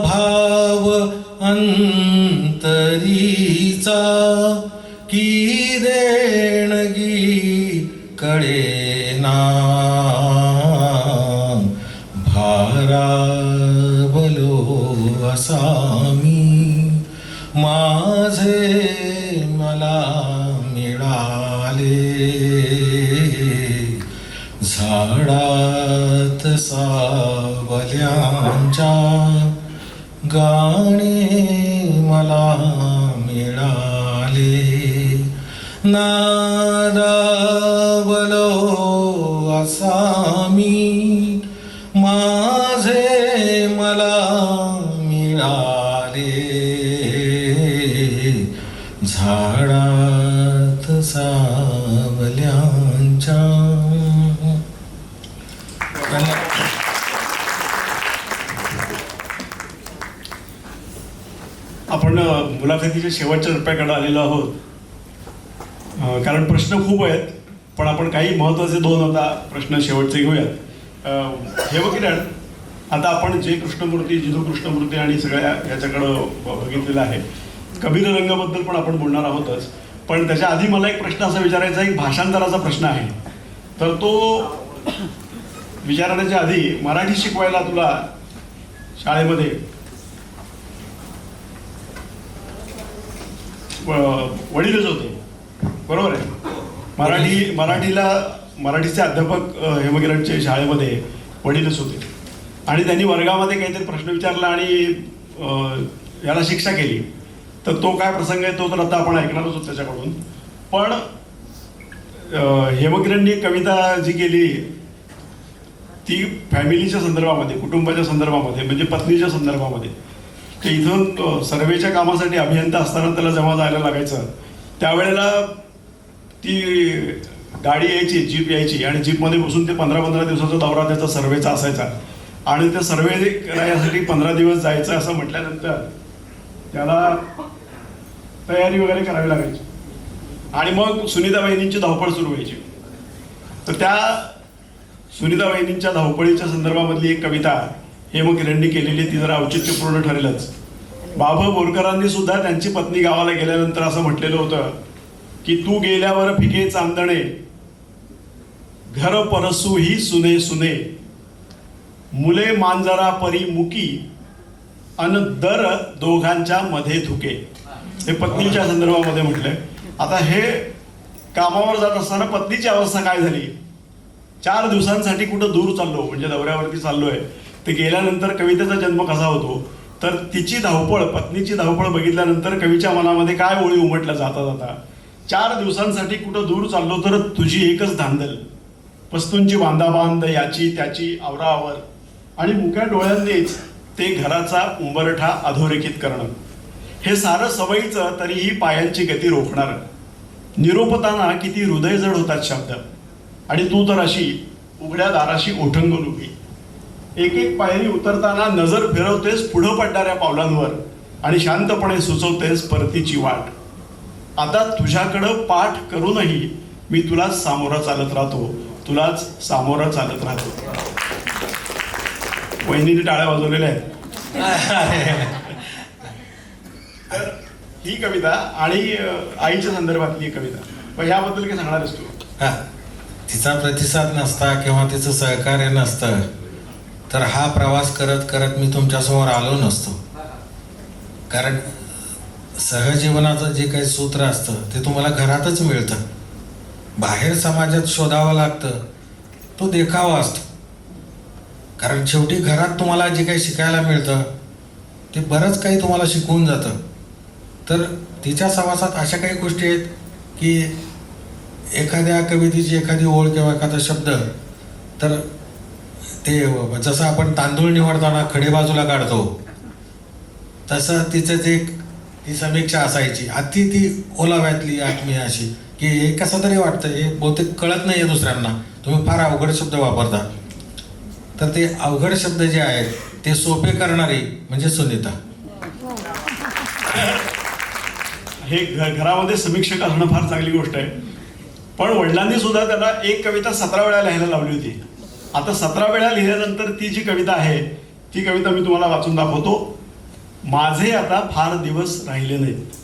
भाव अंतरीचा की देणगी कळेना भारावलो असा मी माझे मला मिळाले झाडात सावल्यांच्या गाणे मला मिळाले नादावलो असा मी माझे मला मिळाले झाडात सावल्यांच्या. आपण मुलाखतीच्या शेवटच्या टप्प्याकडे आलेलो आहोत. कारण प्रश्न खूप आहेत, पण आपण काही महत्त्वाचे दोन आता प्रश्न शेवटचे घेऊयात. हे किरण, आता आपण जे कृष्णमूर्ती, जिजू कृष्णमूर्ती आणि सगळ्या याच्याकडं बघितलेलं आहे. कबीर रंगाबद्दल पण आपण बोलणार आहोतच, पण त्याच्या आधी मला एक प्रश्न असा विचारायचा आहे, एक भाषांतराचा प्रश्न आहे. तर तो विचारण्याच्या आधी, मराठी शिकवायला तुला शाळेमध्ये वडीलच होते, बरोबर आहे? मराठीचे अध्यापक हेमकिरणच्या शाळेमध्ये वडीलच होते आणि त्यांनी वर्गामध्ये काहीतरी प्रश्न विचारला आणि याला शिक्षा केली. तर तो काय प्रसंग आहे तो तर आता आपण ऐकणारच होतो त्याच्याकडून. पण हेमकिरणनी कविता जी केली ती फॅमिलीच्या संदर्भामध्ये, कुटुंबाच्या संदर्भामध्ये, म्हणजे पत्नीच्या संदर्भामध्ये. ते इथून सर्वेच्या कामासाठी अभियंता असताना त्याला जेव्हा जायला लागायचं त्यावेळेला ती गाडी यायची, जीप यायची आणि जीपमध्ये बसून ते 15-15 दिवसाचा दौरा त्याचा सर्वेचा असायचा आणि ते सर्वे करायसाठी 15 दिवस जायचं असं म्हटल्यानंतर त्याला तयारी वगैरे करावी लागायची आणि मग सुनीता वहिनींची धावपळ सुरू व्हायची. तर त्या सुनीता वहिनींच्या धावपळीच्या संदर्भामधली एक कविता हेमकिरणनी केलेली, ती जरा औचित्यपूर्ण ठरेलच. बाबा बोरकरांनी सुद्धा त्यांची पत्नी गावाला गेल्यानंतर असं म्हटलेलं होतं की तू गेल्यावर फिके चांदणे घर परसू ही सुने सुने मुले मांजरा परी मुकी अन दर दोघांच्या मध्ये धुके. हे पत्नीच्या संदर्भामध्ये म्हटलंय. आता हे कामावर जात असताना पत्नीची अवस्था काय झाली, 4 दिवसांसाठी कुठं दूर चाललो, म्हणजे दौऱ्यावरती चाललोय. ते गेल्यानंतर कवितेचा जन्म कसा होतो, तर तिची धावपळ, पत्नीची धावपळ बघितल्यानंतर कवीच्या मनामध्ये काय ओळी उमटल्या जाता जाता, 4 दिवसांसाठी कुठं दूर चाललो तर तुझी एकच धांदल, वस्तूंची बांधाबांध याची त्याची आवराआवर, आणि मुक्या डोळ्यांनीच ते घराचा उंबरठा अधोरेखित करणं. हे सारं सवयीचं, तरीही पायांची गती रोखणार. निरोपताना किती हृदय जड होतात शब्द, आणि तू तर अशी उघड्या दाराशी ओठंगून उभी. एक एक पायरी उतरताना नजर फिरवतेस पुढं पडणाऱ्या पावलांवर, आणि शांतपणे सुचवतेस परतीची वाट. आता तुझ्याकडं पाठ करूनही मी तुलाच सामोरा चालत राहतो, तुलाच सामोरा चालत राहतो. वहिनीने टाळ्या वाजवलेल्या आहेत. तर ही कविता आणि आईच्या संदर्भातली कविता, पण याबद्दल काय सांगणार आहेस तू? हा, तिचा प्रतिसाद नसता किंवा तिचं सहकार्य नसतं तर हा प्रवास करत करत मी तुमच्यासमोर आलो नसतो. कारण सहजीवनाचं जे काही सूत्र असतं ते तुम्हाला घरातच मिळतं. बाहेर समाजात शोधावं लागतं, तो देखावा असतो. कारण शेवटी घरात तुम्हाला जे काही शिकायला मिळतं ते बरंच काही तुम्हाला शिकवून जातं. तर तिच्या सहवासात अशा काही गोष्टी आहेत की एखाद्या कवितेची एखादी ओळ किंवा एखादा शब्द, तर ते जसं आपण तांदूळ निवडताना खडे बाजूला काढतो तसं तिचं ते ती समीक्षा असायची. अति ती ओलाव्यातली आत्मीय अशी की हे कसं तरी वाटतं, हे बहुतेक कळत नाही आहे दुसऱ्यांना, तुम्ही फार अवघड शब्द वापरता. तर ते अवघड शब्द जे आहेत ते सोपे करणारी म्हणजे सुनीता. हे घरामध्ये समीक्षक असणं फार चांगली गोष्ट आहे. पण वडिलांनी सुद्धा त्याला एक कविता 17 वेळा लिहायला लावली होती. आता 17 वेळा लिहिल्यानंतर ती जी कविता आहे ती कविता मी तुम्हाला वाचून दाखवतो. माझे आता फार दिवस राहिले नाहीत,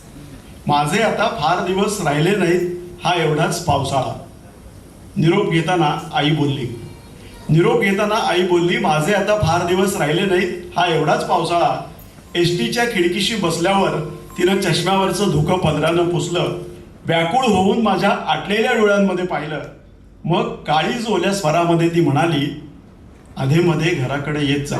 माझे आता फार दिवस राहिले नाहीत, हा एवढाच पावसाळा. निरोप घेताना आई बोलली, निरोप घेताना आई बोलली, माझे आता फार दिवस राहिले नाहीत, हा एवढाच पावसाळा. एसटीच्या खिडकीशी बसल्यावर तिनं चष्म्यावरचं धुकं पदरानं पुसलं, व्याकुळ होऊन माझ्या आटलेल्या डोळ्यांमध्ये पाहिलं. मग काळीज ओल्या स्वरामध्ये ती म्हणाली, अधेमध्ये घराकडे येत जा,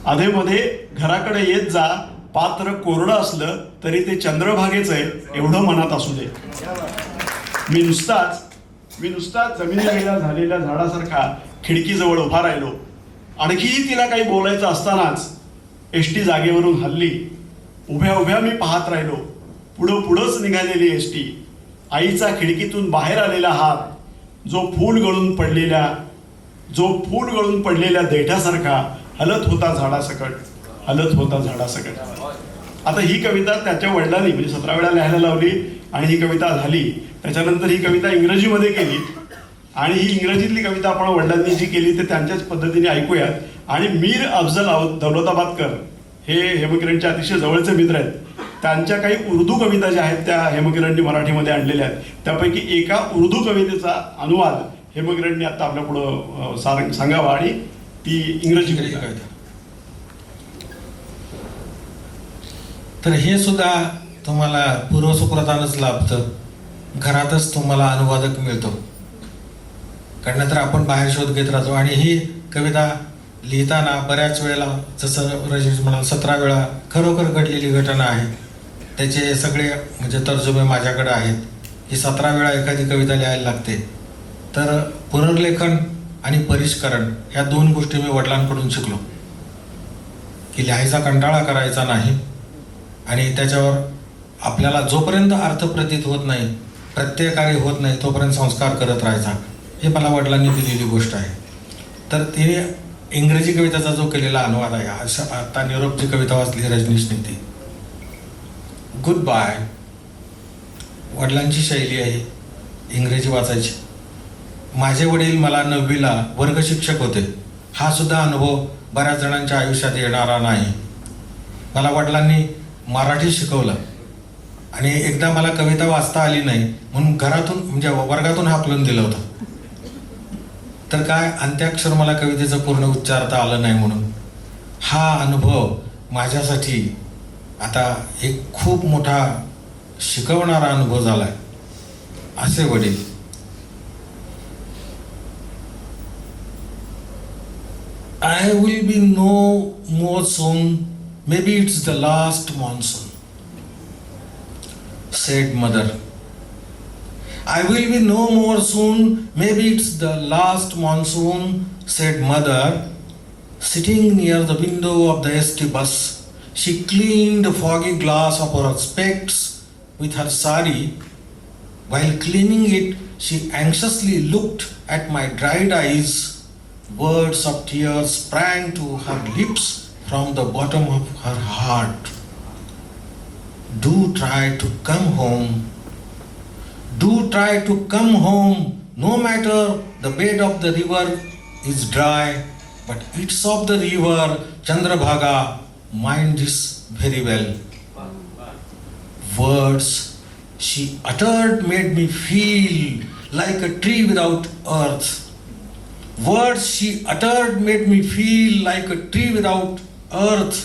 अधेमध्ये घराकडे येत जा, पात्र कोरडं असलं तरी ते चंद्रभागेच आहे एवढं मनात असू दे. मी नुसताच जमिनीला झालेल्या झाडासारखा खिडकीजवळ उभा राहिलो. आणखीही तिला काही बोलायचं असतानाच एसटी जागेवरून हल्ली. उभ्या उभ्या मी पाहत राहिलो, पुढंच निघालेली एसटी. आईचा खिडकीतून बाहेर आलेला हात जो फूल गळून पडलेल्या देठासारखा हलत होता झाडासकट, हलत होता झाडासकट. आता ही कविता त्याच्या वडिलांनी म्हणजे 17 वेळा लिहायला लावली आणि ही कविता झाली. त्याच्यानंतर ही कविता इंग्रजीमध्ये केली आणि ही इंग्रजीतली कविता आपण वडिलांनी जी केली ते त्यांच्याच पद्धतीने ऐकूयात. आणि मीर अफजल दौलताबादकर हे हेमकिरणचे अतिशय जवळचे मित्र आहेत. त्यांच्या काही उर्दू कविता ज्या आहेत त्या हेमकिरणनी मराठीमध्ये आणलेल्या आहेत. त्यापैकी एका उर्दू कवितेचा अनुवाद हेमकिरणनी आता आपल्या पुढं सांगावा आणि ती इंग्रजी कविता. तर हे सुद्धा तुम्हाला पूर्वसुकृतानच लाभतं, घरातच तुम्हाला अनुवादक मिळतो. कारण तर आपण बाहेर शोध घेत राहतो. आणि ही कविता लिहिताना बऱ्याच वेळेला जसं रजनीश म्हणाल 17 वेळा खरोखर घडलेली घटना आहे. त्याचे सगळे म्हणजे तर्जुमे माझ्याकडे आहेत. ही 17 वेळा एखादी कविता लिहायला लागते. तर पुनर्लेखन आणि परिष्करण ह्या 2 गोष्टी मी वडिलांकडून शिकलो की लिहायचा कंटाळा करायचा नाही आणि त्याच्यावर आपल्याला जोपर्यंत अर्थ प्रतीत होत नाही, प्रत्ययकारी होत नाही, तोपर्यंत संस्कार करत राहायचा. हे मला वडिलांनी दिलेली गोष्ट आहे. तर ते इंग्रजी कवितेचा जो केलेला अनुवाद आहे, अशा आता निरोपची कविता वाचली रजनीशने ती गुड बाय. वडिलांची शैली आहे इंग्रजी वाचायची. माझे वडील मला 9वीला वर्ग शिक्षक होते. हा सुद्धा अनुभव बऱ्याच जणांच्या आयुष्यात येणारा नाही. मला वडिलांनी मराठी शिकवलं आणि एकदा मला कविता वाचता आली नाही म्हणून घरातून म्हणजे वर्गातून हाकलून दिलं होतं. तर काय अंत्याक्षर मला कवितेचं पूर्ण उच्चारता आलं नाही म्हणून. हा अनुभव माझ्यासाठी आता एक खूप मोठा शिकवणारा अनुभव झालाय. असे वडील. I will be no more soon, maybe it's the last monsoon, said mother. I will be no more soon, maybe it's the last monsoon, said mother. Sitting near the window of the ST bus, she cleaned the foggy glass of her specs with her sari. While cleaning it, she anxiously looked at my dried eyes. Words of tears sprang to her lips from the bottom of her heart. Do try to come home. Do try to come home. No matter the bed of the river is dry, but it's of the river. Chandrabhaga, mind this very well. Words she uttered made me feel like a tree without earth. Words she uttered made me feel like a tree without earth.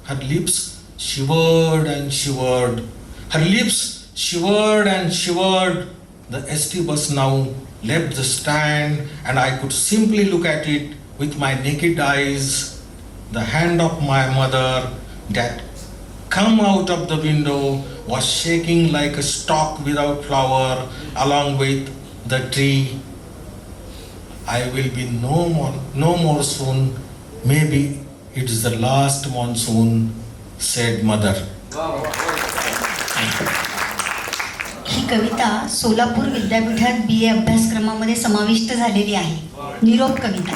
Her lips shivered and shivered. Her lips shivered and shivered. The ST bus now left the stand and I could simply look at it with my naked eyes. The hand of my mother that come out of the window was shaking like a stalk without flower along with the tree. I will be no more soon. Maybe it is the last monsoon, said mother. ही कविता सोलापूर विद्यापीठात BA अभ्यासक्रमामध्ये समाविष्ट झालेली आहे. निरोप कविता.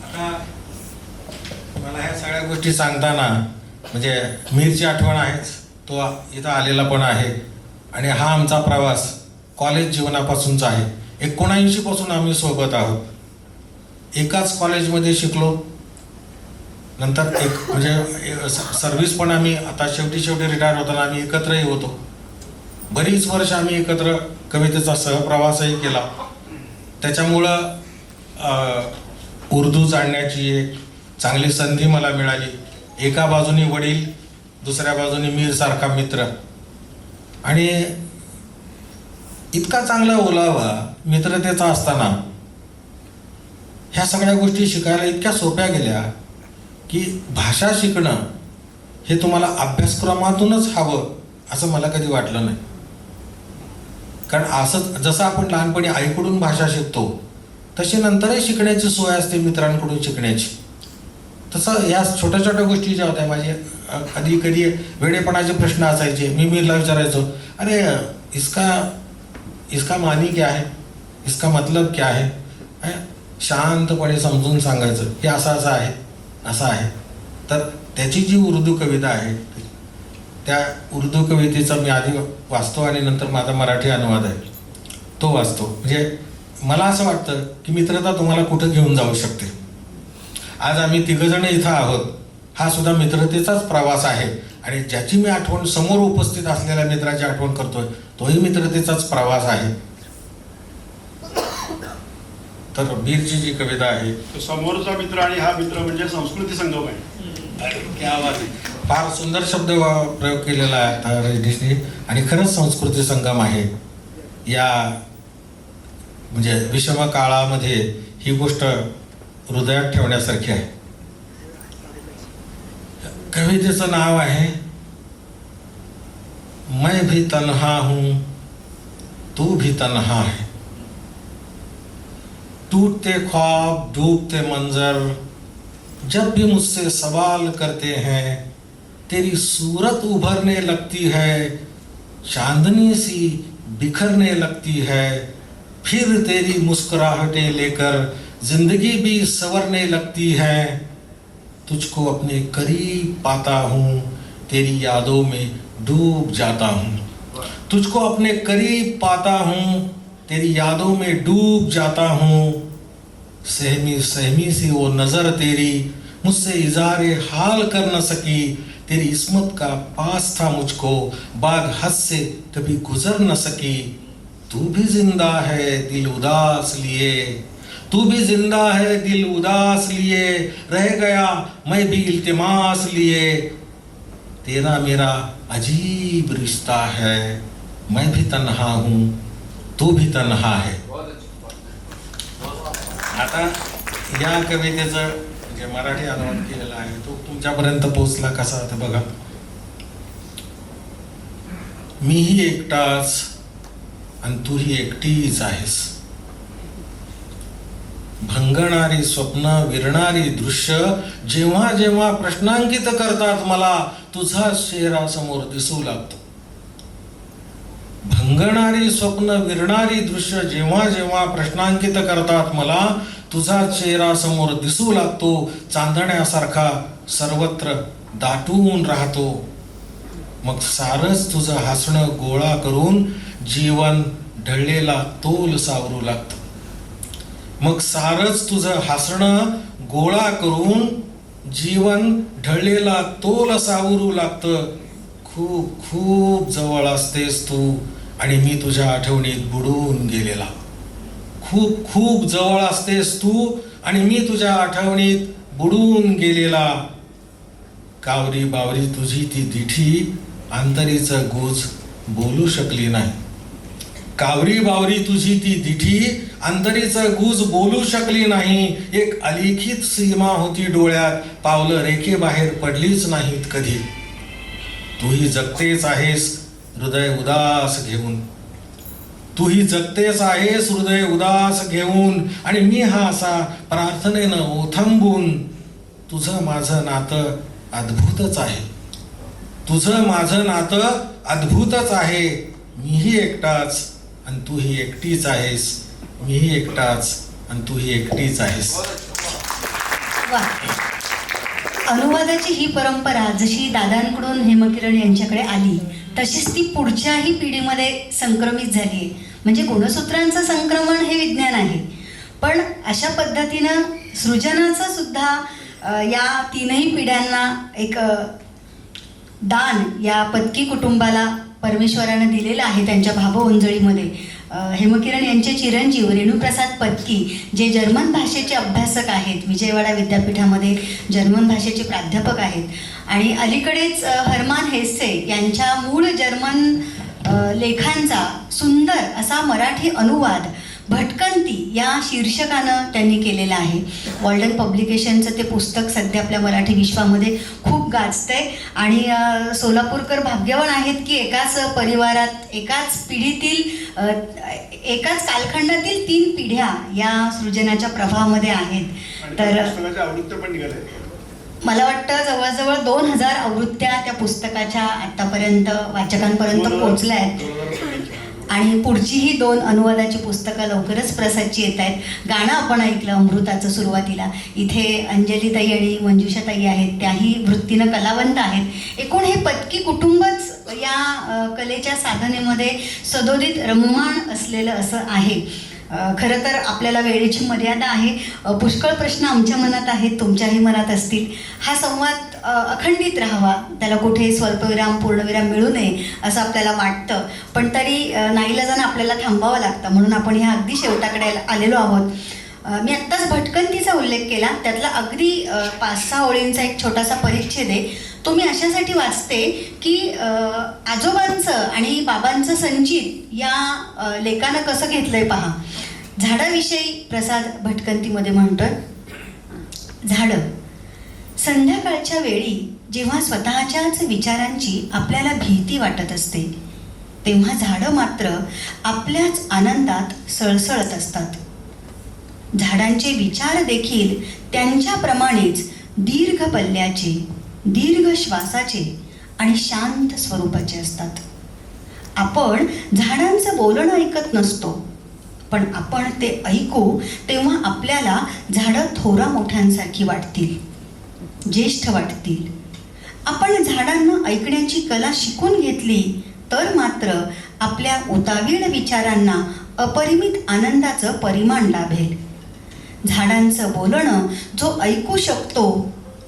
आता मला ह्या सगळ्या गोष्टी सांगताना म्हणजे मीरची आठवण आहेच, तो इथं आलेला पण आहे. आणि हा आमचा प्रवास कॉलेज जीवनापासूनचा आहे. 1979 पासून आम्ही सोबत आहोत. एकाच कॉलेजमध्ये शिकलो. नंतर एक म्हणजे सर्व्हिस पण आम्ही आता शेवटी रिटायर होताना आम्ही एकत्रही होतो. बरीच वर्ष आम्ही एकत्र कवितेचा सहप्रवासही केला. त्याच्यामुळं उर्दू जाणण्याची एक चांगली संधी मला मिळाली. एका बाजूनी वडील, दुसऱ्या बाजूनी मीर सारखा मित्र. आणि इतका चांगला ओलावा मित्रतेचा असताना ह्या सगळ्या गोष्टी शिकायला इतक्या सोप्या गेल्या की भाषा शिकणं हे तुम्हाला अभ्यासक्रमातूनच हवं असं मला कधी वाटलं नाही. कारण असं जसं आपण लहानपणी आईकडून भाषा शिकतो तशी नंतरही शिकण्याची सोय असते मित्रांकडून शिकण्याची. तसं या छोट्या छोट्या गोष्टी ज्या होत्या माझे कधी कधी वेडेपणाचे प्रश्न असायचे. मी मीरला विचारायचो, अरे इसका मानी क्या है, इसका मतलब क्या है. शांतपणे समजून सांगायचं हे असं असं आहे, असं आहे. तर त्याची जी उर्दू कविता आहे त्या उर्दू कवितेचा मी आधी वाचतो आणि नंतर माझा मराठी अनुवाद आहे तो वाचतो. म्हणजे मला असं वाटतं की मित्रता तुम्हाला कुठं घेऊन जाऊ शकते. आज आम्ही तिघजण इथं आहोत. हा सुद्धा मित्रतेचाच प्रवास आहे आणि ज्याची मी आठवण समोर उपस्थित असलेल्या मित्राची आठवण करतोय तोही मित्रतेचाच प्रवास आहे. तर मीरची जी कविता आहे तो समोरचा मित्र आणि हा मित्र म्हणजे संस्कृती संगम आहे. क्या आवाज आहे. फार सुंदर शब्द प्रयोग केलेला आहे आता रजनीशने. आणि खरंच संस्कृती संगम आहे. या म्हणजे विषम काळामध्ये ही गोष्ट हृदयात ठेवण्यासारखी आहे. कवितेचं नाव आहे मैं भी तन्हा हूं तू भी तन्हा है. टूटते ख्वाब डूबते मंजर जब भी मुझसे सवाल करते हैं तेरी सूरत उभरने लगती है, चांदनी सी बिखरने लगती है. फिर तेरी मुस्कुराहटें लेकर जिंदगी भी संवरने लगती है. तुझको अपने करीब पाता हूँ तेरी यादों में डूब जाता हूँ. तुझको अपने करीब पाता हूँ तेरी यादों में डूब जाता हूँ. सहमी सहमी सी वो नजर तेरी मुझसे इज़ारे हाल कर न सकी. तेरी इस्मत का पास था मुझको बाग हद से कभी गुजर न सकी. तू भी जिंदा है दिल उदास लिए, तू भी जिंदा है दिल उदास लिए, रह गया मैं भी इल्तिमास लिए, तेरा मेरा अजीब रिश्ता है, मैं भी तन्हा हूँ तू भी तन्हा है. आता या कवितेचं जे मराठी अनुवाद केलेला आहे तो तुमच्यापर्यंत पोहोचला कसा ते बघा. मीही एकटाच आणि तूही एकटीच आहेस. भंगणारी स्वप्न विरणारी दृश्य जेव्हा जेव्हा प्रश्नांकित करतात मला तुझा चेहरा समोर दिसू लागतो. भंगणारी स्वप्न विरणारी दृश्य जेव्हा जेव्हा प्रश्नांकित करतात मला तुझा चेहरा समोर दिसू लागतो. चांदण्यासारखा सर्वत्र दाटून राहतो. मग सारच तुझं हसणं गोळा करून जीवन ढळलेला तोल सावरू लागतं. मग सारच तुझं हसणं गोळा करून जीवन ढळलेला तोल सावरू लागतं. खूप खूप जवळ असतेस तू आणि मी तुझ्या आठवणीत बुडून गेलेला. खूप खूप जवळ असतेस तू आणि मी तुझ्या आठवणीत बुडून गेलेला. कावरी बावरी तुझी ती दिठी अंतरीचं गुज बोलू शकली नाही. कावरी बावरी तुझी ती दिठी अंतरीचं गुज बोलू शकली नाही. एक अलिखित सीमा होती डोळ्यात, पावलं रेखे बाहेर पडलीच नाहीत कधी. तूही जगतेच आहेस हृदय उदास घेऊन, तूही जगतेच आहेस हृदय उदास घेऊन आणि मी हा असा प्रार्थनेनं ओथंबून. तुझं माझं नातं अद्भुतच आहे, तुझं माझं नातं अद्भुतच आहे. मीही एकटाच आणि तूही एकटीच आहेस. मीही एकटाच आणि तूही एकटीच आहेस. वा. अनुवादाची ही परंपरा जशी दादांकडून हेमकिरण यांच्याकडे आली तशीच ती पुढच्याही पिढीमध्ये संक्रमित झाली आहे. म्हणजे गुणसूत्रांचं संक्रमण हे विज्ञान आहे, पण अशा पद्धतीनं सृजनाचं सुद्धा या तीनही पिढ्यांना एक दान या पत्की कुटुंबाला परमेश्वरानं दिलेलं आहे त्यांच्या भावओंजळीमध्ये. हेमकिरण यांचे चिरंजीव रेणुप्रसाद पत्की जे जर्मन भाषेचे अभ्यासक आहेत, विजयवाडा विद्यापीठामध्ये जर्मन भाषेचे प्राध्यापक आहेत. आणि अलीकडेच हर्मान हेसे यांच्या मूळ जर्मन लेखांचा सुंदर असा मराठी अनुवाद भटकंती या शीर्षकानं त्यांनी केलेलं आहे. वॉल्डन पब्लिकेशनचं ते पुस्तक सध्या आपल्या मराठी विश्वामध्ये खूप गाजतंय. आणि सोलापूरकर भाग्यवान आहेत की एकाच परिवारात एकाच पिढीतील एकाच कालखंडातील 3 पिढ्या या सृजनाच्या प्रभावामध्ये आहेत. तर आवृत्त्या पण निघाल्या. मला वाटतं जवळजवळ 2000 आवृत्त्या त्या पुस्तकाच्या आतापर्यंत वाचकांपर्यंत पोहोचल्या आहेत. आणि पुढचीही 2 अनुवादाची पुस्तकं लवकरच प्रसादची येत आहेत. गाणं आपण ऐकलं अमृताचं सुरुवातीला. इथे अंजलीताई आणि मंजुषाताई आहेत, त्याही वृत्तीनं कलावंत आहेत. एकूण हे पत्की कुटुंबच या कलेच्या साधनेमध्ये सदोदित रममाण असलेलं असं आहे. खरं तर आपल्याला वेळेची मर्यादा आहे. पुष्कळ प्रश्न आमच्या मनात आहेत, तुमच्याही मनात असतील. हा संवाद अखंडित राहावा, त्याला कुठे स्वल्पविराम पूर्णविराम मिळू नये असं आपल्याला वाटतं, पण तरी नाईलाजानं आपल्याला थांबावं लागतं. म्हणून आपण ह्या अगदी शेवटाकडे आलेलो आहोत. मी आत्ताच भटकंतीचा उल्लेख केला, त्यातला अगदी 5-6 ओळींचा एक छोटासा परिच्छेद आहे. तो मी अशासाठी वाचते की आजोबांचं आणि बाबांचं संचित या लेखानं कसं घेतलंय पहा. झाडाविषयी प्रसाद भटकंतीमध्ये म्हणतोय, झाडं संध्याकाळच्या वेळी जेव्हा स्वतःच्याच विचारांची आपल्याला भीती वाटत असते तेव्हा झाडं मात्र आपल्याच आनंदात सळसळत असतात. झाडांचे विचार देखील त्यांच्याप्रमाणेच दीर्घ पल्ल्याचे, दीर्घ श्वासाचे आणि शांत स्वरूपाचे असतात. आपण झाडांचं बोलणं ऐकत नसतो, पण आपण ते ऐकू तेव्हा आपल्याला झाडं थोरा मोठ्यांसारखी वाटतील, ज्येष्ठ वाटतील. आपण झाडांना ऐकण्याची कला शिकून घेतली तर मात्र आपल्या उतावीळ विचारांना अपरिमित आनंदाचं परिमाण लाभेल. झाडांचं बोलणं जो ऐकू शकतो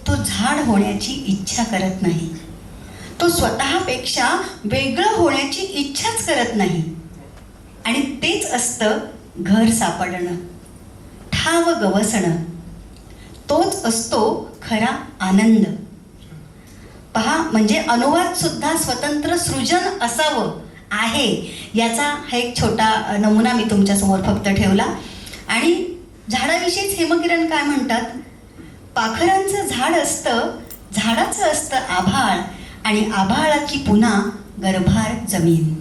तो झाड होण्याची इच्छा करत नाही, तो स्वतःपेक्षा वेगळं होण्याची इच्छाच करत नाही. आणि तेच असतं घर सापडणं, ठाव गवसणं. तोच असतो खरा आनंद. पहा, म्हणजे अनुवाद सुद्धा स्वतंत्र सृजन असावं आहे याचा हा एक छोटा नमुना मी तुमच्यासमोर फक्त ठेवला. आणि झाडाविषयीच हेमकिरण काय म्हणतात, पाखरांचं झाड असतं, झाडाचं असतं आभाळ, आणि आभाळाची पुन्हा गर्भार जमीन.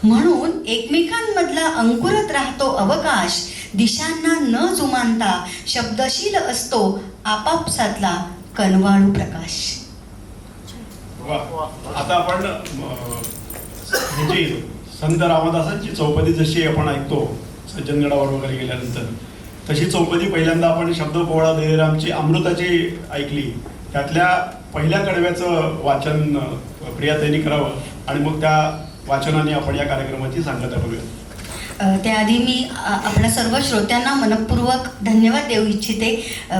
म्हणून एकमेकांमधला अंकुरत राहतो अवकाश, दिशांना न जुमानता शब्दशील असतो आपापसातला कनवाळू प्रकाश. वा. आता आपण ह्याची संत रामदासांची चौपदी जशी आपण ऐकतो सज्जनगडावर वगैरे गेल्यानंतर, तशी चौपदी पहिल्यांदा आपण शब्द पोवळा देरामची अमृताची ऐकली. त्यातल्या पहिल्या कडव्याचं वाचन प्रियाताईंनी करावं आणि मग त्या वाचनाने आपण या कार्यक्रमाची सांगता बघूया. त्याआधी मी आपल्या सर्व श्रोत्यांना मनपूर्वक धन्यवाद देऊ इच्छिते.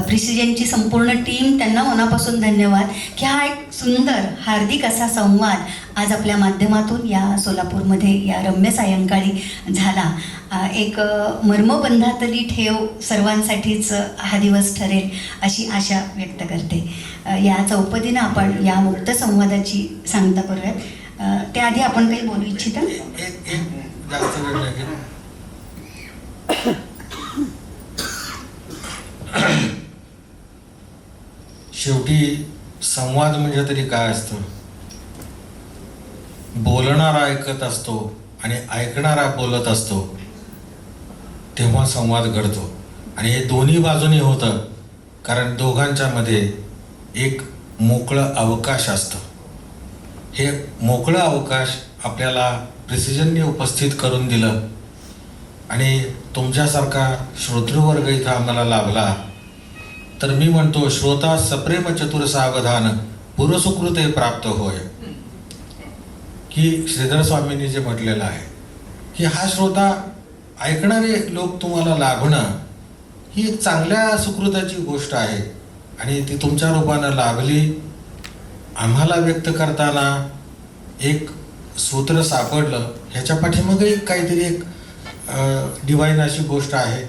प्रिसिजनची संपूर्ण टीम, त्यांना मनापासून धन्यवाद की हा एक सुंदर हार्दिक असा संवाद आज आपल्या माध्यमातून या सोलापूरमध्ये या रम्य सायंकाळी झाला. एक मर्मबंधातली ठेव सर्वांसाठीच हा दिवस ठरेल अशी आशा व्यक्त करते. या चौपदीनं आपण या मुक्त संवादाची सांगता करूयात. त्याआधी आपण काही बोलू इच्छिता? जास्त वेळ लागेल. शेवटी संवाद म्हणजे तरी काय असतं, बोलणारा ऐकत असतो आणि ऐकणारा बोलत असतो, तेव्हा संवाद घडतो. आणि हे दोन्ही बाजूनी होतं, कारण दोघांच्या मध्ये एक मोकळं अवकाश असतं. हे मोकळं अवकाश आपल्याला प्रिसिजनने उपस्थित करून दिलं आणि तुमच्यासारखा श्रोतृवर्ग इथं आम्हाला लाभला. तर मी म्हणतो, श्रोता सप्रेम चतुर सावधान पुरसुकृते प्राप्त होय, की श्रीधर स्वामींनी जे म्हटलेलं आहे की हा श्रोता ऐकणारे लोक तुम्हाला लाभणं ही एक चांगल्या सुकृताची गोष्ट आहे. आणि ती तुमच्या रूपानं लाभली. आम्हाला व्यक्त करताना एक सूत्र सापडलं, ह्याच्या पाठीमागे एक काहीतरी एक डिवाईन अशी गोष्ट आहे.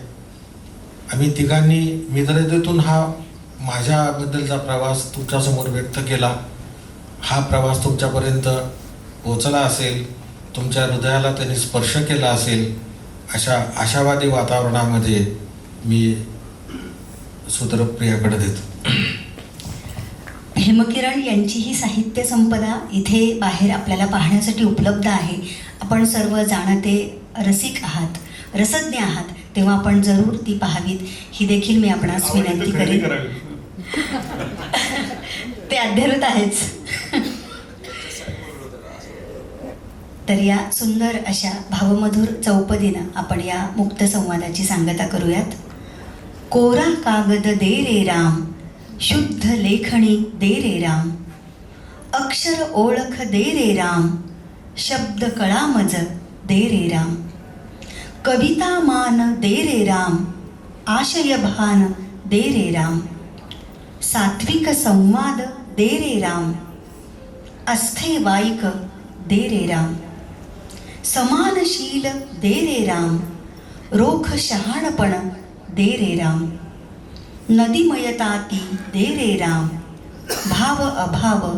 आम्ही तिघांनी मित्रतेतून हा माझ्याबद्दलचा प्रवास तुमच्यासमोर व्यक्त केला. हा प्रवास तुमच्यापर्यंत पोचला असेल, तुमच्या हृदयाला त्यांनी स्पर्श केला असेल, अशा आशावादी वातावरणामध्ये मी सूत्रप्रियाकडे देतो. हेमकिरण यांची ही साहित्य संपदा इथे बाहेर आपल्याला पाहण्यासाठी उपलब्ध आहे. आपण सर्व जाणते रसिक आहात, रसज्ञ आहात, तेव्हा आपण जरूर ती पाहावीत ही देखील मी आपणास विनंती करेन. ते अध्येत आहेच. तर या सुंदर अशा भावमधुर चौपदीनं आपण या मुक्त संवादाची सांगता करूयात. कोरा कागद दे रे राम, शुद्ध लेखणी दे रे राम, अक्षर ओळख दे रे राम, शब्द कळामज दे रे राम, कविता मान दे रे राम, आशय भान दे रे राम, सात्विक संवाद दे रे राम, अस्थे वाईक दे रे राम, समानशील दे रे राम, रोख शहाणपण दे रे राम, नदीमयताती दे रे राम, भाव अभाव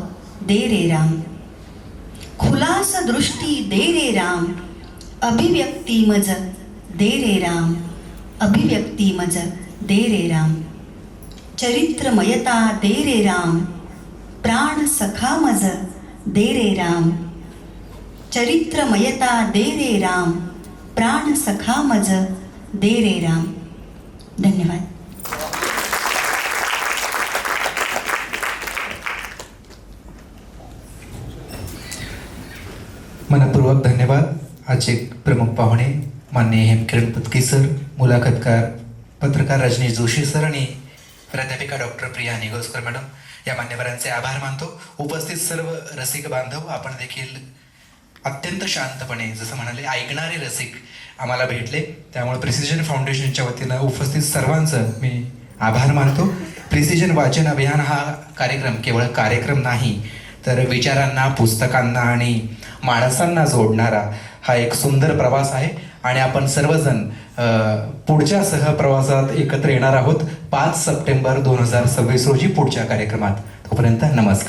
दे रे राम, खुलास दृष्टी दे रे राम, अभिव्यक्तिमज दे रे राम, अभिव्यक्तिमज दे रे राम, चरित्रमयता दे रे राम, प्राण सखामज दे रे राम, चरित्रमयता दे रे राम, प्राण सखामज दे रे राम. धन्यवाद. मनपूर्वक धन्यवाद. आज एक प्रमुख पाहुणे माननीय हेमकिरण पत्की सर, मुलाखतकार पत्रकार रजनीश जोशी सर आणि प्राध्यापिका डॉक्टर प्रिया निगोस्कर मॅडम, या मान्यवरांचे आभार मानतो. उपस्थित सर्व रसिक बांधव, आपण देखील अत्यंत शांतपणे, जसं म्हणाले, ऐकणारे रसिक आम्हाला भेटले. त्यामुळे प्रिसिजन फाउंडेशनच्या वतीनं उपस्थित सर्वांचं मी आभार मानतो. प्रिसिजन वाचन अभियान हा कार्यक्रम केवळ कार्यक्रम नाही, तर विचारांना, पुस्तकांना आणि माणसांना जोडणारा हा एक सुंदर प्रवास आहे आणि आपण सर्वजण पुढच्या सहप्रवासात एकत्र येणार आहोत 5 सप्टेंबर 2026 रोजी पुढच्या कार्यक्रमात. तोपर्यंत नमस्कार.